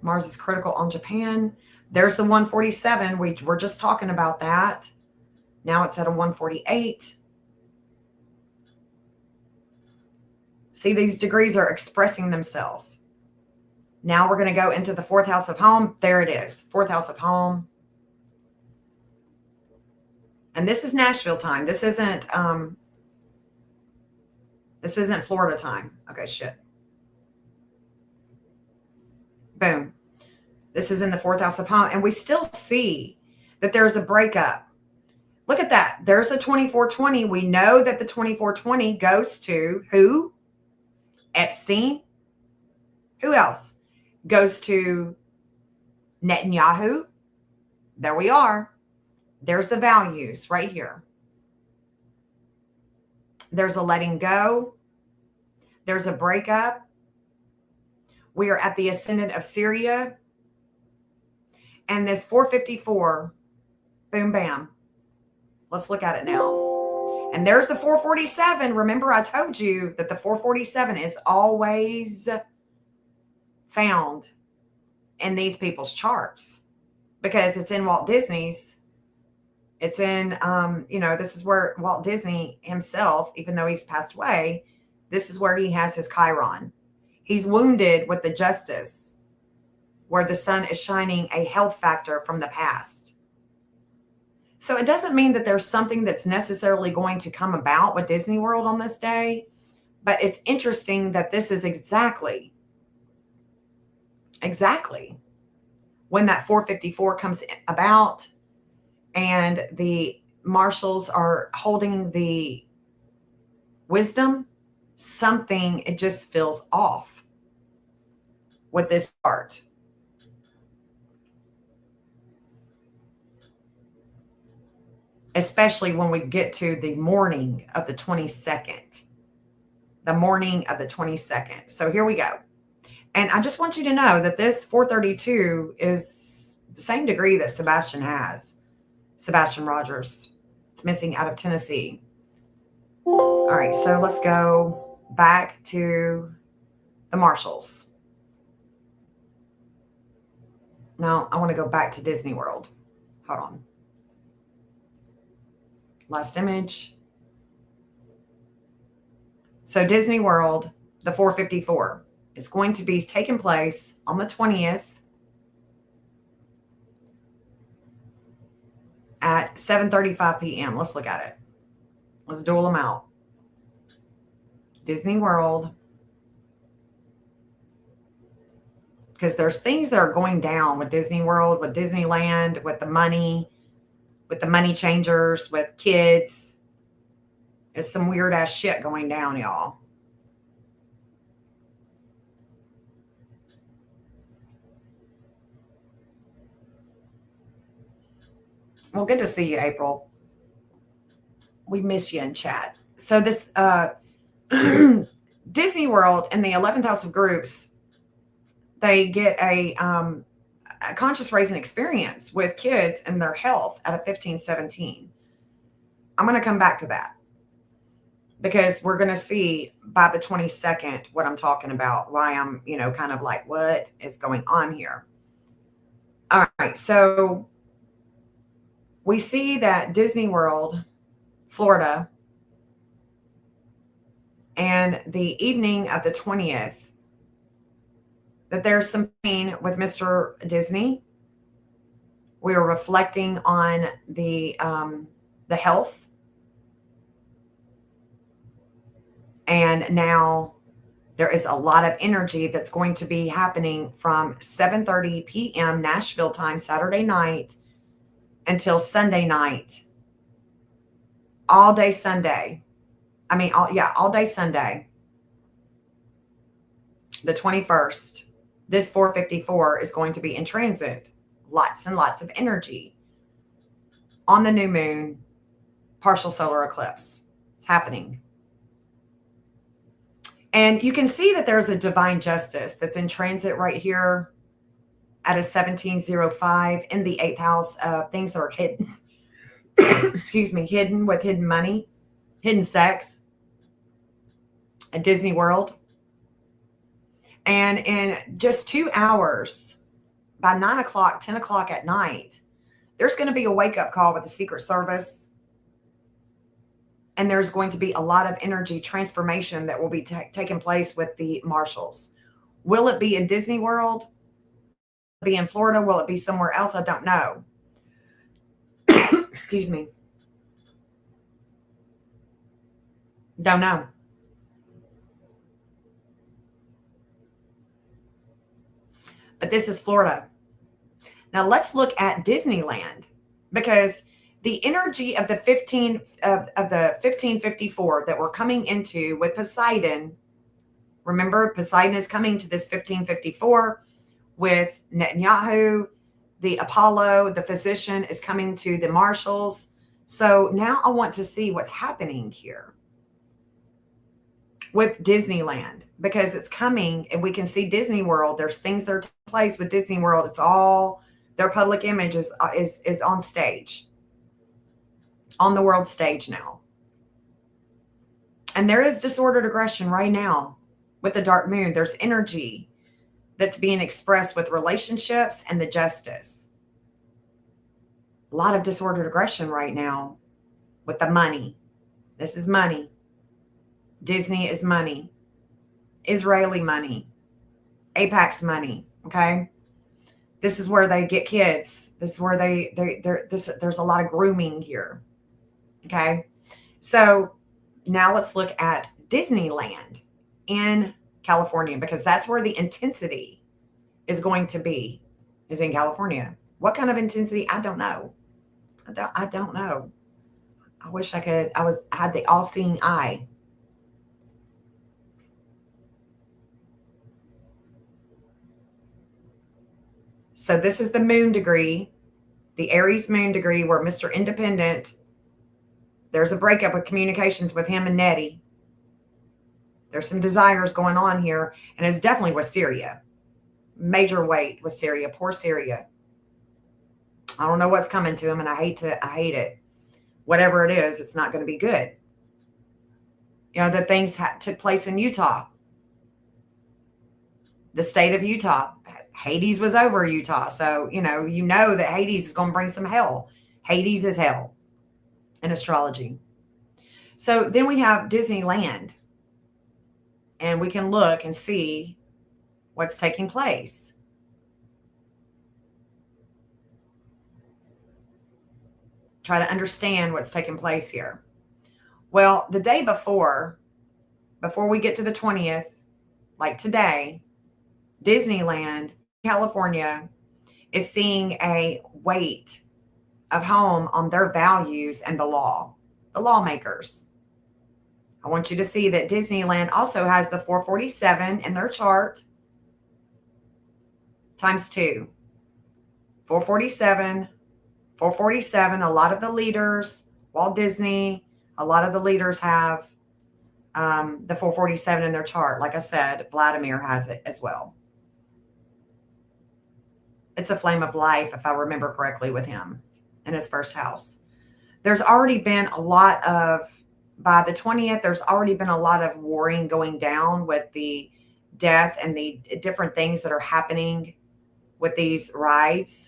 Mars is critical on Japan. There's the 147. We were just talking about that. Now it's at a 148. See, these degrees are expressing themselves. Now we're going to go into the 4th house of home. There it is. 4th house of home. And this is Nashville time. This isn't Florida time. Okay, shit. Boom. This is in the 4th house of home. And we still see that there's a breakup. Look at that. There's the 2420. We know that the 2420 goes to who? Epstein. Who else? Goes to Netanyahu. There we are. There's the values right here. There's a letting go. There's a breakup. We are at the ascendant of Syria. And this 454, boom, bam. Let's look at it now. And there's the 447. Remember, I told you that the 447 is always found in these people's charts because it's in Walt Disney's. It's in, this is where Walt Disney himself, even though he's passed away, this is where he has his Chiron. He's wounded with the justice, where the sun is shining a health factor from the past. So it doesn't mean that there's something that's necessarily going to come about with Disney World on this day, but it's interesting that this is exactly when that 454 comes about, and the marshals are holding the wisdom. Something, it just feels off with this chart. Especially when we get to the morning of the 22nd. The morning of the 22nd. So here we go. And I just want you to know that this 432 is the same degree that Sebastian has. Sebastian Rogers. It's missing out of Tennessee. All right, so let's go back to the marshals. Now I want to go back to Disney World. Hold on. Last image. So Disney World, the 454, is going to be taking place on the 20th at 7:35 p.m. Let's look at it. Let's duel them out. Disney World. Because there's things that are going down with Disney World, with Disneyland, with the money changers, with kids. There's some weird ass shit going down, y'all. Well, good to see you, April. We miss you in chat. So this Disney World and the 11th house of groups, they get a conscious raising experience with kids and their health at a 1517. I'm going to come back to that because we're going to see by the 22nd what I'm talking about, why I'm, kind of like, what is going on here? All right. So we see that Disney World, Florida, and the evening of the 20th, that there's some pain with Mr. Disney. We are reflecting on the health. And now there is a lot of energy that's going to be happening from 7:30 p.m. Nashville time, Saturday night, until Sunday night. All day Sunday. All day Sunday. The 21st. This 454 is going to be in transit. Lots and lots of energy. On the new moon, partial solar eclipse. It's happening. And you can see that there's a divine justice that's in transit right here at a 1705 in the 8th house of things that are hidden. Excuse me, hidden with hidden money, hidden sex at Disney World. And in just 2 hours, by 9 o'clock, 10 o'clock at night, there's going to be a wake-up call with the Secret Service. And there's going to be a lot of energy transformation that will be taking place with the marshals. Will it be in Disney World? Will it be in Florida? Will it be somewhere else? I don't know. Excuse me. Don't know. But this is Florida. Now let's look at Disneyland, because the energy of the 1554 that we're coming into with Poseidon. Remember, Poseidon is coming to this 1554 with Netanyahu. The Apollo, the physician, is coming to the marshals. So now I want to see what's happening here with Disneyland, because it's coming and we can see Disney World. There's things that are taking place with Disney World. It's all their public image is on stage, on the world stage now. And there is disordered aggression right now with the dark moon. There's energy that's being expressed with relationships and the justice. A lot of disordered aggression right now with the money. This is money. Disney is money. Israeli money. Apex money. Okay. This is where they get kids. This is where there's a lot of grooming here. Okay. So now let's look at Disneyland in California, because that's where the intensity is going to be, is in California. What kind of intensity? I don't know. I don't know. I wish I could. I had the all-seeing eye. So this is the moon degree, the Aries moon degree, where Mr. Independent, there's a breakup with communications with him and Nettie. There's some desires going on here, and it's definitely with Syria. Major weight with Syria. Poor Syria. I don't know what's coming to him, and I hate it. Whatever it is, it's not going to be good. The things took place in Utah. The state of Utah. Hades was over Utah. So, you know that Hades is going to bring some hell. Hades is hell in astrology. So then we have Disneyland. And we can look and see what's taking place. Try to understand what's taking place here. Well, the day before we get to the 20th, like today, Disneyland, California, is seeing a weight of home on their values and the law, the lawmakers. I want you to see that Disneyland also has the 447 in their chart times 2. 447, 447, a lot of the leaders, Walt Disney, a lot of the leaders have the 447 in their chart. Like I said, Vladimir has it as well. It's a flame of life, if I remember correctly, with him in his first house. There's already been a lot of, by the 20th, there's already been a lot of warring going down with the death and the different things that are happening with these rides.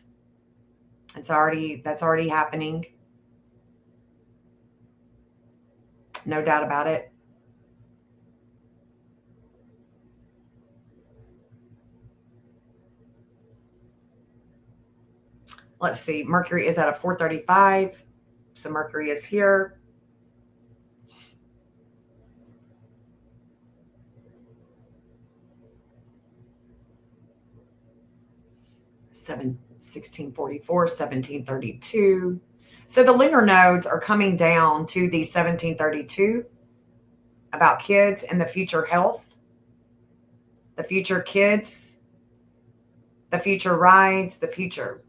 That's already happening. No doubt about it. Let's see. Mercury is at a 435. So Mercury is here. Seven, 1644, 1732. So the lunar nodes are coming down to the 1732 about kids and the future health, the future kids, the future rides, the future.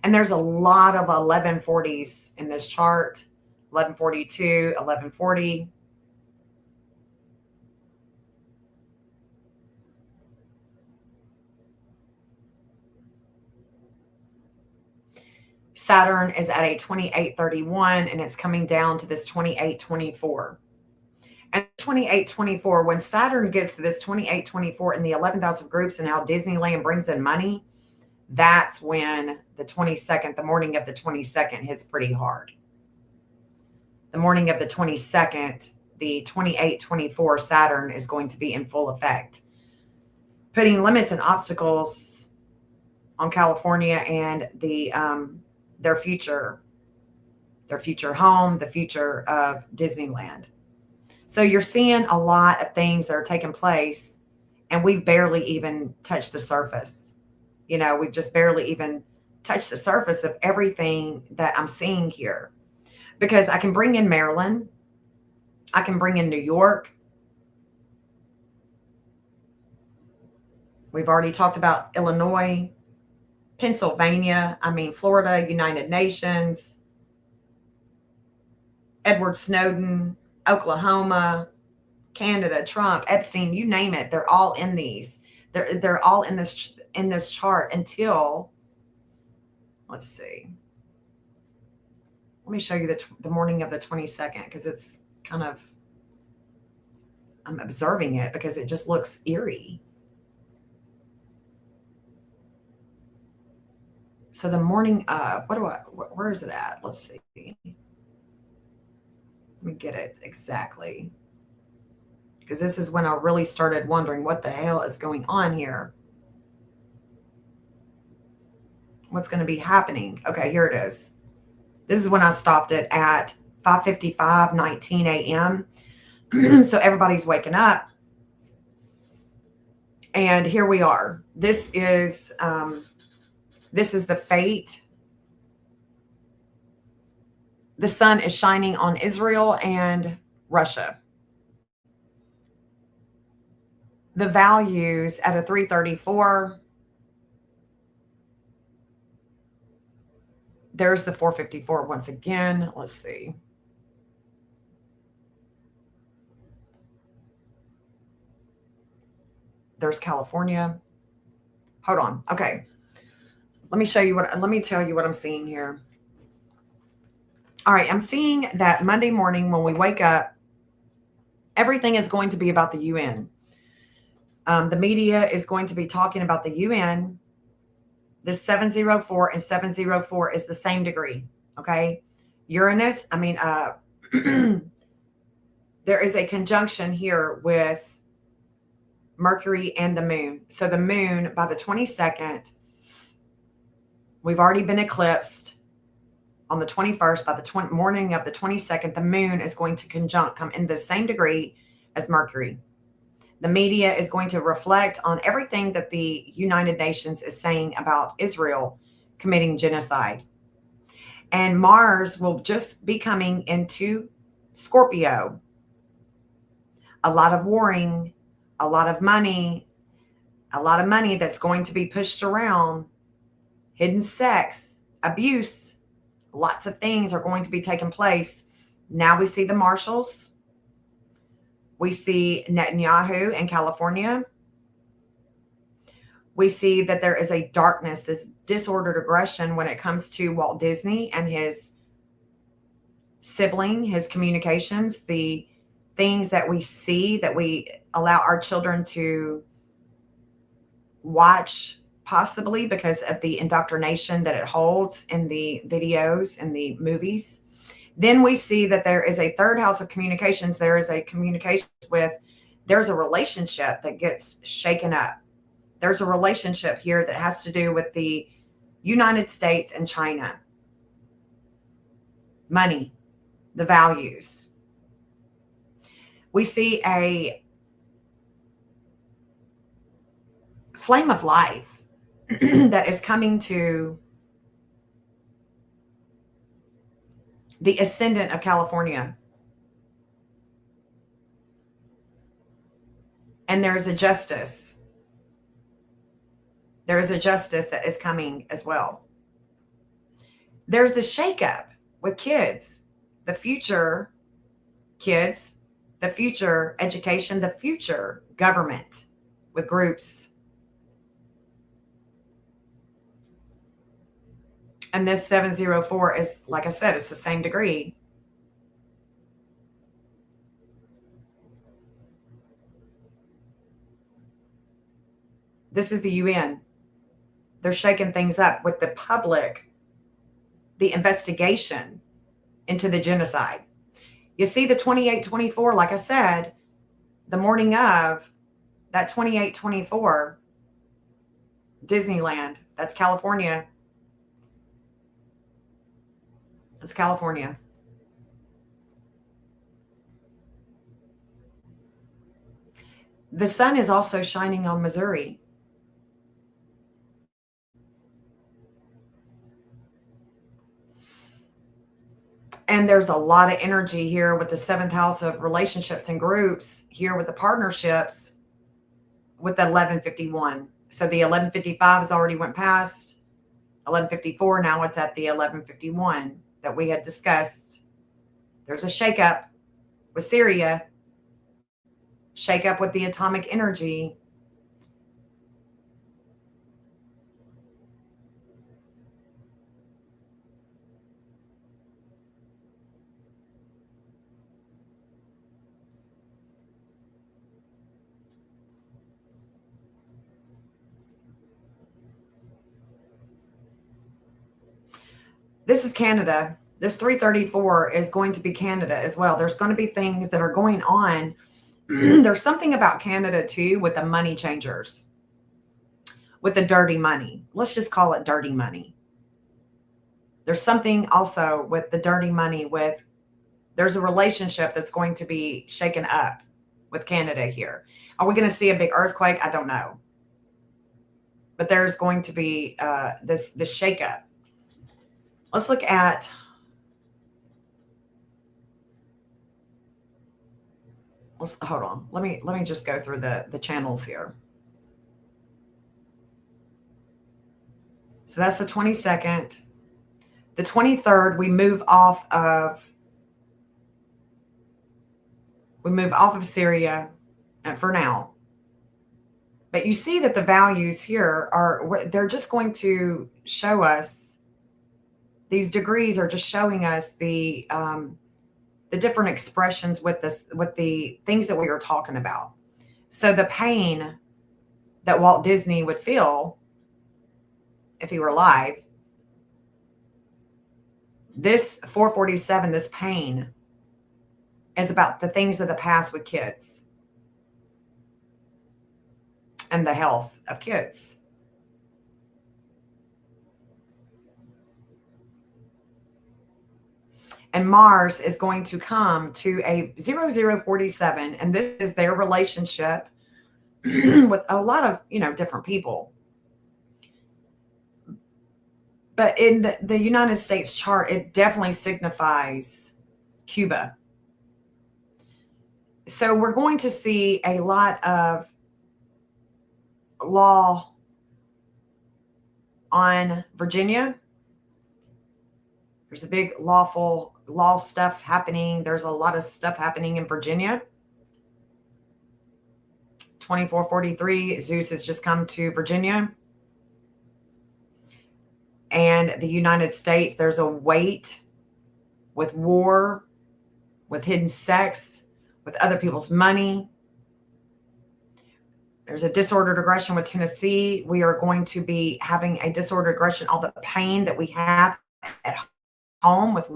And there's a lot of 1140s in this chart. 1142, 1140. Saturn is at a 2831 and it's coming down to this 2824. And 2824, when Saturn gets to this 2824 in the 11th house of groups and how Disneyland brings in money, that's when the 22nd, the morning of the 22nd hits pretty hard. The morning of the 22nd, the 2824 Saturn is going to be in full effect, putting limits and obstacles on California and the their future home, the future of Disneyland. So you're seeing a lot of things that are taking place, and we've barely even touched the surface. You know, we've just barely even touched the surface of everything that I'm seeing here. Because I can bring in Maryland. I can bring in New York. We've already talked about Illinois, Pennsylvania, Florida, United Nations, Edward Snowden, Oklahoma, Canada, Trump, Epstein, you name it. They're all in these. They're all in this chart until, let's see. Let me show you the morning of the 22nd because it's kind of, I'm observing it because it just looks eerie. So the morning of, where is it at? Let's see. Let me get it exactly. Because this is when I really started wondering what the hell is going on here. What's going to be happening? Okay, here it is. This is when I stopped it at 5:55, 19 a.m. So everybody's waking up. And here we are. This is the fate. The sun is shining on Israel and Russia. The values at a 334. There's the 454 once again. Let's see. There's California. Hold on. Okay. Let me tell you what I'm seeing here. All right. I'm seeing that Monday morning when we wake up, everything is going to be about the UN. The media is going to be talking about the UN. This 704 and 704 is the same degree. Okay. Uranus, there is a conjunction here with Mercury and the moon. So the moon by the 22nd, we've already been eclipsed on the 21st. By the morning of the 22nd, the moon is going to come in the same degree as Mercury. The media is going to reflect on everything that the United Nations is saying about Israel committing genocide. And Mars will just be coming into Scorpio. A lot of warring, a lot of money, a lot of money that's going to be pushed around, hidden sex, abuse, lots of things are going to be taking place. Now we see the marshals. We see Netanyahu in California. We see that there is a darkness, this disordered aggression when it comes to Walt Disney and his sibling, his communications, the things that we see, that we allow our children to watch, possibly because of the indoctrination that it holds in the videos and the movies. Then we see that there is a third house of communications. There is a communication there's a relationship that gets shaken up. There's a relationship here that has to do with the United States and China. Money, the values. We see a flame of life that is coming to the ascendant of California. And there's a justice. There is a justice that is coming as well. There's the shakeup with kids, the future kids, the future education, the future government with groups. And this 704 is, like I said, it's the same degree. This is the UN. They're shaking things up with the public, the investigation into the genocide. You see the 2824, like I said, the morning of that 2824, Disneyland, that's California. That's California. The sun is also shining on Missouri. And there's a lot of energy here with the 7th house of relationships and groups, here with the partnerships with the 1151. So the 1155 has already went past 1154. Now it's at the 1151 that we had discussed. There's a shakeup with Syria, shakeup with the atomic energy. This is Canada. This 334 is going to be Canada as well. There's going to be things that are going on. There's something about Canada too with the money changers, with the dirty money. Let's just call it dirty money. There's something also with the dirty money there's a relationship that's going to be shaken up with Canada here. Are we going to see a big earthquake? I don't know. But there's going to be this shakeup. Let's look at hold on. Let me just go through the channels here. So that's the 22nd. The 23rd, we move off of Syria for now. But you see that the values here they're just going to show us. These degrees are just showing us the different expressions with the things that we are talking about. So the pain that Walt Disney would feel if he were alive, this 447, this pain is about the things of the past with kids and the health of kids. And Mars is going to come to a 0047, and this is their relationship with a lot of, different people. But in the United States chart, it definitely signifies Cuba. So we're going to see a lot of law on Virginia. There's a big law stuff happening. There's a lot of stuff happening in Virginia. 2443, Zeus has just come to Virginia. And the United States, there's a weight with war, with hidden sex, with other people's money. There's a disordered aggression with Tennessee. We are going to be having a disordered aggression, all the pain that we have at home with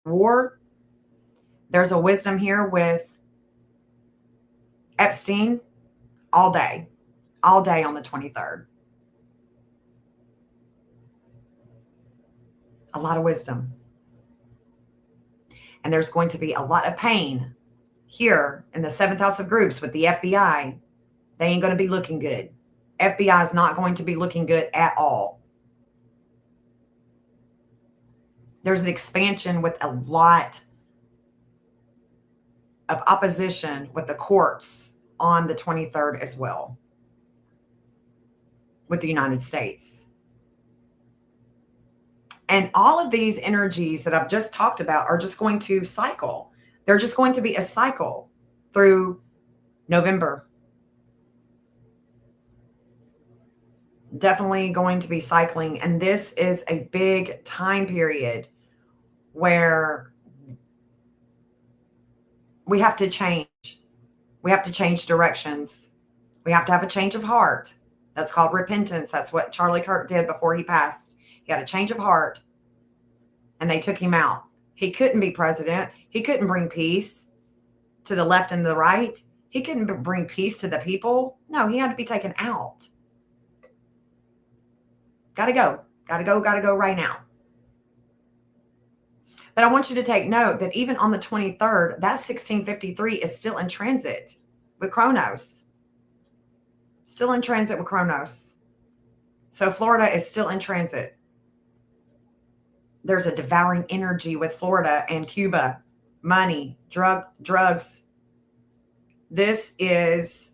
war. There's a wisdom here with Epstein all day on the 23rd. A lot of wisdom. And there's going to be a lot of pain here in the 7th house of groups with the FBI. They ain't going to be looking good. FBI is not going to be looking good at all. There's an expansion with a lot of opposition with the courts on the 23rd as well with the United States. And all of these energies that I've just talked about are just going to cycle. They're just going to be a cycle through November. Definitely going to be cycling. And this is a big time period where we have to change. We have to change directions. We have to have a change of heart. That's called repentance. That's what Charlie Kirk did before he passed. He had a change of heart, and they took him out. He couldn't be president. He couldn't bring peace to the left and the right. He couldn't bring peace to the people. No, he had to be taken out. Gotta go right now. But I want you to take note that even on the 23rd, that 1653 is still in transit with Kronos. Still in transit with Kronos. So Florida is still in transit. There's a devouring energy with Florida and Cuba. Money, drugs. This is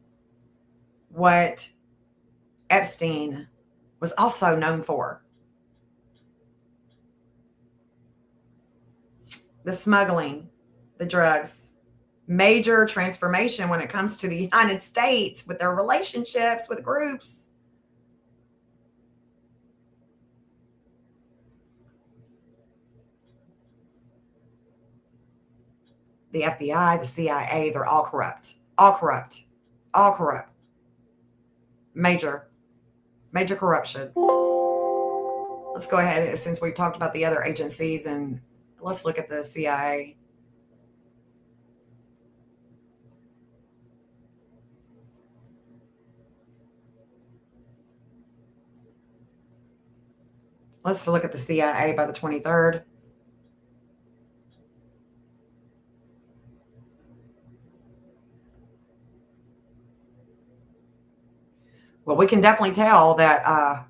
what Epstein was also known for. The smuggling, the drugs. Major transformation when it comes to the United States with their relationships with groups. The FBI, the CIA, they're all corrupt. All corrupt. All corrupt. Major corruption. Let's go ahead, since we talked about the other agencies, and let's look at the CIA. Let's look at the CIA by the 23rd. Well, we can definitely tell that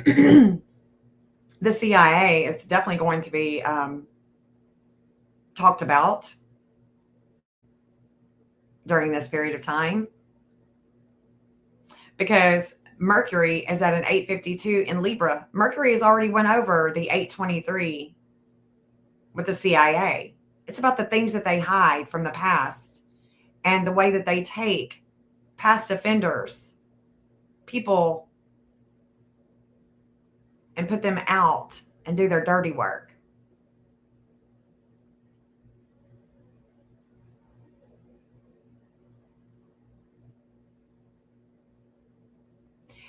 the CIA is definitely going to be talked about during this period of time, because Mercury is at an 852 in Libra. Mercury has already went over the 823 with the CIA. It's about the things that they hide from the past and the way that they take past offenders, people, and put them out and do their dirty work.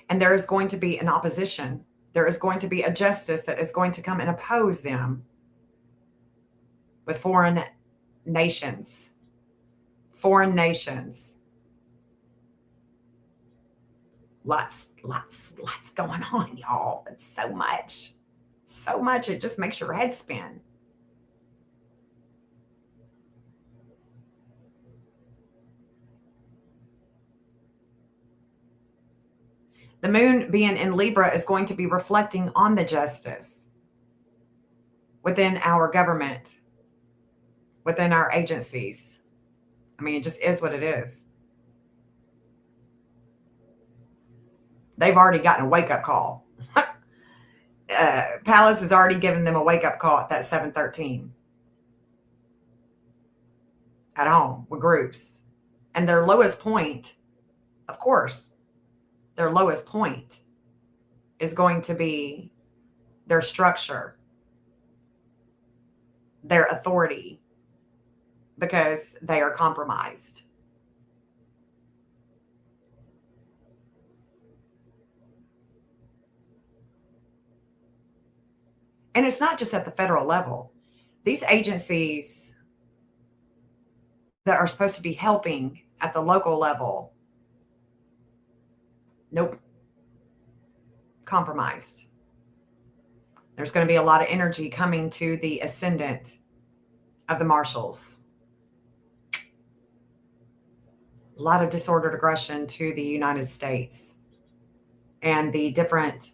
And there is going to be an opposition. There is going to be a justice that is going to come and oppose them with foreign nations. Foreign nations. Lots going on, y'all. It's so much. So much. It just makes your head spin. The moon being in Libra is going to be reflecting on the justice within our government, within our agencies. I mean, it just is what it is. They've already gotten a wake-up call. Palace has already given them a wake-up call at that 713 at home with groups. And their lowest point, of course, their lowest point is going to be their structure, their authority, because they are compromised. And it's not just at the federal level. These agencies that are supposed to be helping at the local level, nope, compromised. There's going to be a lot of energy coming to the ascendant of the marshals. A lot of disordered aggression to the United States and the different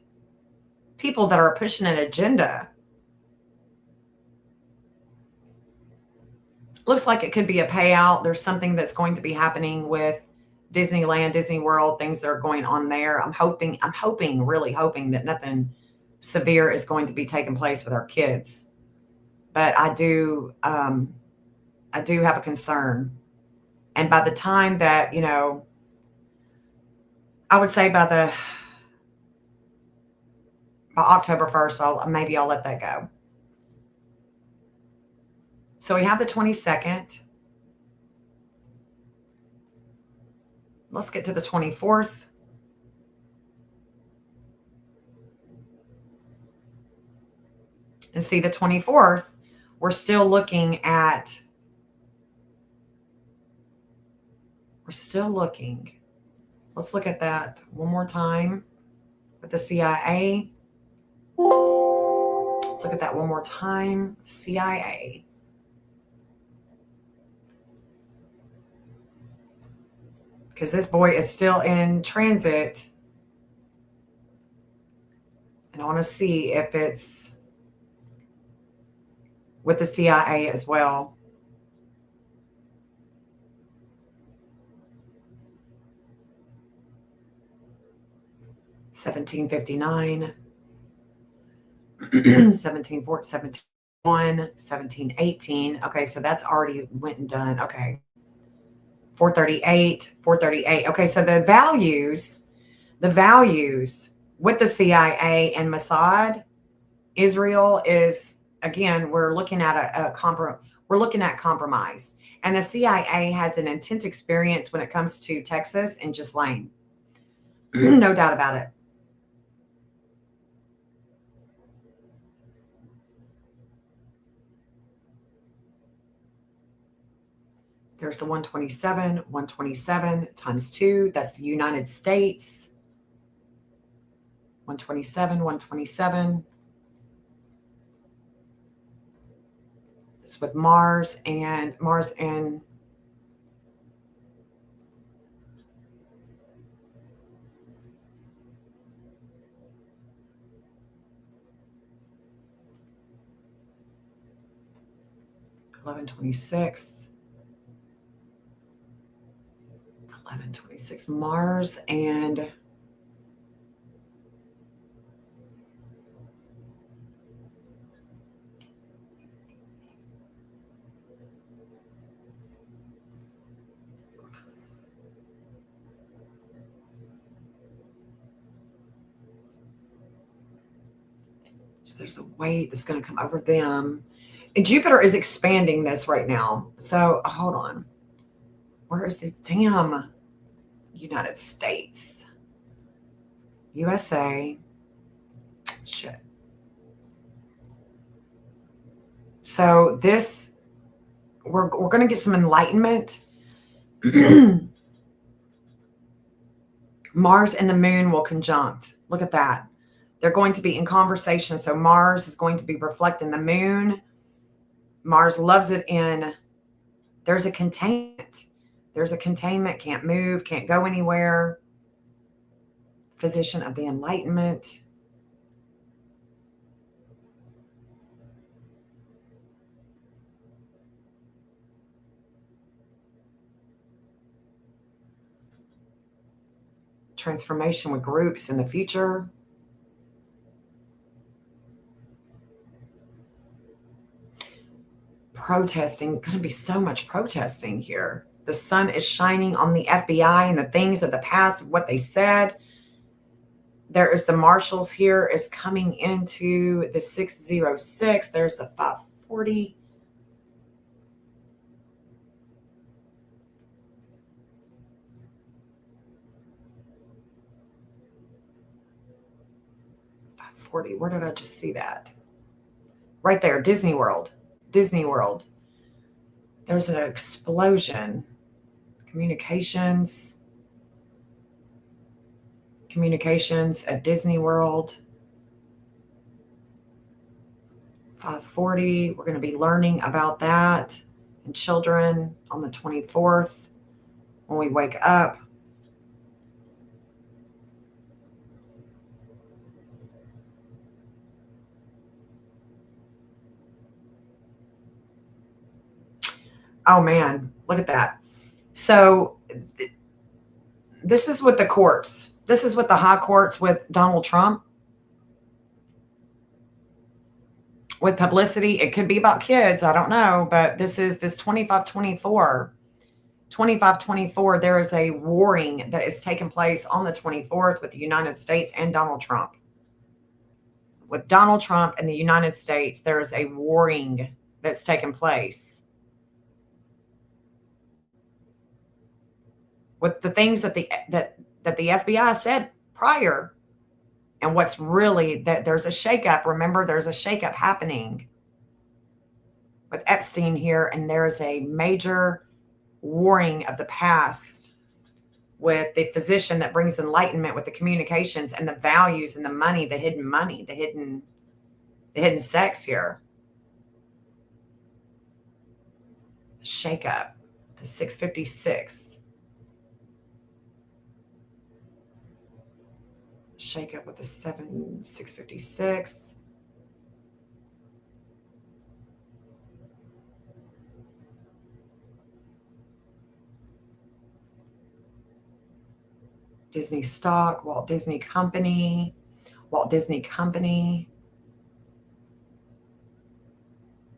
people that are pushing an agenda. Looks like it could be a payout. There's something that's going to be happening with Disneyland, Disney World, things that are going on there. I'm really hoping that nothing severe is going to be taking place with our kids. But I do have a concern. And by the time that, I would say by October 1st, I'll let that go. So we have the 22nd. Let's get to the 24th. And see the 24th, we're still looking. Let's look at that one more time with the CIA. Let's look at that one more time. CIA. Because this boy is still in transit. And I want to see if it's with the CIA as well. (1759), 1741, 1718. Okay, so that's already went and done. Okay. 438. Okay, so the values with the CIA and Mossad, Israel is, again, we're looking at compromise. And the CIA has an intense experience when it comes to Texas and Ghislaine. No doubt about it. There's the 127 times 2. That's the United States. 127. It's with Mars and 1126. 1126. Mars and so there's a weight that's going to come over them. And Jupiter is expanding this right now. So hold on. Where is the damn United States? USA. Shit. So this, we're going to get some enlightenment. Mars and the moon will conjunct. Look at that. They're going to be in conversation. So Mars is going to be reflecting the moon. Mars loves it in, there's a containment. Can't move, can't go anywhere. Physician of the Enlightenment. transformation with groups in the future. Protesting, going to be so much protesting here. The sun is shining on the FBI and the things of the past, what they said. There is the marshals here is coming into the 606. There's the 540. Where did I just see that? Right there, Disney World. Disney World. There's an explosion. Communications at Disney World. 540. We're going to be learning about that in children on the 24th when we wake up. Oh man, look at that. So this is what the courts, this is what the high courts with Donald Trump, with publicity. It could be about kids, I don't know, but this is this 2524. There is a warring that is taking place on the 24th with the United States and Donald Trump. With Donald Trump and the United States, there is a warring that's taking place. With the things that the FBI said prior, and what's really that there's a shakeup. Remember, there's a shakeup happening with Epstein here, and there's a major warring of the past with the physician that brings enlightenment with the communications and the values and the money, the hidden sex here. Shakeup, the 656. Shake up with the 656. Disney stock, Walt Disney Company.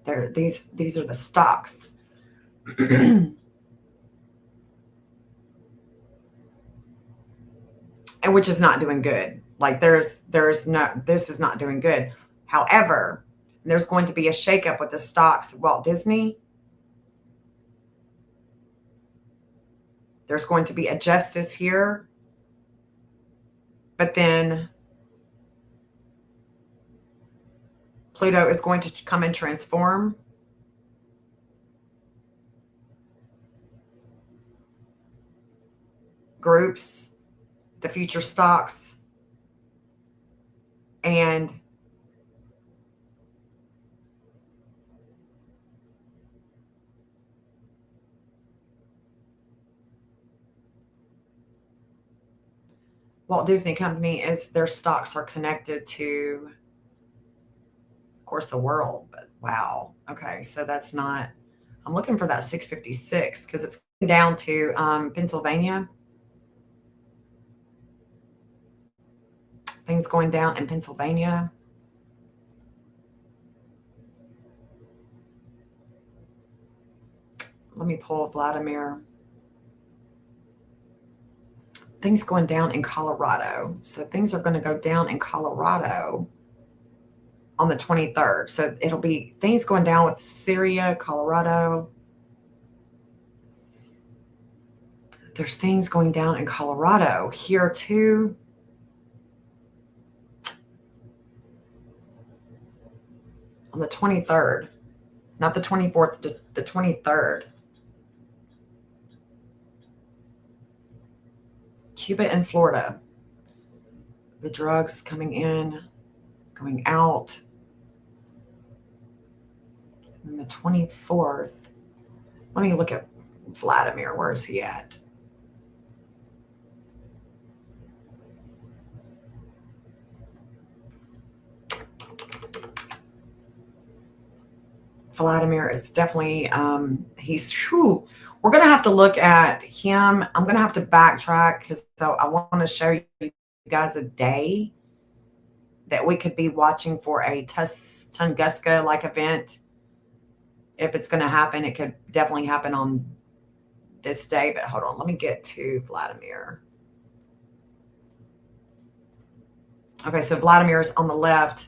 There, these are the stocks. And which is not doing good. Like this is not doing good. However, there's going to be a shakeup with the stocks of Walt Disney. There's going to be a justice here. But then Pluto is going to come and transform. Groups, the future stocks, and Walt Disney Company is their stocks are connected to, of course, the world, but wow. Okay. So that's not, I'm looking for that 656 because it's down to Pennsylvania. Things going down in Pennsylvania. Let me pull Vladimir. Things going down in Colorado. So things are going to go down in Colorado on the 23rd. So it'll be things going down with Syria, Colorado. There's things going down in Colorado here too. On the 23rd, not the 24th, the 23rd. Cuba and Florida. The drugs coming in, going out. And the 24th. Let me look at Vladimir. Where is he at? Vladimir is definitely, he's We're going to have to look at him. I'm going to have to backtrack because I want to show you guys a day that we could be watching for a Tunguska-like event. If it's going to happen, it could definitely happen on this day. But hold on, let me get to Vladimir. Okay, so Vladimir is on the left.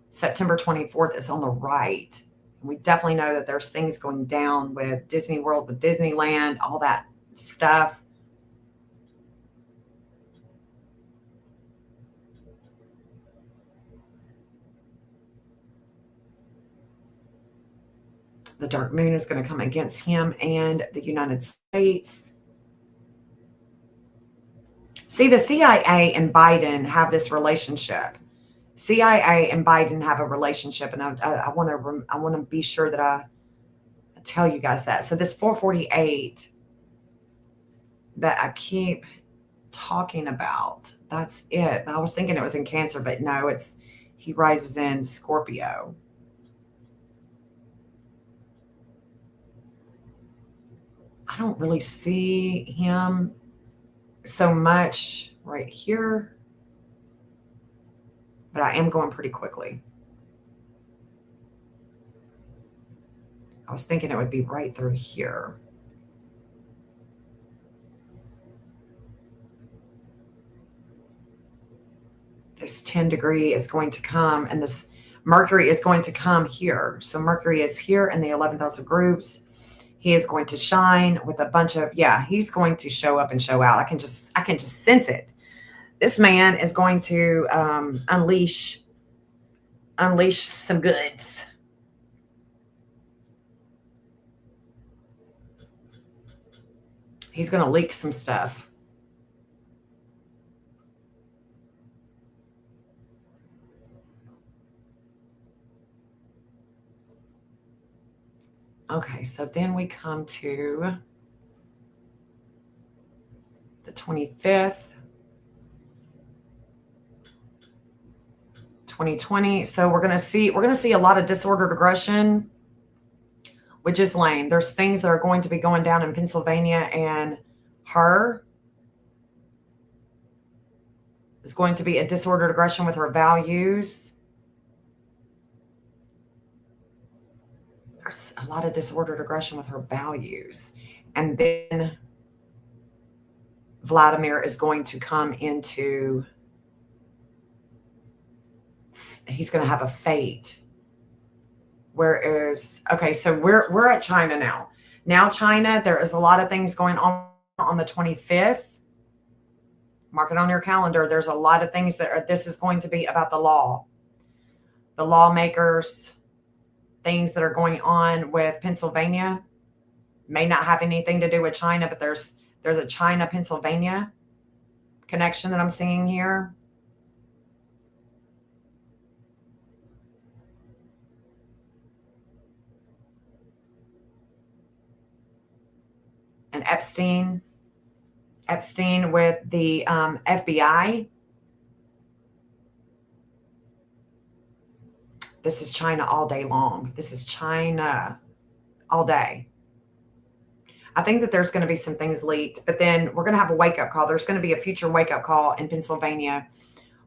September 24th is on the right. We definitely know that there's things going down with Disney World, with Disneyland, all that stuff. The dark moon is going to come against him and the United States. See, the CIA and Biden have this relationship. CIA and Biden have a relationship, and I want to be sure that I tell you guys that. So this 448 that I keep talking about, that's it. I was thinking it was in Cancer, but no, he rises in Scorpio. I don't really see him so much right here, but I am going pretty quickly. I was thinking it would be right through here. This 10 degree is going to come, and this Mercury is going to come here. So Mercury is here in the 11th house of groups. He is going to shine with a bunch of, he's going to show up and show out. I can just sense it. This man is going to unleash some goods. He's going to leak some stuff. Okay, so then we come to the 25th, 2020. So we're going to see a lot of disordered aggression, which is lame. There's things that are going to be going down in Pennsylvania, and her is going to be a disordered aggression with her values. There's a lot of disordered aggression with her values. And then Vladimir is going to come into, he's going to have a fate. Whereas, okay, so we're at China now. Now China, there is a lot of things going on the 25th. Mark it on your calendar. There's a lot of things this is going to be about the law. The lawmakers, things that are going on with Pennsylvania may not have anything to do with China, but there's a China-Pennsylvania connection that I'm seeing here. And Epstein with the FBI. This is China all day long. This is China all day. I think that there's going to be some things leaked, but then we're going to have a wake-up call. There's going to be a future wake-up call in Pennsylvania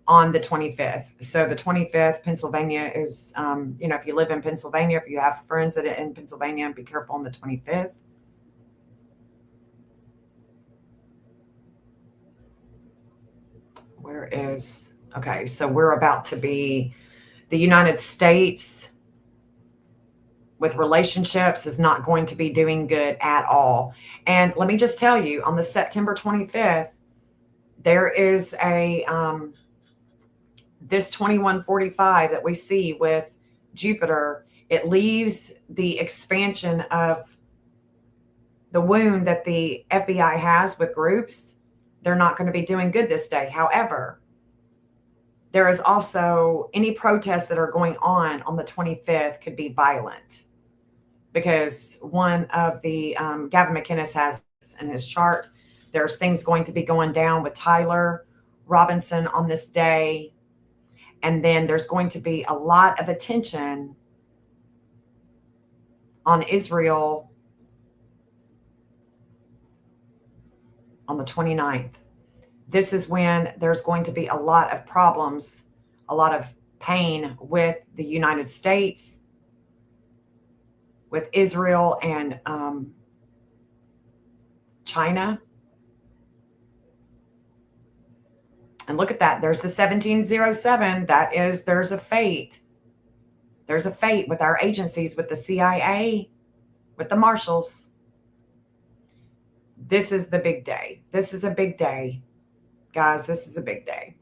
on the 25th. So the 25th, Pennsylvania is, if you live in Pennsylvania, if you have friends that are in Pennsylvania, be careful on the 25th. Okay, so we're about to be, the United States with relationships is not going to be doing good at all. And let me just tell you, on the September 25th, there is this 2145 that we see with Jupiter. It leaves the expansion of the wound that the FBI has with groups. They're not going to be doing good this day. However, there is also any protests that are going on the 25th could be violent, because one of the Gavin McInnes has in his chart, there's things going to be going down with Tyler Robinson on this day. And then there's going to be a lot of attention on Israel on the 29th. This is when there's going to be a lot of problems, a lot of pain with the United States, with Israel and China. And look at that. There's the 1707. There's a fate. There's a fate with our agencies, with the CIA, with the marshals. This is the big day. This is a big day. Guys, this is a big day.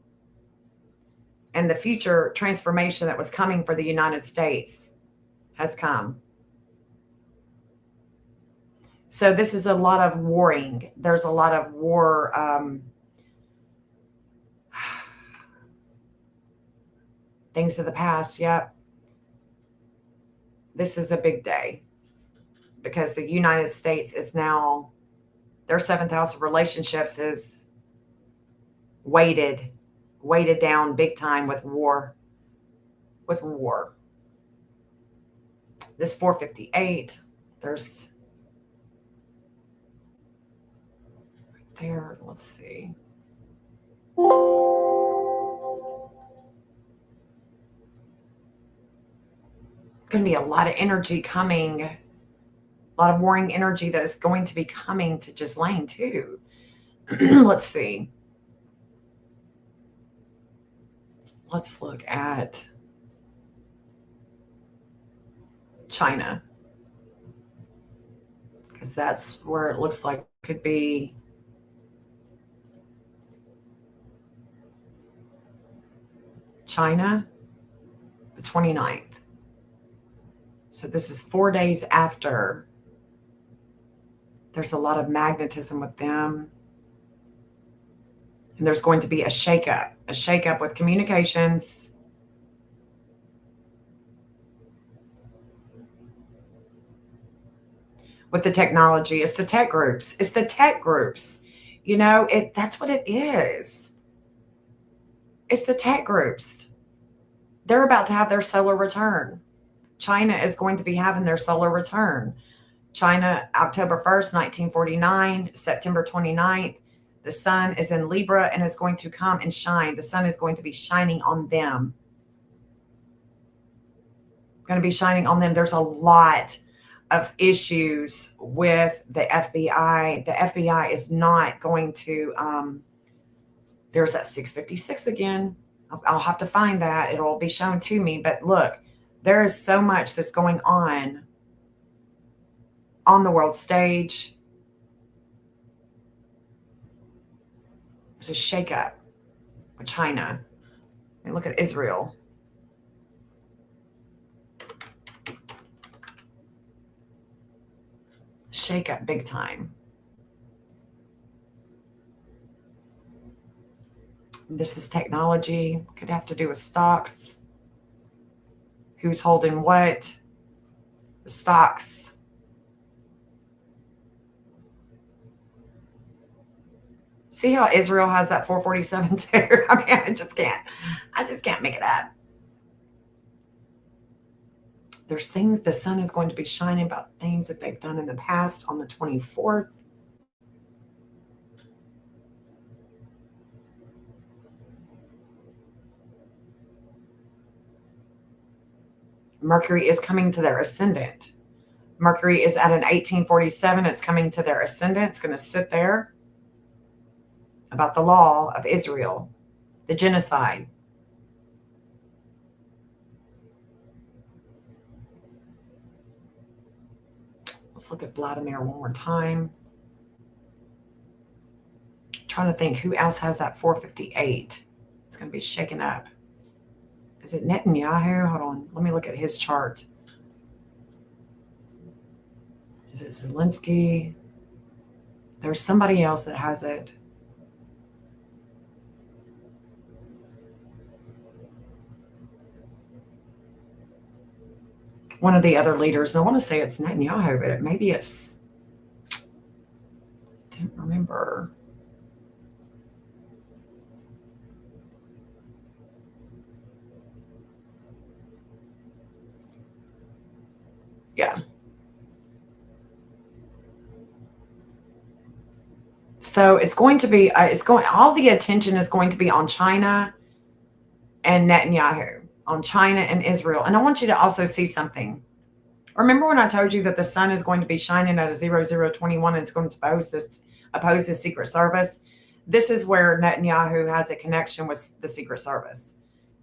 And the future transformation that was coming for the United States has come. So this is a lot of warring. There's a lot of war. Things of the past. Yep. This is a big day because the United States is now, their 7th house of relationships is weighted down big time with war. This 458, there's right there. Let's see. Going to be a lot of energy coming, a lot of warring energy that is going to be coming to Ghislaine too. Let's see. Let's look at China, because that's where it looks like it could be. China, the 29th. So this is 4 days after. There's a lot of magnetism with them. And there's going to be a shakeup with communications. With the technology. It's the tech groups. It's the tech groups. You know, that's what it is. It's the tech groups. They're about to have their solar return. China is going to be having their solar return. China, October 1st, 1949, September 29th. The sun is in Libra and is going to come and shine. The sun is going to be shining on them. Going to be shining on them. There's a lot of issues with the FBI. The FBI is not going to, there's that 656 again. I'll have to find that. It'll be shown to me. But look, there is so much that's going on the world stage. There's a shakeup with China. I mean, look at Israel. Shakeup big time. This is technology. Could have to do with stocks. Who's holding what? The stocks. See how Israel has that 447 too? I mean, I just can't make it up. There's things, the sun is going to be shining about things that they've done in the past on the 24th. Mercury is coming to their ascendant. Mercury is at an 1847. It's coming to their ascendant. It's going to sit there. About the law of Israel, the genocide. Let's look at Vladimir one more time. Trying to think who else has that 458. It's going to be shaken up. Is it Netanyahu? Hold on. Let me look at his chart. Is it Zelensky? There's somebody else that has it. One of the other leaders. And I want to say it's Netanyahu, but maybe it's, I don't remember. Yeah. So it's going to be, all the attention is going to be on China and Netanyahu, on China and Israel. And I want you to also see something. Remember when I told you that the sun is going to be shining at a 0021 and it's going to oppose the Secret Service? This is where Netanyahu has a connection with the Secret Service.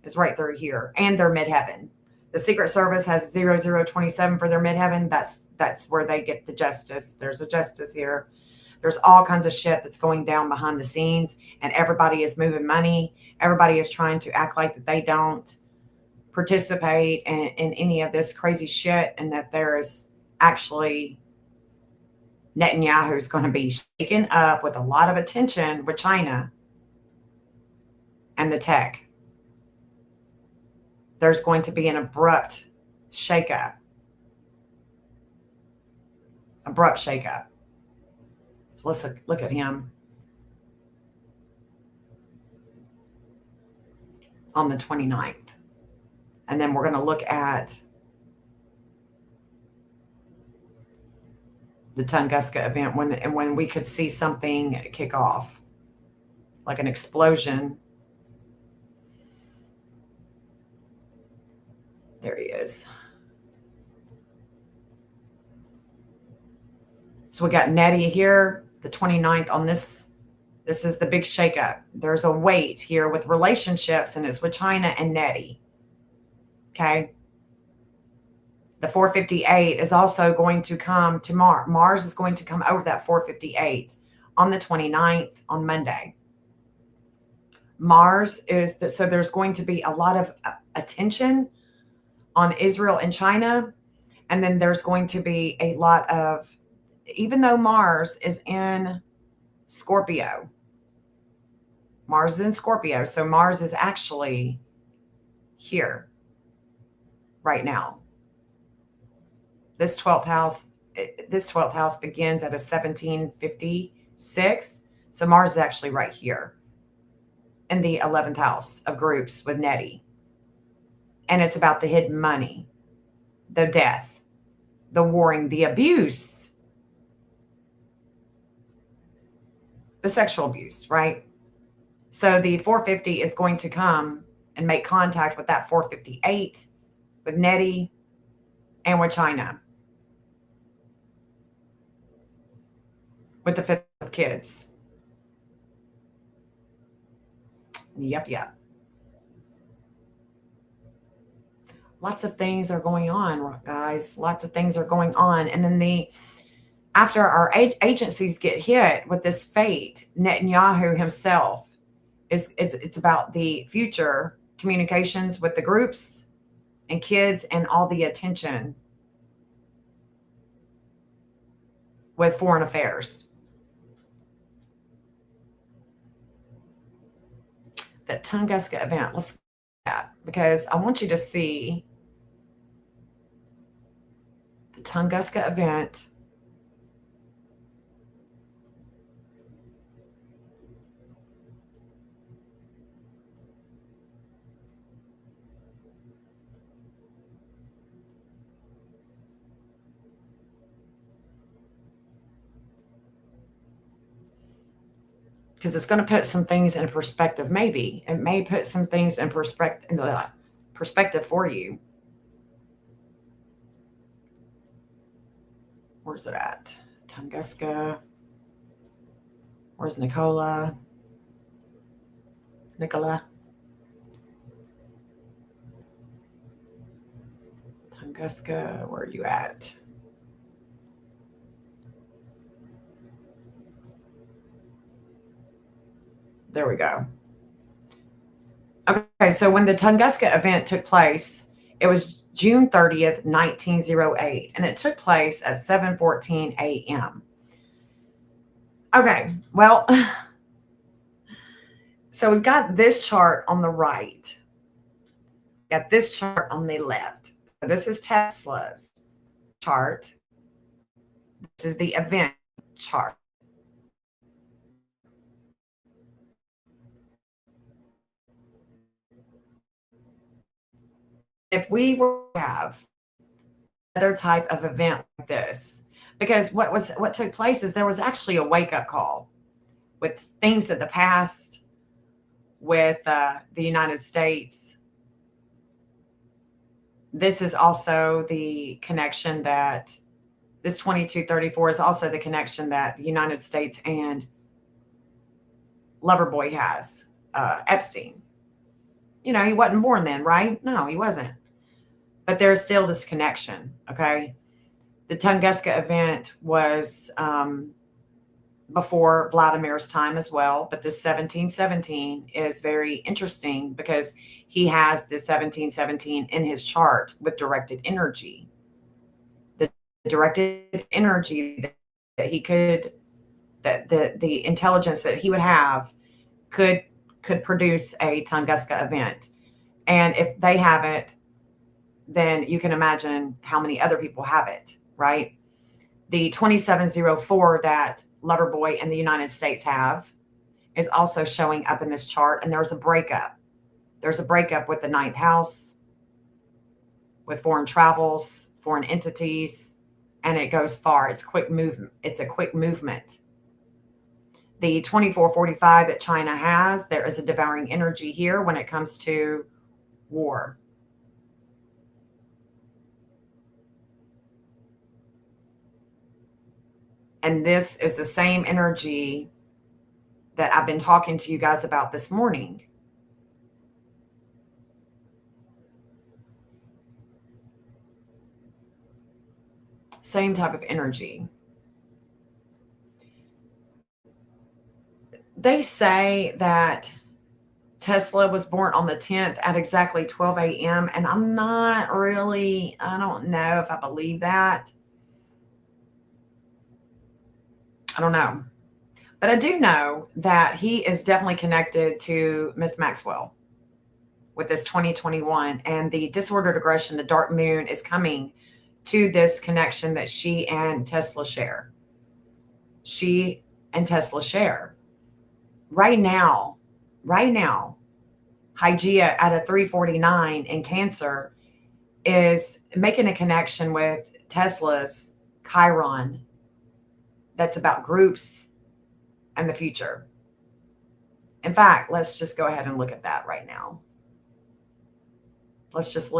It's right through here and their midheaven. The Secret Service has 0027 for their midheaven. That's where they get the justice. There's a justice here. There's all kinds of shit that's going down behind the scenes, and everybody is moving money. Everybody is trying to act like that they don't participate in any of this crazy shit, and that there is actually Netanyahu is going to be shaken up with a lot of attention with China and the tech. There's going to be an abrupt shakeup. Abrupt shakeup. So let's look at him on the 29th. And then we're going to look at the Tunguska event when we could see something kick off, like an explosion. There he is. So we got Nettie here, the 29th on this. This is the big shakeup. There's a weight here with relationships, and it's with China and Nettie. Okay. The 458 is also going to come to Mars. Mars is going to come over that 458 on the 29th on Monday. Mars is, so there's going to be a lot of attention on Israel and China. And then there's going to be a lot of, even though Mars is in Scorpio, Mars is in Scorpio. So Mars is actually here right now. This 12th house begins at a 1756. So Mars is actually right here in the 11th house of groups with Nettie. And it's about the hidden money, the death, the warring, the abuse, the sexual abuse, right? So the 450 is going to come and make contact with that 458, with Nettie, and with China. With the 5th of kids. Yep. Lots of things are going on, guys. Lots of things are going on. And then after our agencies get hit with this fate, Netanyahu himself it's about the future communications with the groups and kids and all the attention with foreign affairs. That Tunguska event, let's look at that, because I want you to see the Tunguska event. Because it's going to put some things in perspective. Maybe it may put some things in perspective for you. Where's it at? Tunguska. Where's Nicola? Tunguska, where are you at? There we go. Okay, so when the Tunguska event took place, it was June 30th, 1908, and it took place at 7:14 a.m. Okay, well, so we've got this chart on the right. Got this chart on the left. So this is Tesla's chart. This is the event chart. If we were to have another type of event like this, because what took place is there was actually a wake-up call with things of the past, with the United States. This is also the connection that this 2234 is also the connection that the United States and Loverboy has, Epstein. You know, he wasn't born then, right? No, he wasn't. But there's still this connection, okay? The Tunguska event was before Vladimir's time as well, but this 1717 is very interesting because he has the 1717 in his chart with directed energy. The directed energy that he could, that the intelligence that he would have could produce a Tunguska event. And if they have it, then you can imagine how many other people have it, right? The 2704 that Loverboy and the United States have is also showing up in this chart. And there's a breakup. There's a breakup with the ninth house, with foreign travels, foreign entities, and it goes far. It's quick movement. It's a quick movement. The 2445 that China has, there is a devouring energy here when it comes to war. And this is the same energy that I've been talking to you guys about this morning. Same type of energy. They say that Tesla was born on the 10th at exactly 12 a.m. And I'm not really, I don't know if I believe that. I don't know. But I do know that he is definitely connected to Miss Maxwell with this 2021. And the disordered aggression, the dark moon, is coming to this connection that she and Tesla share. She and Tesla share. Right now, Hygeia at a 349 in Cancer is making a connection with Tesla's Chiron. That's about groups and the future. In fact, let's just go ahead and look at that right now. Let's just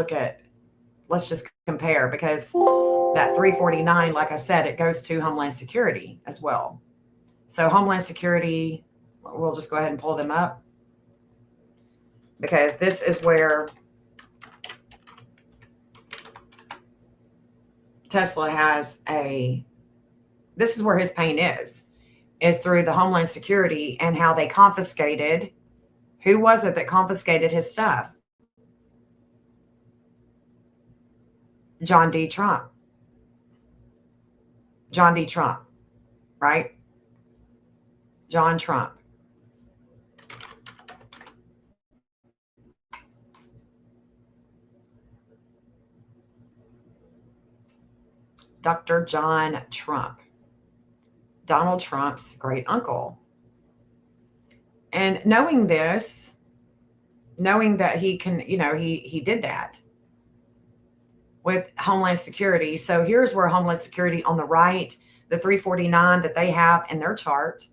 compare, because that 349, like I said, it goes to Homeland Security as well. So Homeland Security, we'll just go ahead and pull them up, because this is where Tesla has this is where his pain is through the Homeland Security and how they confiscated. Who was it that confiscated his stuff? John D. Trump. John D. Trump, right? John Trump. Dr. John Trump. Donald Trump's great uncle. And knowing this, knowing that he can, he did that with Homeland Security. So here's where Homeland Security on the right, the 349 that they have in their chart,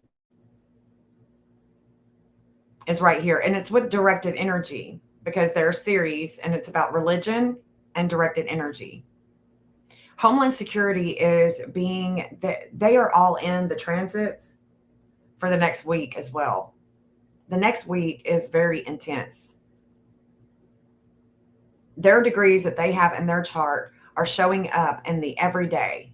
is right here. And it's with directed energy, because they're a series and it's about religion and directed energy. Homeland Security is they are all in the transits for the next week as well. The next week is very intense. Their degrees that they have in their chart are showing up in the everyday.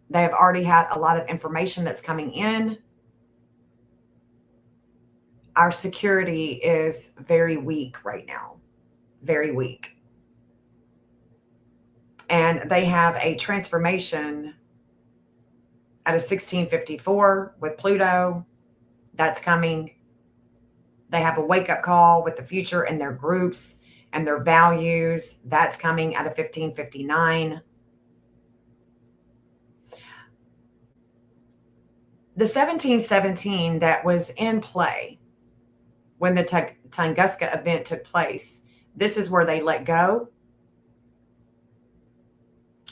They have already had a lot of information that's coming in. Our security is very weak right now. Very weak. And they have a transformation at a 1654 with Pluto. That's coming. They have a wake-up call with the future and their groups and their values. That's coming at a 1559. The 1717 that was in play when the Tunguska event took place, this is where they let go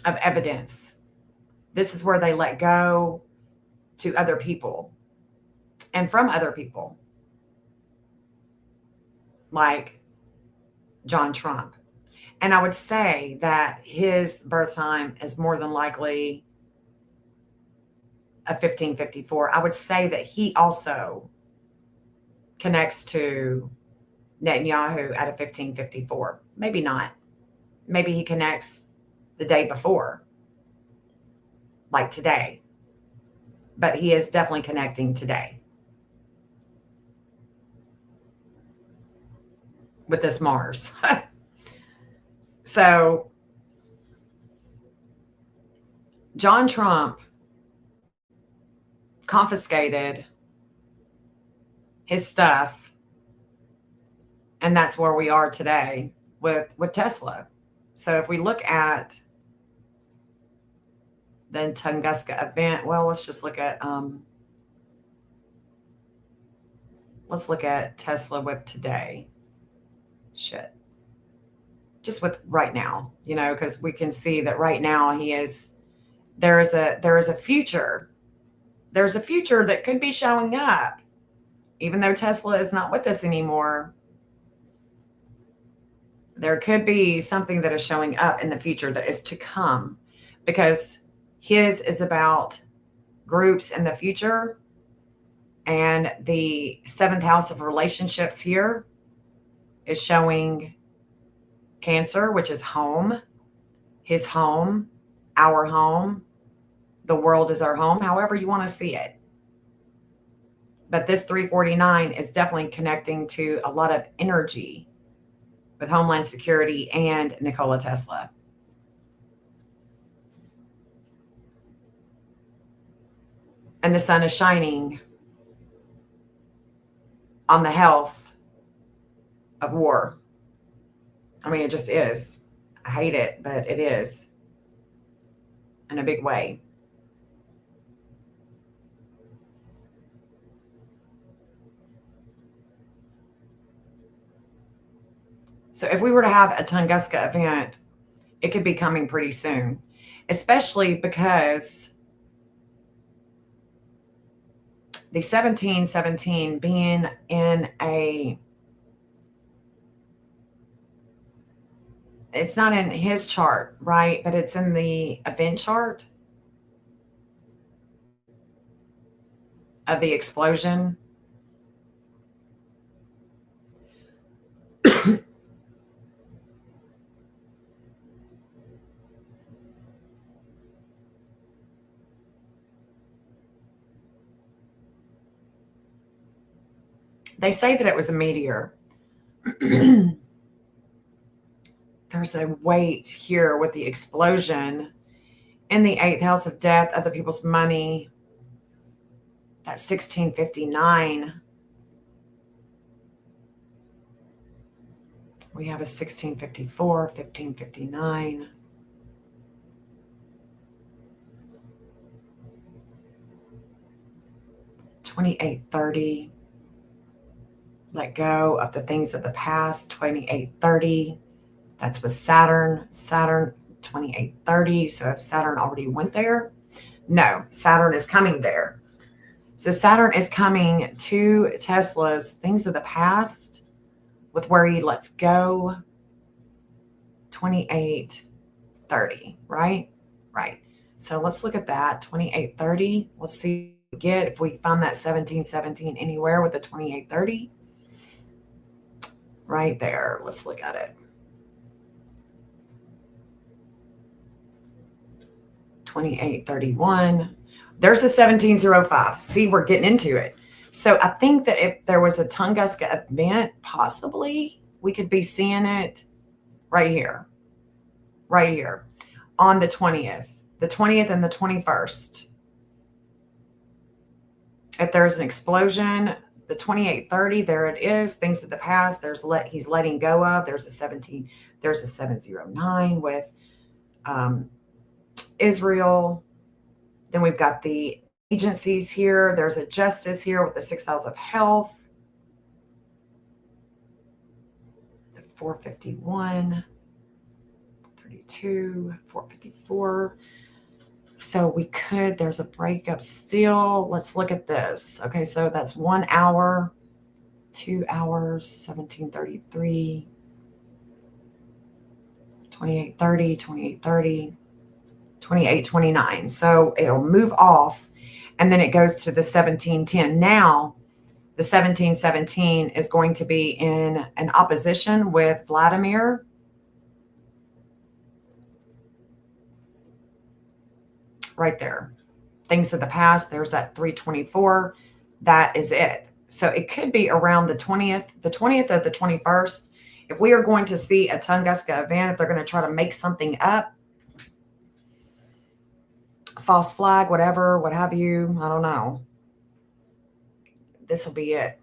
of evidence. This is where they let go to other people and from other people, like John Trump. And I would say that his birth time is more than likely a 1554. I would say that he also connects to Netanyahu at a 1554. Maybe not. Maybe he connects the day before, like today. But he is definitely connecting today with this Mars. So John Trump confiscated his stuff, and that's where we are today with Tesla. So if we look at the Tunguska event, well, let's just look at Tesla with today. Shit. Just with right now, you know, because we can see that right now there is a future. There's a future that could be showing up, even though Tesla is not with us anymore. There could be something that is showing up in the future that is to come, because his is about groups in the future, and the 7th house of relationships here is showing Cancer, which is home, his home, our home. The world is our home, however you want to see it. But this 349 is definitely connecting to a lot of energy with Homeland Security and Nikola Tesla. And the sun is shining on the health of war. I mean, it just is. I hate it, but it is in a big way. So if we were to have a Tunguska event, it could be coming pretty soon, especially because the 1717 being in a, it's not in his chart, right? But it's in the event chart of the explosion. They say that it was a meteor. There's a weight here with the explosion in the 8th house of death, other people's money. That 1659. We have a 1654, 1559. $28.30. Let go of the things of the past. $28.30. That's with Saturn. Saturn, $28.30. So if Saturn already went there? No, Saturn is coming there. So Saturn is coming to Tesla's things of the past with where he lets go. $28.30, right? Right. So let's look at that. $28.30. Let's see if we find that 1717 anywhere with the $28.30. Right there. Let's look at it. 2831. There's a 1705. See, we're getting into it. So I think that if there was a Tunguska event, possibly we could be seeing it right here on the 20th and the 21st. If there's an explosion, the 2830, there it is. Things of the past. He's letting go of. There's a 709 with Israel. Then we've got the agencies here. There's a justice here with the 6th house of health. The 451, 32, 454. So we could, there's a breakup still. Let's look at this. Okay, so that's 1 hour, 2 hours, 1733, 2830, 2830, 2829. So it'll move off and then it goes to the 1710. Now, the 1717 is going to be in an opposition with Vladimir. Right there. Things of the past. There's that 324. That is it. So it could be around the 20th or the 21st. If we are going to see a Tunguska event, if they're going to try to make something up, false flag, whatever, what have you, I don't know. This will be it.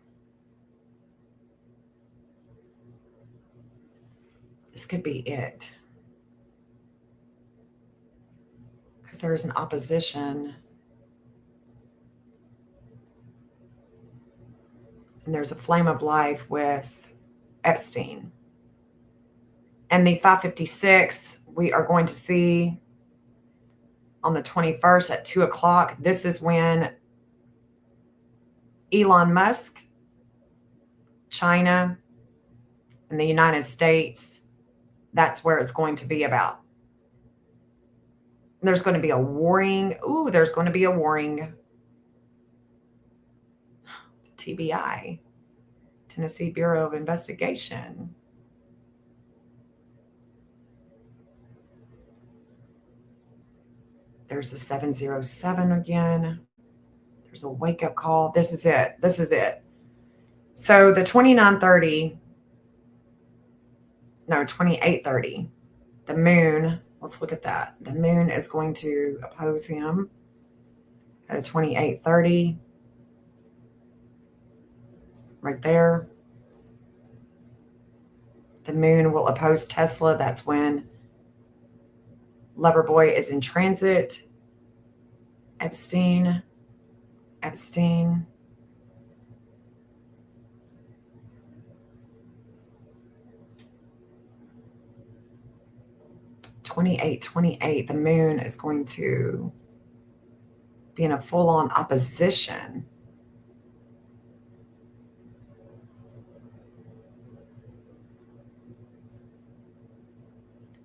This could be it. Because there's an opposition. And there's a flame of life with Epstein. And the 556, we are going to see on the 21st at 2 o'clock. This is when Elon Musk, China, and the United States, that's where it's going to be about. There's going to be a warring. Ooh, there's going to be a warring. TBI, Tennessee Bureau of Investigation. There's the 707 again. There's a wake-up call. This is it. This is it. So the 2930, no, 2830, the moon, let's look at that. The moon is going to oppose him at a 2830. Right there. The moon will oppose Tesla. That's when Loverboy is in transit. Epstein. 2828. The moon is going to be in a full-on opposition.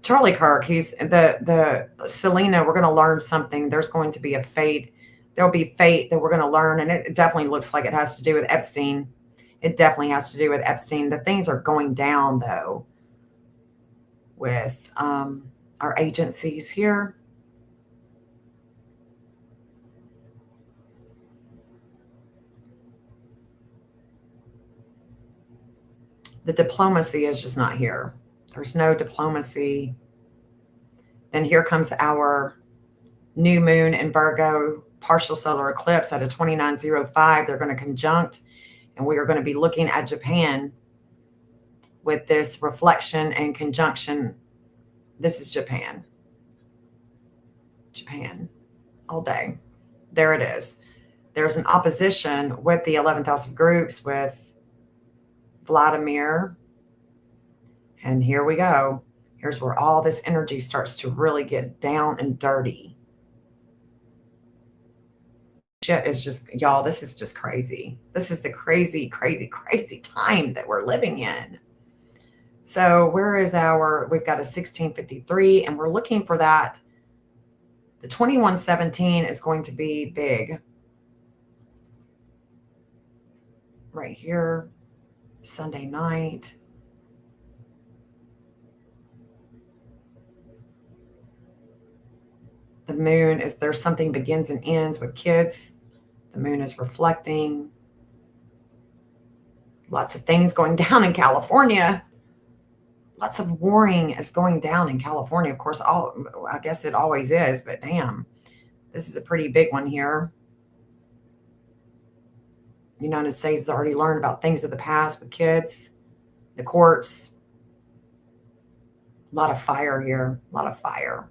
Charlie Kirk, he's the Selena, we're going to learn something. There's going to be a fate. There'll be fate that we're going to learn. And it definitely looks like it has to do with Epstein. It definitely has to do with Epstein. The things are going down, though, with our agencies here. The diplomacy is just not here. There's no diplomacy. Then here comes our new moon in Virgo, partial solar eclipse at a 2905. They're going to conjunct, and we are going to be looking at Japan with this reflection and conjunction. This is Japan. Japan all day. There it is. There's an opposition with the 11th house of groups with Vladimir. And here we go. Here's where all this energy starts to really get down and dirty. Shit is just, y'all, this is just crazy. This is the crazy, crazy, crazy time that we're living in. So where is we've got a 1653, and we're looking for that. The 2117 is going to be big. Right here, Sunday night. The moon is, there's something begins and ends with kids. The moon is reflecting. Lots of things going down in California. Lots of warring is going down in California. Of course, I guess it always is, but damn, this is a pretty big one here. The United States has already learned about things of the past with kids, the courts. A lot of fire here, a lot of fire.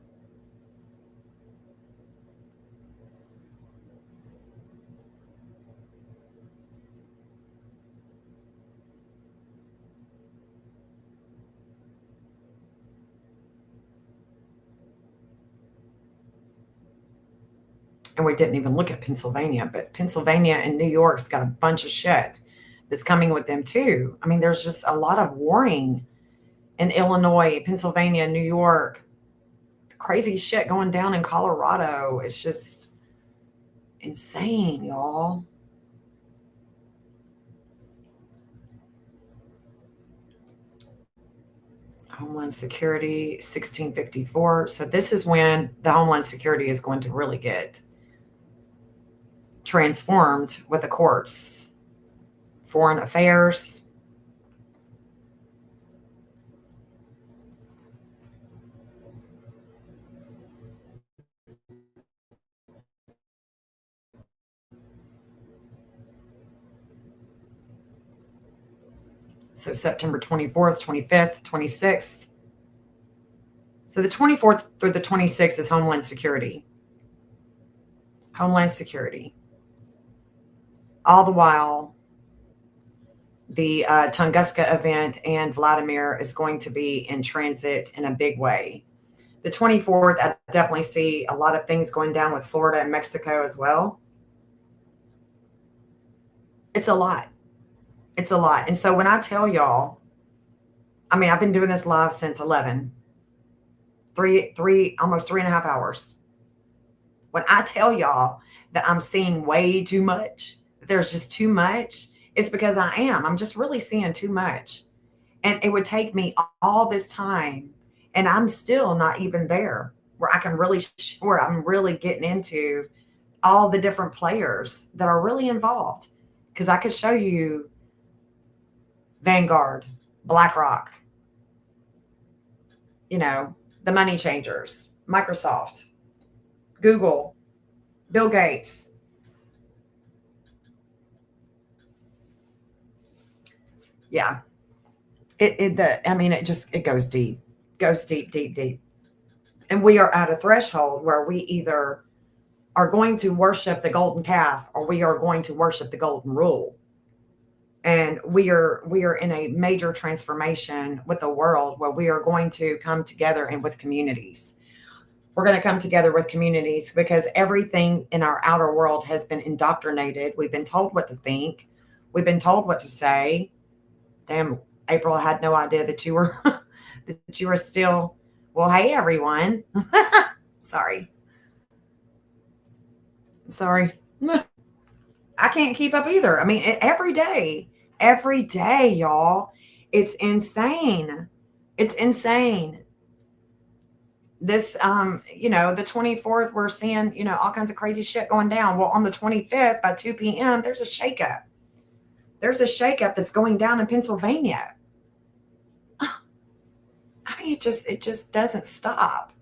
And we didn't even look at Pennsylvania, but Pennsylvania and New York's got a bunch of shit that's coming with them too. I mean, there's just a lot of warring in Illinois, Pennsylvania, New York. Crazy shit going down in Colorado. It's just insane, y'all. Homeland Security, 1654. So this is when the Homeland Security is going to really get transformed with the courts. Foreign Affairs. So September 24th, 25th, 26th. So the 24th through the 26th is Homeland Security. Homeland Security. All the while, the Tunguska event and Vladimir is going to be in transit in a big way. The 24th, I definitely see a lot of things going down with Florida and Mexico as well. It's a lot. It's a lot. And so when I tell y'all, I mean, I've been doing this live since 11, almost 3.5 hours. When I tell y'all that I'm seeing way too much, that there's just too much, it's because I'm just really seeing too much. And it would take me all this time, and I'm still not even there where I can really, where I'm really getting into all the different players that are really involved. Because I could show you Vanguard, BlackRock, the money changers, Microsoft, Google, Bill Gates. Yeah. It goes deep, deep. And we are at a threshold where we either are going to worship the golden calf or we are going to worship the golden rule. And we are in a major transformation with the world where we are going to come together and with communities. We're going to come together with communities because everything in our outer world has been indoctrinated. We've been told what to think. We've been told what to say. Damn, April, I had no idea that you were that you were still. Well, hey everyone. Sorry. I'm sorry. I can't keep up either. I mean, every day, y'all, it's insane. It's insane. This, the 24th, we're seeing, all kinds of crazy shit going down. Well, on the 25th by 2 p.m., there's a shakeup. There's a shakeup that's going down in Pennsylvania. I mean, it just doesn't stop.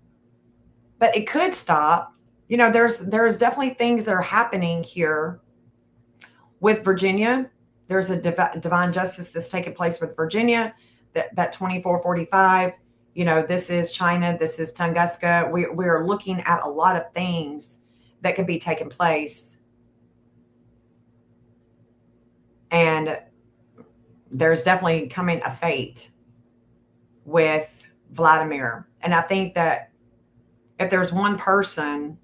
But it could stop. There's definitely things that are happening here with Virginia. There's a divine justice that's taking place with Virginia. That 2445. This is China. This is Tunguska. We're looking at a lot of things that could be taking place. And there's definitely coming a fate with Vladimir. And I think that if there's one person,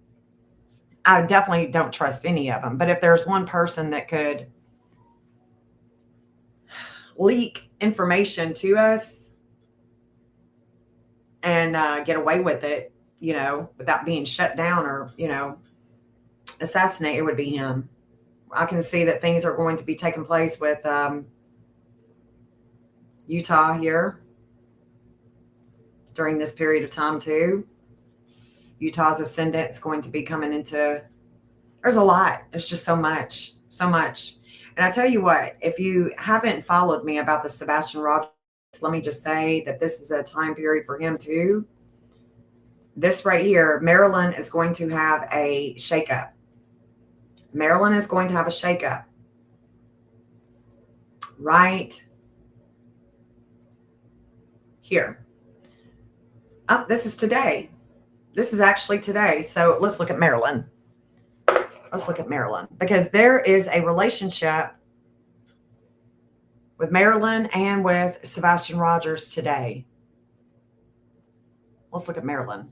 I definitely don't trust any of them, but if there's one person that could leak information to us and get away with it, without being shut down or, assassinated, it would be him. I can see that things are going to be taking place with Utah here during this period of time too. Utah's ascendant is going to be coming into, there's a lot. There's just so much. And I tell you what, if you haven't followed me about the Sebastian Rogers, let me just say that this is a time period for him too. This right here, Maryland is going to have a shakeup. Maryland is going to have a shakeup. Right here. Oh, this is today. This is actually today. So let's look at Maryland. Let's look at Maryland because there is a relationship with Maryland and with Sebastian Rogers today. Let's look at Maryland.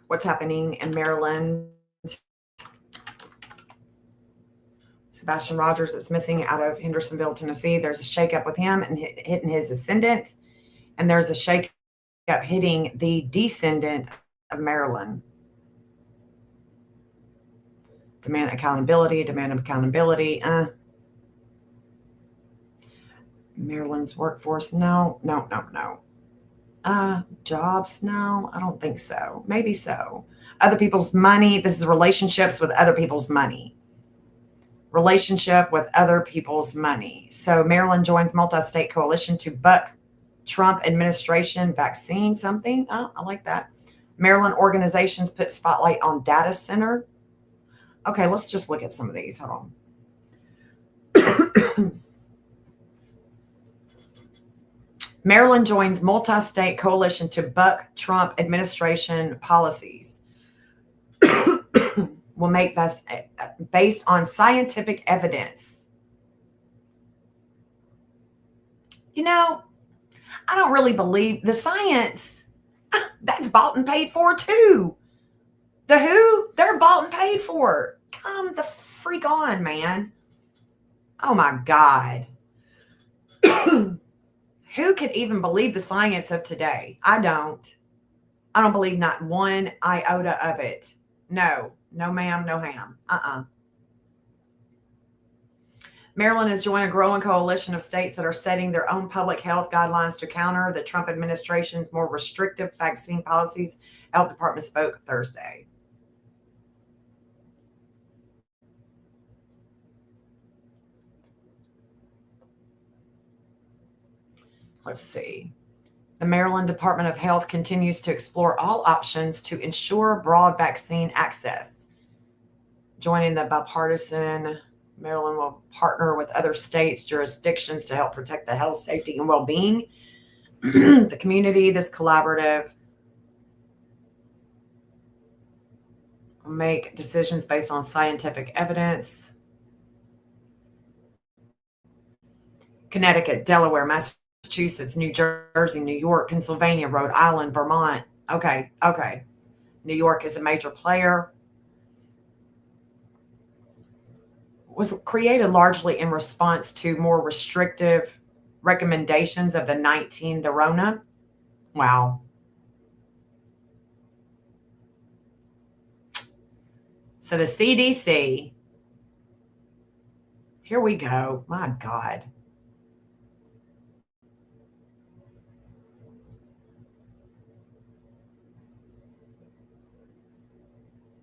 What's happening in Maryland Sebastian Rogers that's missing out of Hendersonville, Tennessee. There's a shakeup with him and hitting his ascendant. And there's a shakeup hitting the descendant of Maryland. Demand accountability. Maryland's workforce. No. Jobs. No, I don't think so. Maybe so. Other people's money. This is relationships with other people's money. Relationship with other people's money. So Maryland joins multi-state coalition to buck Trump administration vaccine something. Oh, I like that. Maryland organizations put spotlight on data center. Okay, let's just look at some of these. Hold on. Maryland joins multi-state coalition to buck Trump administration policies. Will make this based on scientific evidence. You know, I don't really believe the science. That's bought and paid for too. The WHO, they're bought and paid for. Come the freak on, man. Oh my God. Who could even believe the science of today? I don't believe not one iota of it. No ma'am, no ham. Maryland has joined a growing coalition of states that are setting their own public health guidelines to counter the Trump administration's more restrictive vaccine policies. Health Department spoke Thursday. Let's see. The Maryland Department of Health continues to explore all options to ensure broad vaccine access. Joining the bipartisan, Maryland will partner with other states' jurisdictions to help protect the health, safety, and well-being. The community, this collaborative will make decisions based on scientific evidence. Connecticut, Delaware, Massachusetts, New Jersey, New York, Pennsylvania, Rhode Island, Vermont. Okay. New York is a major player. Was created largely in response to more restrictive recommendations of the 19, the Rona. Wow. So the CDC, here we go. My God.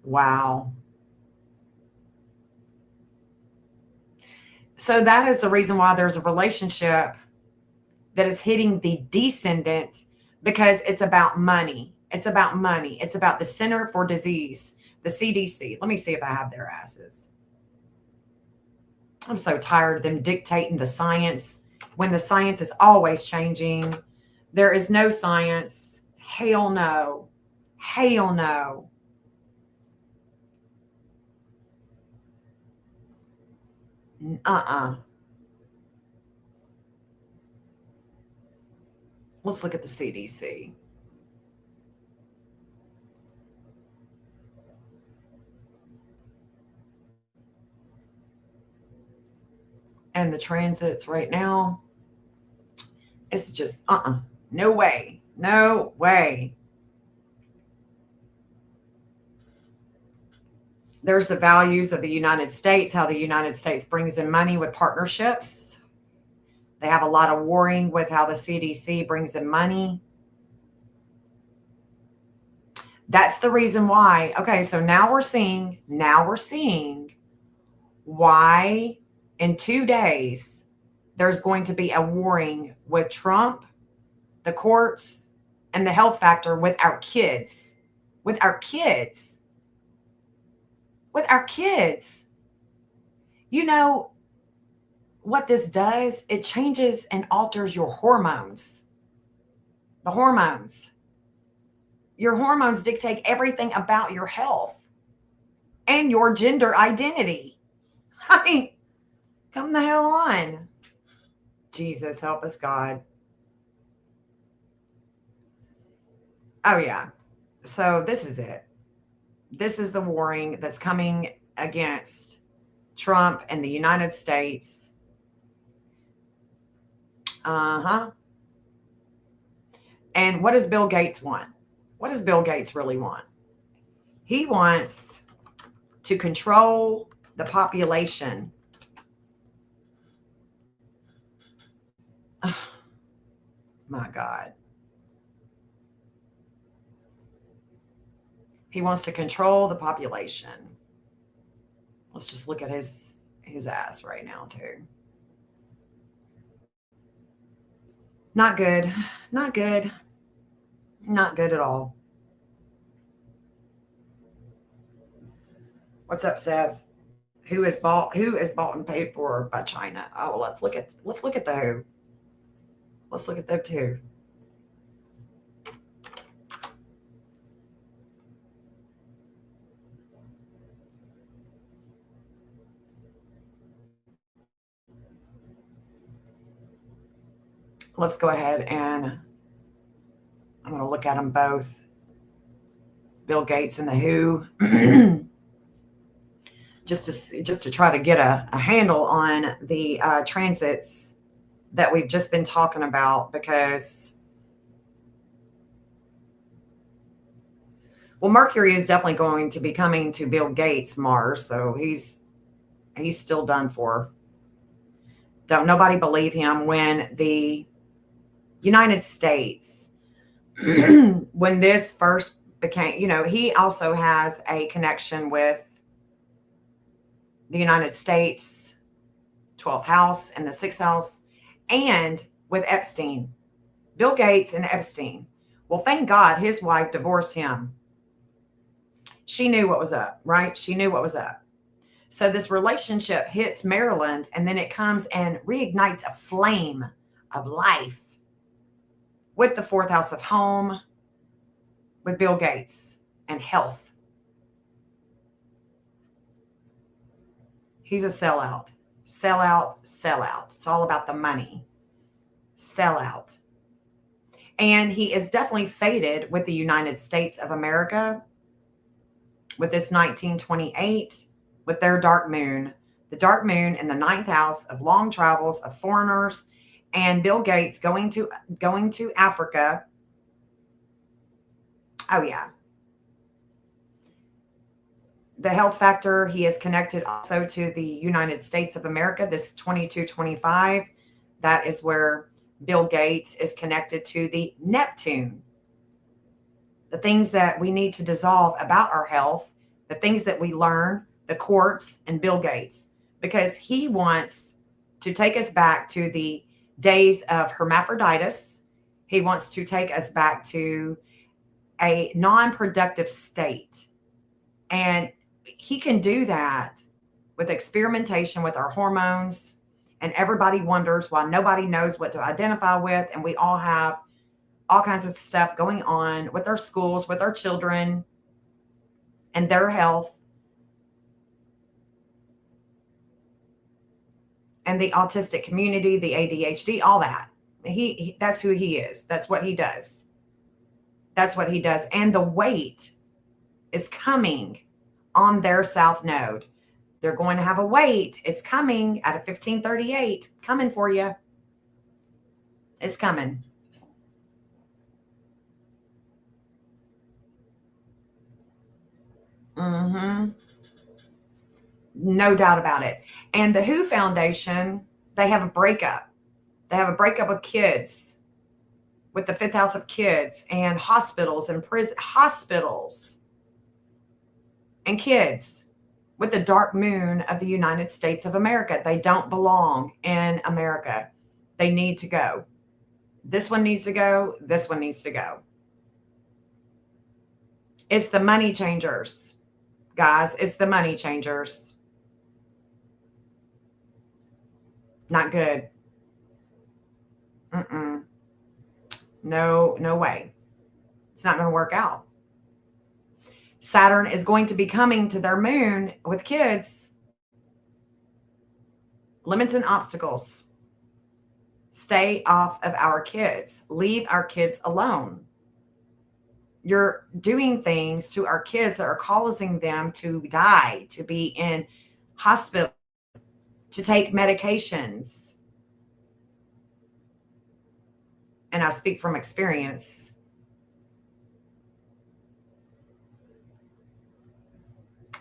Wow. So that is the reason why there's a relationship that is hitting the descendant, because it's about money. It's about money. It's about the Center for Disease, the CDC. Let me see if I have their asses. I'm so tired of them dictating the science when the science is always changing. There is no science. Hell no. Hell no. Let's look at the CDC. And the transits right now, it's just, no way. No way. There's the values of the United States, how the United States brings in money with partnerships. They have a lot of warring with how the CDC brings in money. That's the reason why. Okay, so now we're seeing why in 2 days there's going to be a warring with Trump, the courts, and the health factor with our kids. With our kids. With our kids. You know what this does? It changes and alters your hormones. The hormones. Your hormones dictate everything about your health and your gender identity. I mean, come the hell on. Jesus, help us, God. Oh, yeah. So this is it. This is the warring that's coming against Trump and the United States. And what does Bill Gates want? What does Bill Gates really want? He wants to control the population. Oh, my God. He wants to control the population. Let's just look at his ass right now, too. Not good. Not good. Not good at all. What's up, Seth? Who is bought and paid for by China? Oh, well, let's look at the who. Let's look at them too. Let's go ahead and I'm going to look at them both. Bill Gates and the WHO. just to try to get a handle on the transits that we've just been talking about, because Mercury is definitely going to be coming to Bill Gates' Mars, so he's still done for. Don't nobody believe him. When the United States, when this first became, he also has a connection with the United States 12th house and the 6th house, and with Epstein. Bill Gates and Epstein. Well, thank God his wife divorced him. She knew what was up, right? She knew what was up. So this relationship hits Maryland, and then it comes and reignites a flame of life with the 4th house of home, with Bill Gates and health. He's a sellout. Sellout, sellout. It's all about the money. Sellout. And he is definitely fated with the United States of America, with this 1928, with their dark moon. The dark moon in the 9th house of long travels, of foreigners, and Bill Gates going to Africa. Oh, yeah. The health factor, he is connected also to the United States of America, this 2225. That is where Bill Gates is connected to the Neptune. The things that we need to dissolve about our health, the things that we learn, the quartz and Bill Gates, because he wants to take us back to the days of hermaphroditus. He wants to take us back to a non-productive state. And he can do that with experimentation with our hormones. And everybody wonders why nobody knows what to identify with. And we all have all kinds of stuff going on with our schools, with our children and their health. And the autistic community, the ADHD, all that. That's who he is. That's what he does. That's what he does. And the weight is coming on their south node. They're going to have a weight. It's coming at a 1538. Coming for you. It's coming. No doubt about it. And the WHO Foundation, they have a breakup. They have a breakup with kids, with the 5th house of kids, and hospitals and hospitals and kids, with the dark moon of the United States of America. They don't belong in America. They need to go. This one needs to go. This one needs to go. It's the money changers, guys. It's the money changers. Not good. No way. It's not going to work out. Saturn is going to be coming to their moon with kids. Limits and obstacles. Stay off of our kids. Leave our kids alone. You're doing things to our kids that are causing them to die, to be in hospitals, to take medications. And I speak from experience.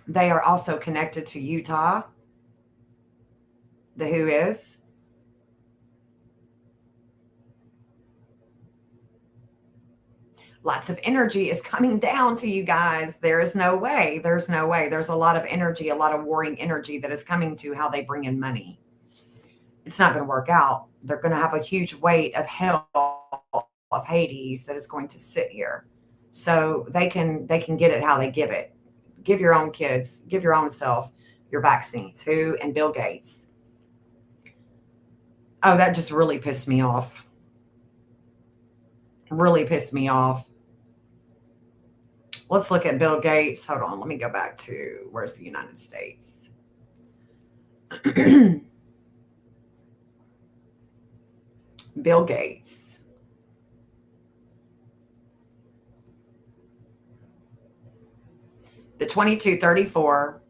They are also connected to Utah, the WHO is. Lots of energy is coming down to you guys. There is no way. There's no way. There's a lot of energy, a lot of warring energy that is coming to how they bring in money. It's not going to work out. They're going to have a huge weight of hell, of Hades, that is going to sit here. So they can get it how they give it. Give your own kids, give your own self your vaccines. Who? And Bill Gates. Oh, that just really pissed me off. Really pissed me off. Let's look at Bill Gates. Hold on. Let me go back to where's the United States. Bill Gates. The 2234.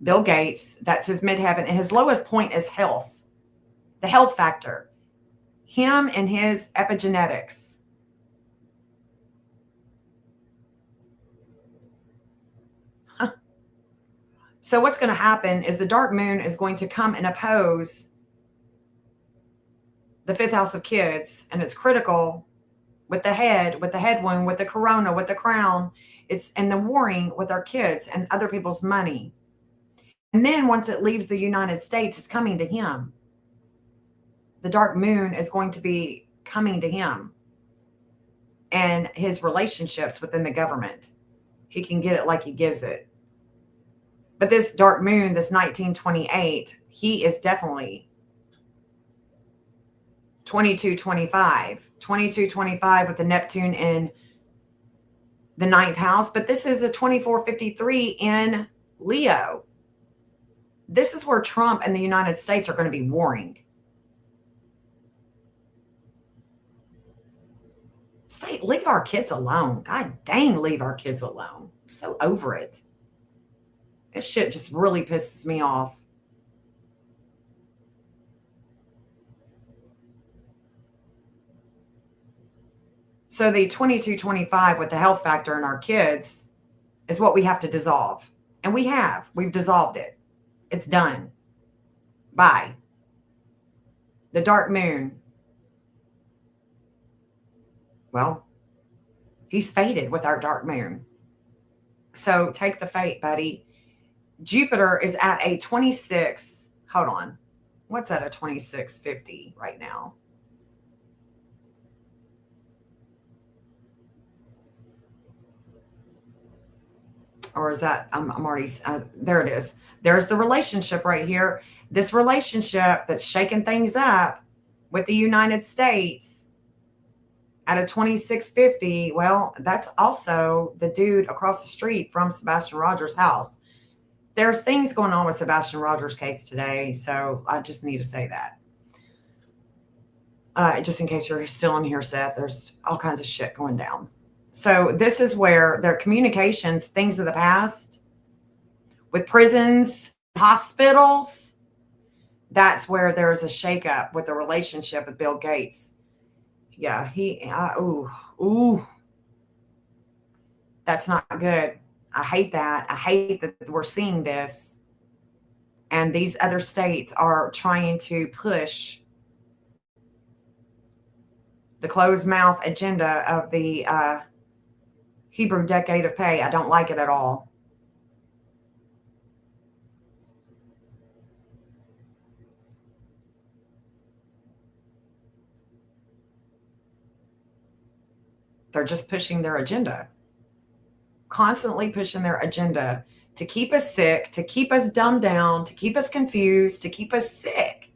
Bill Gates. That's his midheaven. And his lowest point is health. The health factor. Him and his epigenetics. So what's going to happen is the dark moon is going to come and oppose the fifth house of kids, and it's critical with the head wound, with the corona, with the crown. It's and the warring with our kids and other people's money. And then once it leaves the United States, it's coming to him. The dark moon is going to be coming to him and his relationships within the government. He can get it like he gives it. But this dark moon, this 1928, he is definitely 2225. 2225 with the Neptune in the 9th house. But this is a 2453 in Leo. This is where Trump and the United States are going to be warring. Leave our kids alone. God dang, leave our kids alone. I'm so over it. This shit just really pisses me off. So the 2225 with the health factor in our kids is what we have to dissolve. And we have. We've dissolved it. It's done. Bye. The dark moon. Well, he's fated with our dark moon. So take the fate, buddy. Jupiter is at a 26. Hold on. What's at a 2650 right now? Or is that, I'm already, there it is. There's the relationship right here. This relationship that's shaking things up with the United States at a 2650. Well, that's also the dude across the street from Sebastian Rogers' house. There's things going on with Sebastian Rogers' case today, so I just need to say that. Just in case you're still in here, Seth, there's all kinds of shit going down. So this is where their communications, things of the past, with prisons, hospitals, that's where there's a shakeup with the relationship with Bill Gates. Yeah, that's not good. I hate that. I hate that we're seeing this. And these other states are trying to push the closed mouth agenda of the Hebrew decade of pay. I don't like it at all. They're just pushing their agenda. Constantly pushing their agenda to keep us sick, to keep us dumbed down, to keep us confused, to keep us sick.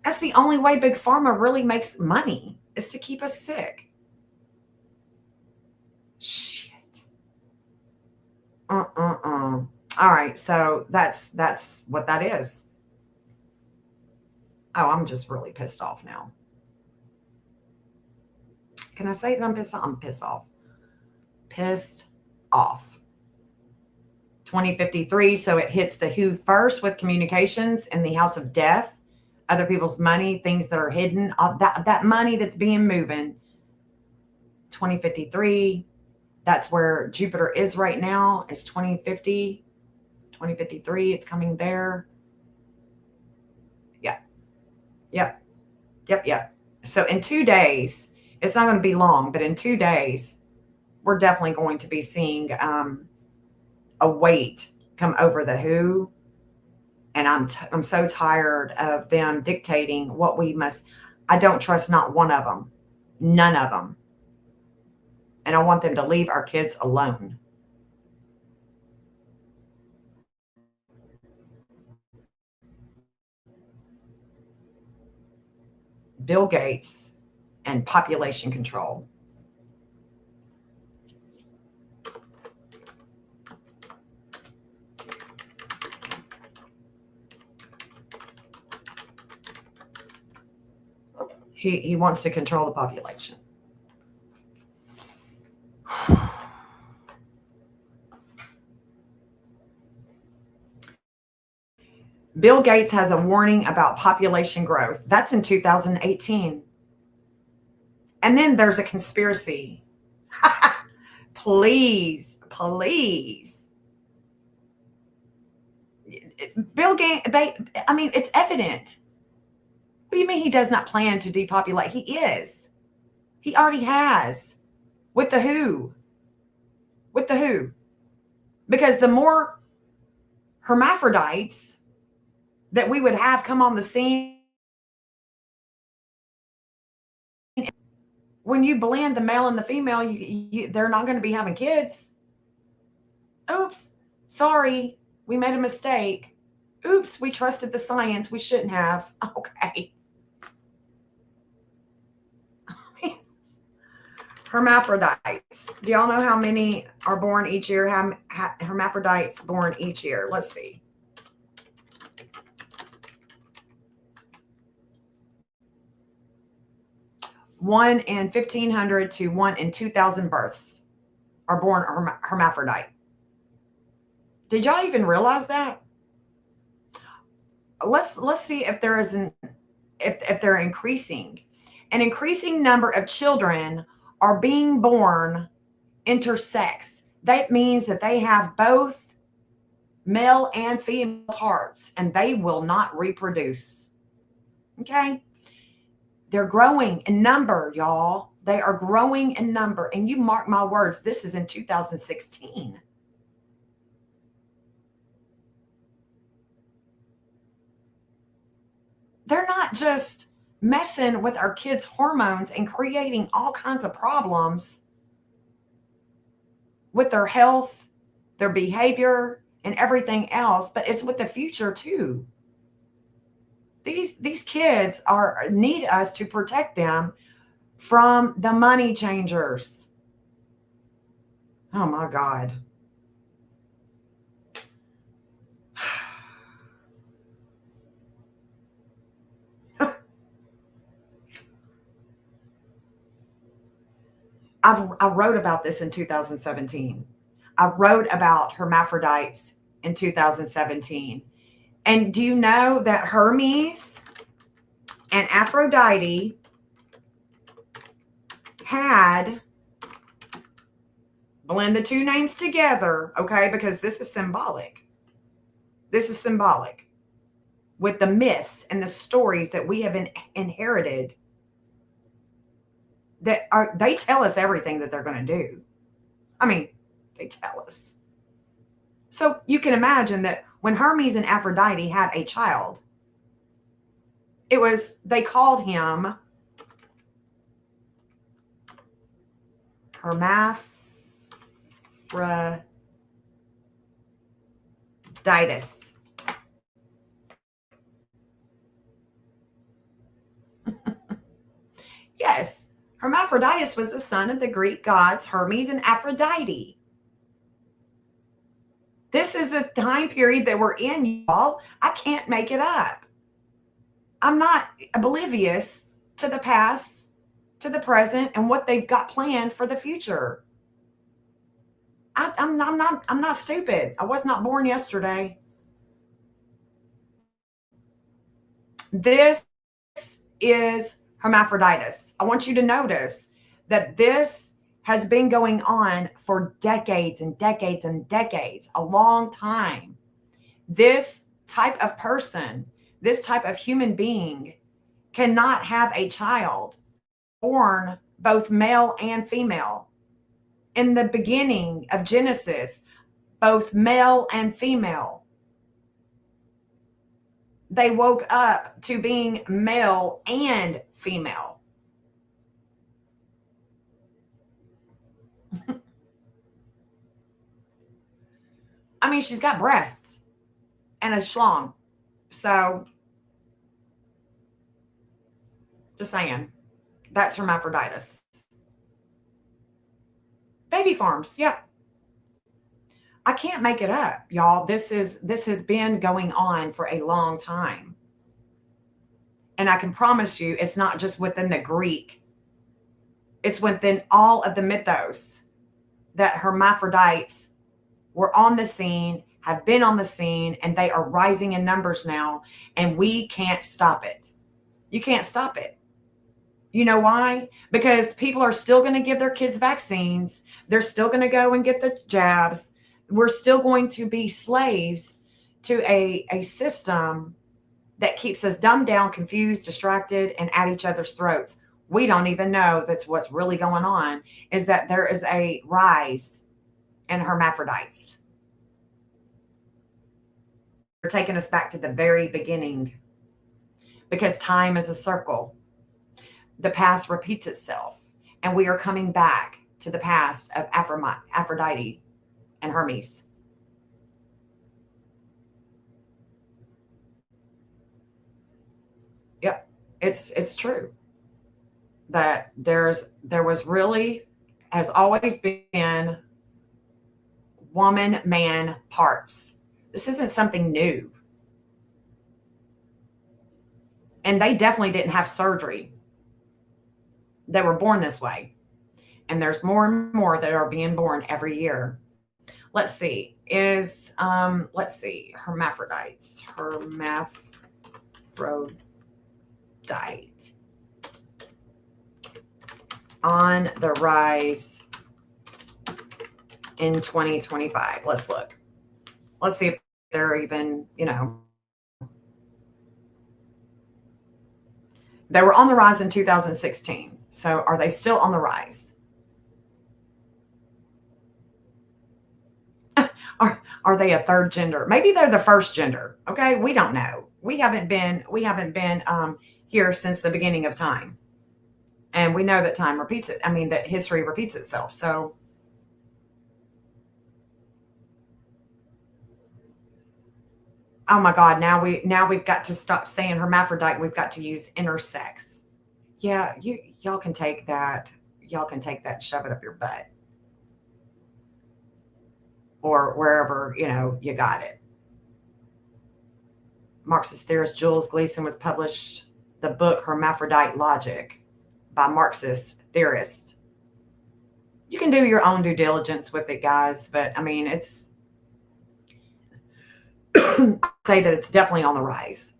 That's the only way Big Pharma really makes money, is to keep us sick. Shit. All right, so that's what that is. Oh, I'm just really pissed off now. Can I say that I'm pissed off? I'm pissed off. Pissed off. 2053. So it hits the who first with communications in the house of death, other people's money, things that are hidden, that money that's being moving. 2053, that's where Jupiter is right now. It's 2050, 2053. It's coming there. Yep. So in 2 days, it's not going to be long, but in 2 days, we're definitely going to be seeing a weight come over the who. And I'm so tired of them dictating what we must. I don't trust not one of them, none of them. And I want them to leave our kids alone. Bill Gates and population control. He wants to control the population. Bill Gates has a warning about population growth. That's in 2018. And then there's a conspiracy. Please. Bill Gates, it's evident. What do you mean he does not plan to depopulate? He is. He already has. With the who. Because the more hermaphrodites that we would have come on the scene, when you blend the male and the female, they're not going to be having kids. Oops, sorry, we made a mistake. Oops, we trusted the science. We shouldn't have. Okay. Hermaphrodites. Do y'all know how many are born each year? Hermaphrodites born each year. Let's see. One in 1,500 to 1 in 2,000 births are born hermaphrodite. Did y'all even realize that? Let's see if there is if they're increasing. An increasing number of children are being born intersex. That means that they have both male and female parts, and they will not reproduce. Okay? They're growing in number, y'all. They are growing in number. And you mark my words, this is in 2016. They're not just messing with our kids' hormones and creating all kinds of problems with their health, their behavior, and everything else, but it's with the future too. These kids need us to protect them from the money changers. Oh my God. I wrote about this in 2017. I wrote about hermaphrodites in 2017. And do you know that Hermes and Aphrodite had, blend the two names together, okay, because this is symbolic. This is symbolic with the myths and the stories that we have inherited. They tell us everything that they're going to do. I mean, they tell us. So you can imagine that when Hermes and Aphrodite had a child, they called him Hermaphroditus. Yes, Hermaphroditus was the son of the Greek gods Hermes and Aphrodite. This is the time period that we're in, y'all. I can't make it up. I'm not oblivious to the past, to the present, and what they've got planned for the future. I'm not stupid. I was not born yesterday. This is hermaphroditus. I want you to notice that this has been going on for decades and decades and decades, a long time. This type of person, this type of human being cannot have a child born both male and female. In the beginning of Genesis, both male and female. They woke up to being male and female. I mean, she's got breasts and a schlong. So, just saying, that's hermaphroditus. Baby farms, yeah. I can't make it up, y'all. This has been going on for a long time. And I can promise you, it's not just within the Greek. It's within all of the mythos that hermaphrodites were on the scene, have been on the scene, and they are rising in numbers now, and we can't stop it. You can't stop it. You know why? Because people are still going to give their kids vaccines. They're still going to go and get the jabs. We're still going to be slaves to a system that keeps us dumbed down, confused, distracted, and at each other's throats. We don't even know that's what's really going on, is that there is a rise in hermaphrodites. They're taking us back to the very beginning, because time is a circle. The past repeats itself, and we are coming back to the past of Aphrodite and Hermes. Yep, it's true that there was really, has always been, woman man parts. This isn't something new, and they definitely didn't have surgery. They were born this way, and there's more and more that are being born every year. Let's see, hermaphrodites, hermaphrodite on the rise in 2025. Let's look. Let's see if they're even, they were on the rise in 2016. So are they still on the rise? Are they a third gender? Maybe they're the first gender. Okay, we don't know. We haven't been here since the beginning of time, and we know that time repeats it. I mean, that history repeats itself. So, oh my God, now we've got to stop saying hermaphrodite. We've got to use intersex. Yeah, y'all can take that. Y'all can take that and shove it up your butt, or wherever, you got it. Marxist theorist Jules Gleason was published the book Hermaphrodite Logic by Marxist theorists. You can do your own due diligence with it, guys, but I mean, it's I'd say that it's definitely on the rise,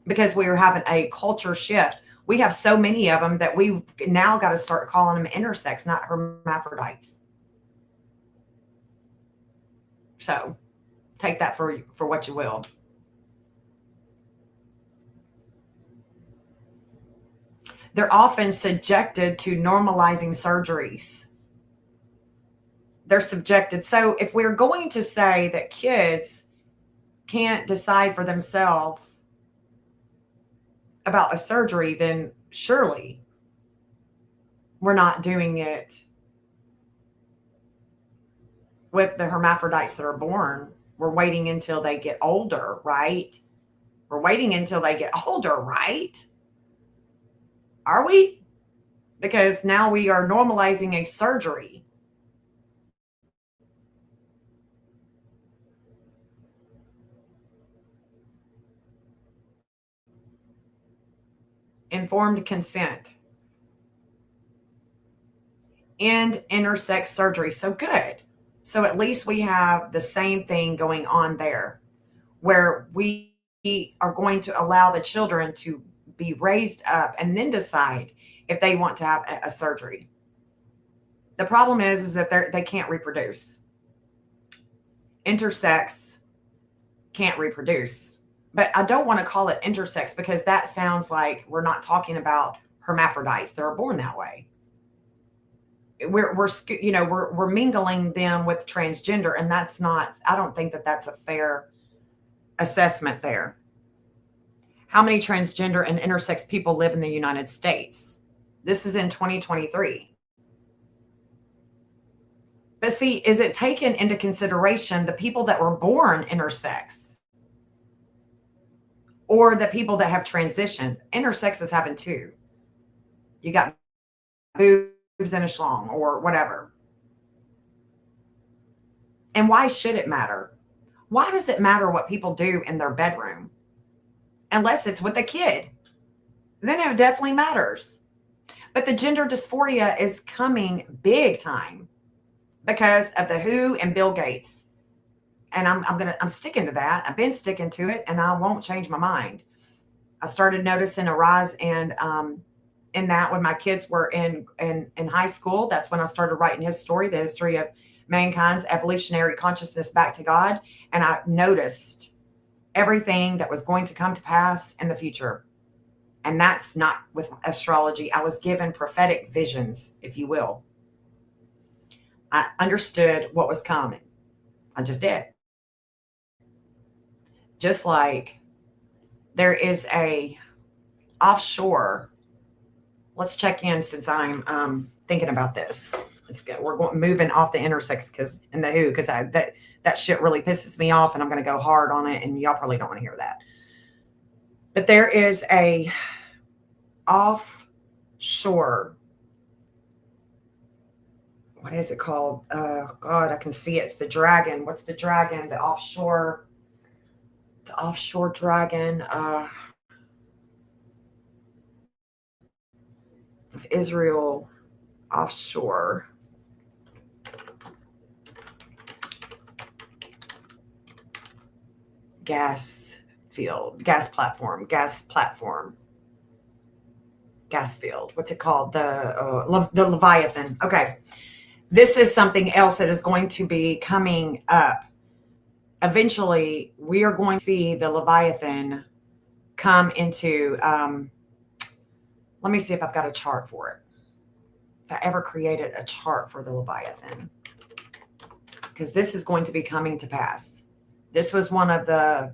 because we are having a culture shift. We have so many of them that we now got to start calling them intersex, not hermaphrodites. So take that for what you will. They're often subjected to normalizing surgeries. They're subjected. So if we're going to say that kids can't decide for themselves about a surgery, then surely we're not doing it with the hermaphrodites that are born. We're waiting until they get older, right? We're waiting until they get older, right? Are we? Because now we are normalizing a surgery. Informed consent. end intersex surgery. So good. So at least we have the same thing going on there, where we are going to allow the children to be raised up and then decide if they want to have a surgery. The problem is that they can't reproduce. Intersex can't reproduce. But I don't want to call it intersex because that sounds like we're not talking about hermaphrodites that are born that way. We're mingling them with transgender, and that's not. I don't think that that's a fair assessment there. How many transgender and intersex people live in the United States? This is in 2023. But see, is it taken into consideration the people that were born intersex or the people that have transitioned? Intersex has happened too. You got boobs and a schlong or whatever. And why should it matter? Why does it matter what people do in their bedroom? Unless it's with a kid. Then it definitely matters. But the gender dysphoria is coming big time because of the WHO and Bill Gates. And I'm sticking to that. I've been sticking to it, and I won't change my mind. I started noticing a rise in that when my kids were in high school. That's when I started writing his story, the history of mankind's evolutionary consciousness back to God. And I noticed everything that was going to come to pass in the future. And that's not with astrology. I was given prophetic visions, if you will. I understood what was coming. I just did. Just like there is a offshore. Let's check in since I'm thinking about this. Let's go. We're moving off the intersex and the WHO because that shit really pisses me off, and I'm going to go hard on it, and y'all probably don't want to hear that. But there is a offshore. What is it called? God, I can see it. It's the dragon. What's the dragon? The offshore dragon of Israel offshore. Gas field. What's it called? The Leviathan. Okay. This is something else that is going to be coming up. Eventually, we are going to see the Leviathan come into, let me see if I've got a chart for it. If I ever created a chart for the Leviathan. Because this is going to be coming to pass. This was one of the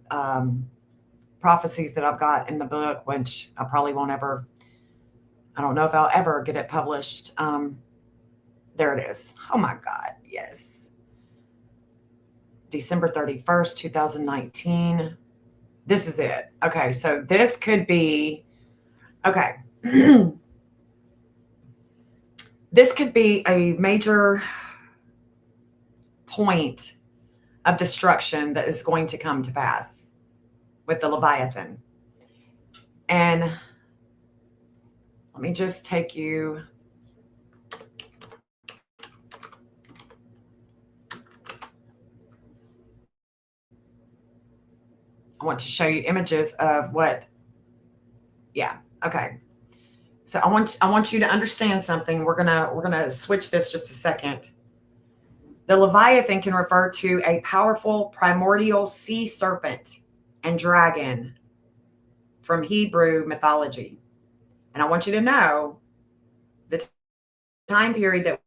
prophecies that I've got in the book, which I probably won't ever, I don't know if I'll ever get it published. There it is. Oh my God, yes. December 31st, 2019. This is it. Okay, so this could be, okay. This could be a major point of destruction that is going to come to pass with the Leviathan. And let me just take you. I want to show you images of what. Yeah. Okay. So I want you to understand something. We're gonna switch this just a second. The Leviathan can refer to a powerful primordial sea serpent and dragon from Hebrew mythology. And I want you to know the time period that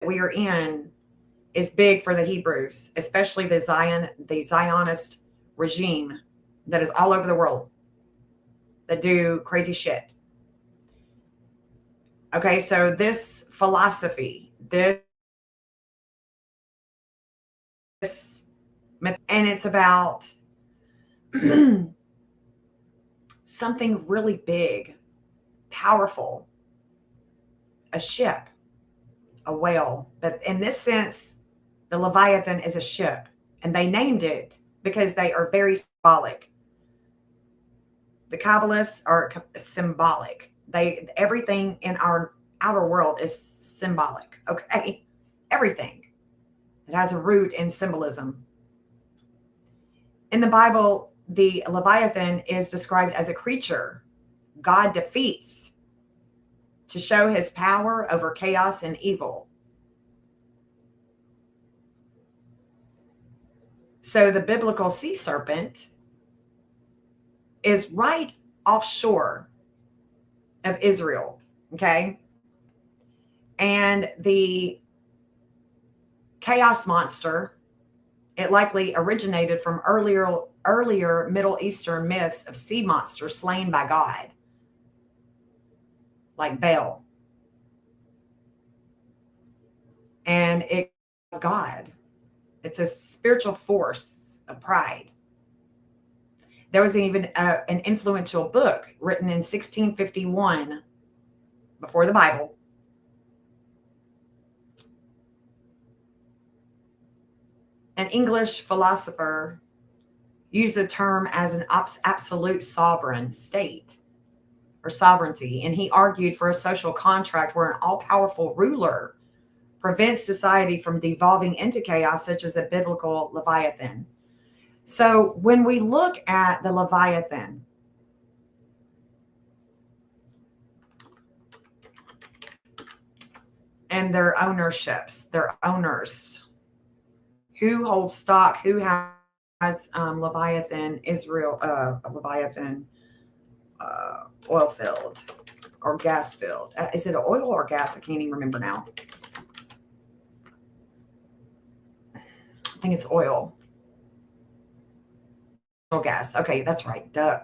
we are in is big for the Hebrews, especially the Zionist regime that is all over the world that do crazy shit. Okay, so this philosophy, this myth, and it's about something really big, powerful, a ship, a whale. But in this sense, the Leviathan is a ship, and they named it because they are very symbolic. The Kabbalists are symbolic. Everything in our outer world is symbolic, okay? Everything. It has a root in symbolism. In the Bible, the Leviathan is described as a creature God defeats to show his power over chaos and evil. So the biblical sea serpent is right offshore of Israel, okay? And the chaos monster, it likely originated from earlier Middle Eastern myths of sea monsters slain by God, like Baal. And it is God. It's a spiritual force of pride. There was even an influential book written in 1651, before the Bible. An English philosopher used the term as an absolute sovereign state or sovereignty, and he argued for a social contract where an all-powerful ruler prevents society from devolving into chaos, such as the biblical Leviathan. So when we look at the Leviathan, and their ownerships, their owners, who holds stock, who has Leviathan, Israel, Leviathan oil field or gas field. Is it oil or gas? I can't even remember now. I think it's oil. Natural gas. Okay, that's right. Duh.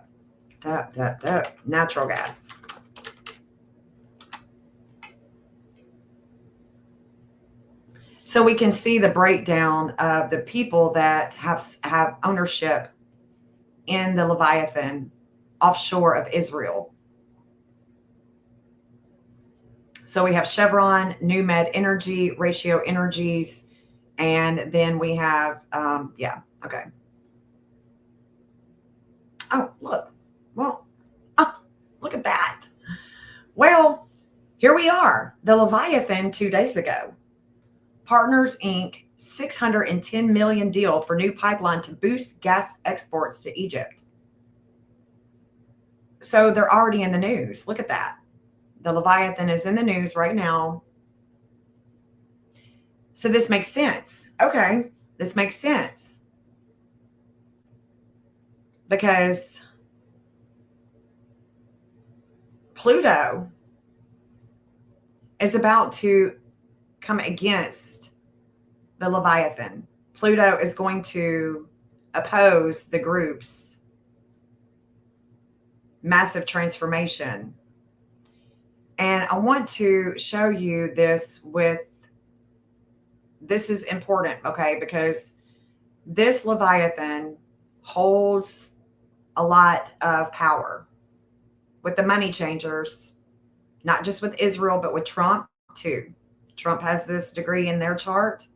Natural gas. So we can see the breakdown of the people that have ownership in the Leviathan offshore of Israel. So we have Chevron, New Med Energy, Ratio Energies, and then we have, okay. Oh, look. Well, look at that. Well, here we are. The Leviathan 2 days ago. Partners Inc. $610 million deal for new pipeline to boost gas exports to Egypt. So they're already in the news. Look at that. The Leviathan is in the news right now. So this makes sense. Okay, this makes sense. Because Pluto is about to come against the Leviathan. Pluto is going to oppose the group's massive transformation. And I want to show you this this is important, okay? Because this Leviathan holds a lot of power with the money changers, not just with Israel, but with Trump too. Trump has this degree in their chart,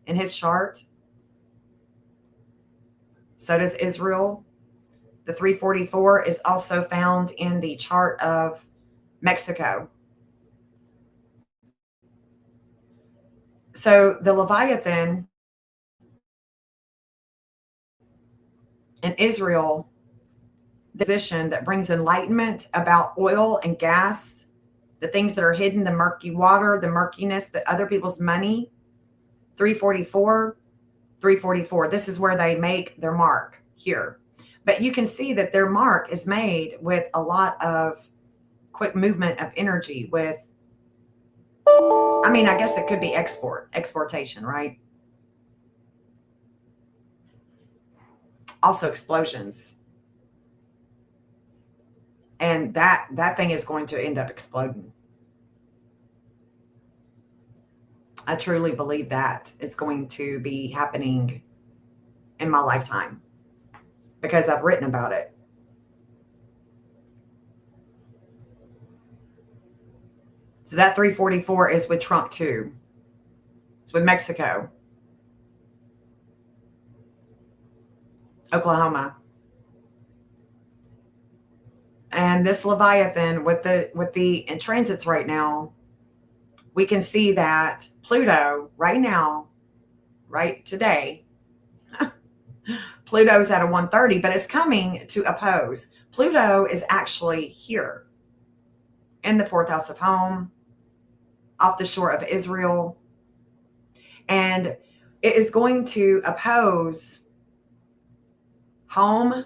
in his chart. So does Israel. The 344 is also found in the chart of Mexico. So the Leviathan in Israel, the position that brings enlightenment about oil and gas, the things that are hidden, the murky water, the murkiness, the other people's money. 344. This is where they make their mark here. But you can see that their mark is made with a lot of quick movement of energy with, I guess it could be exportation, right? Also explosions. And that thing is going to end up exploding. I truly believe that it's going to be happening in my lifetime because I've written about it. So that 344 is with Trump too. It's with Mexico, Oklahoma. And this Leviathan with the in transits right now we can see that Pluto right now, right today, Pluto's at a 130, but it's coming to oppose. Pluto is actually here in the 4th house of home, off the shore of Israel. And it is going to oppose home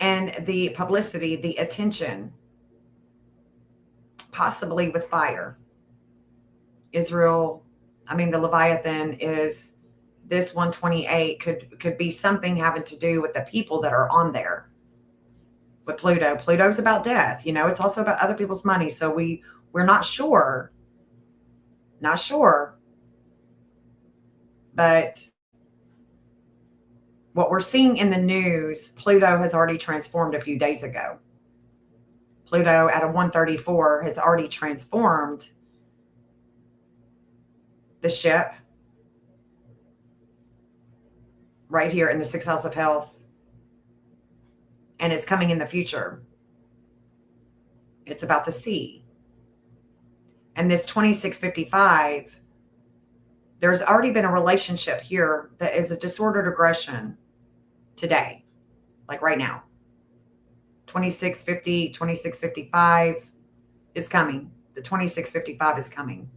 and the publicity, the attention, possibly with fire. Israel, I mean, the Leviathan is this 128 could be something having to do with the people that are on there with Pluto. Pluto's about death. You know, it's also about other people's money. So we're not sure. Not sure. But what we're seeing in the news, Pluto has already transformed a few days ago. Pluto at a 134 has already transformed the ship right here in the 6th house of health. And it's coming in the future. It's about the sea. And this 2655, there's already been a relationship here that is a disordered aggression today, like right now. 2650, 2655 is coming. The 2655 is coming.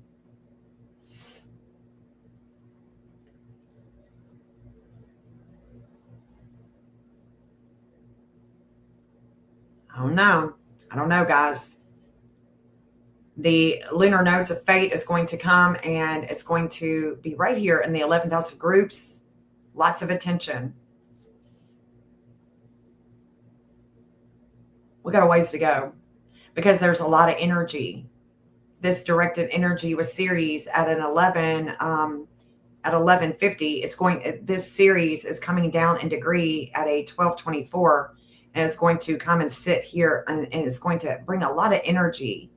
I don't know, guys. The lunar nodes of fate is going to come, and it's going to be right here in the 11th house of groups. Lots of attention. We got a ways to go because there's a lot of energy. This directed energy was Ceres at an 11, at 1150. This Ceres is coming down in degree at a 1224. And it's going to come and sit here, and it's going to bring a lot of energy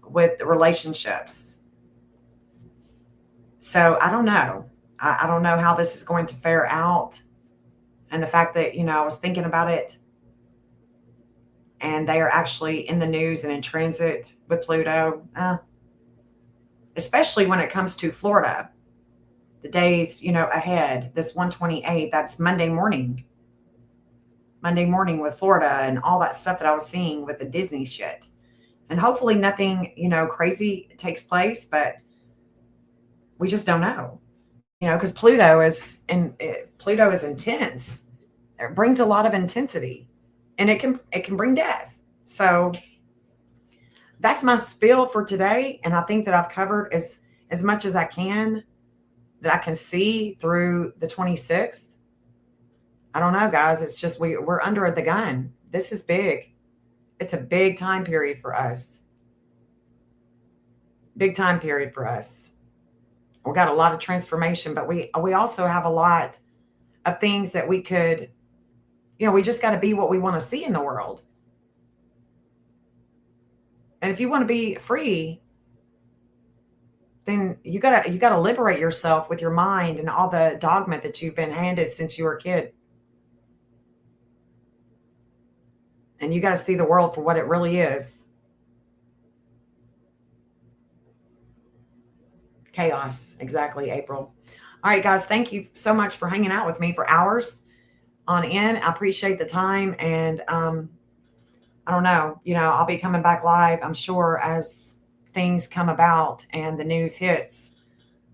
with relationships. So I don't know. I don't know how this is going to fare out. And the fact that, I was thinking about it, and they are actually in the news and in transit with Pluto, especially when it comes to Florida. The days, ahead, this 128, that's Monday morning with Florida and all that stuff that I was seeing with the Disney shit. And hopefully nothing, crazy takes place, but we just don't know, because Pluto is intense. It brings a lot of intensity, and it can bring death. So that's my spiel for today. And I think that I've covered as much as I can that I can see through the 26th. I don't know, guys. It's just we're under the gun. This is big. It's a big time period for us. Big time period for us. We got a lot of transformation, but we also have a lot of things that we could, we just got to be what we want to see in the world. And if you want to be free, then you gotta liberate yourself with your mind and all the dogma that you've been handed since you were a kid. And you got to see the world for what it really is. Chaos. Exactly, April. All right, guys. Thank you so much for hanging out with me for hours on end. I appreciate the time. And I don't know, I'll be coming back live, I'm sure, as things come about and the news hits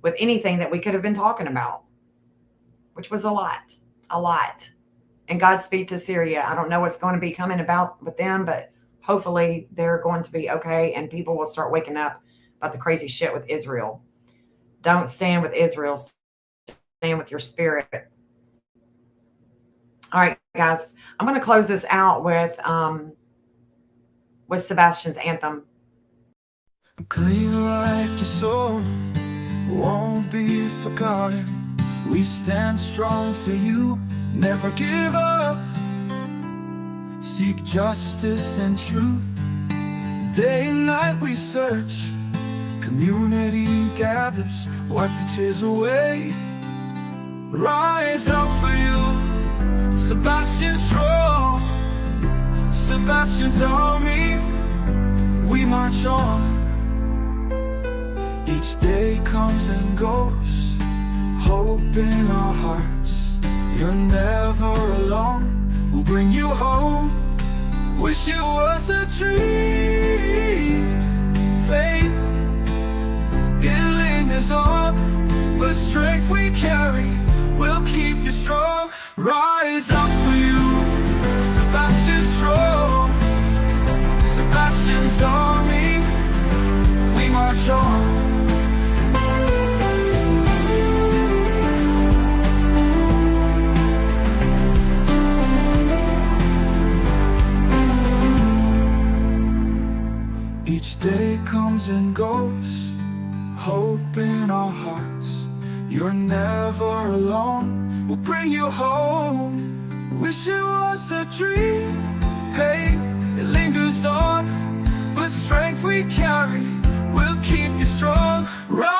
with anything that we could have been talking about, which was a lot. And Godspeed to Syria. I don't know what's going to be coming about with them, but hopefully they're going to be okay and people will start waking up about the crazy shit with Israel. Don't stand with Israel. Stand with your spirit. All right, guys. I'm going to close this out with Sebastian's anthem. Clean like your soul won't be forgotten. We stand strong for you. Never give up. Seek justice and truth. Day and night we search. Community gathers. Wipe the tears away. Rise up for you. Sebastian strong. Sebastian Sebastian's army, we march on. Each day comes and goes, hope in our hearts. You're never alone, we'll bring you home. Wish it was a dream, babe. It lingers on, but strength we carry will keep you strong. Rise up for you, Sebastian strong. Sebastian's army, we march on. Each day comes and goes, hope in our hearts. You're never alone, we'll bring you home. Wish it was a dream, hey, it lingers on, but strength we carry will keep you strong. Rise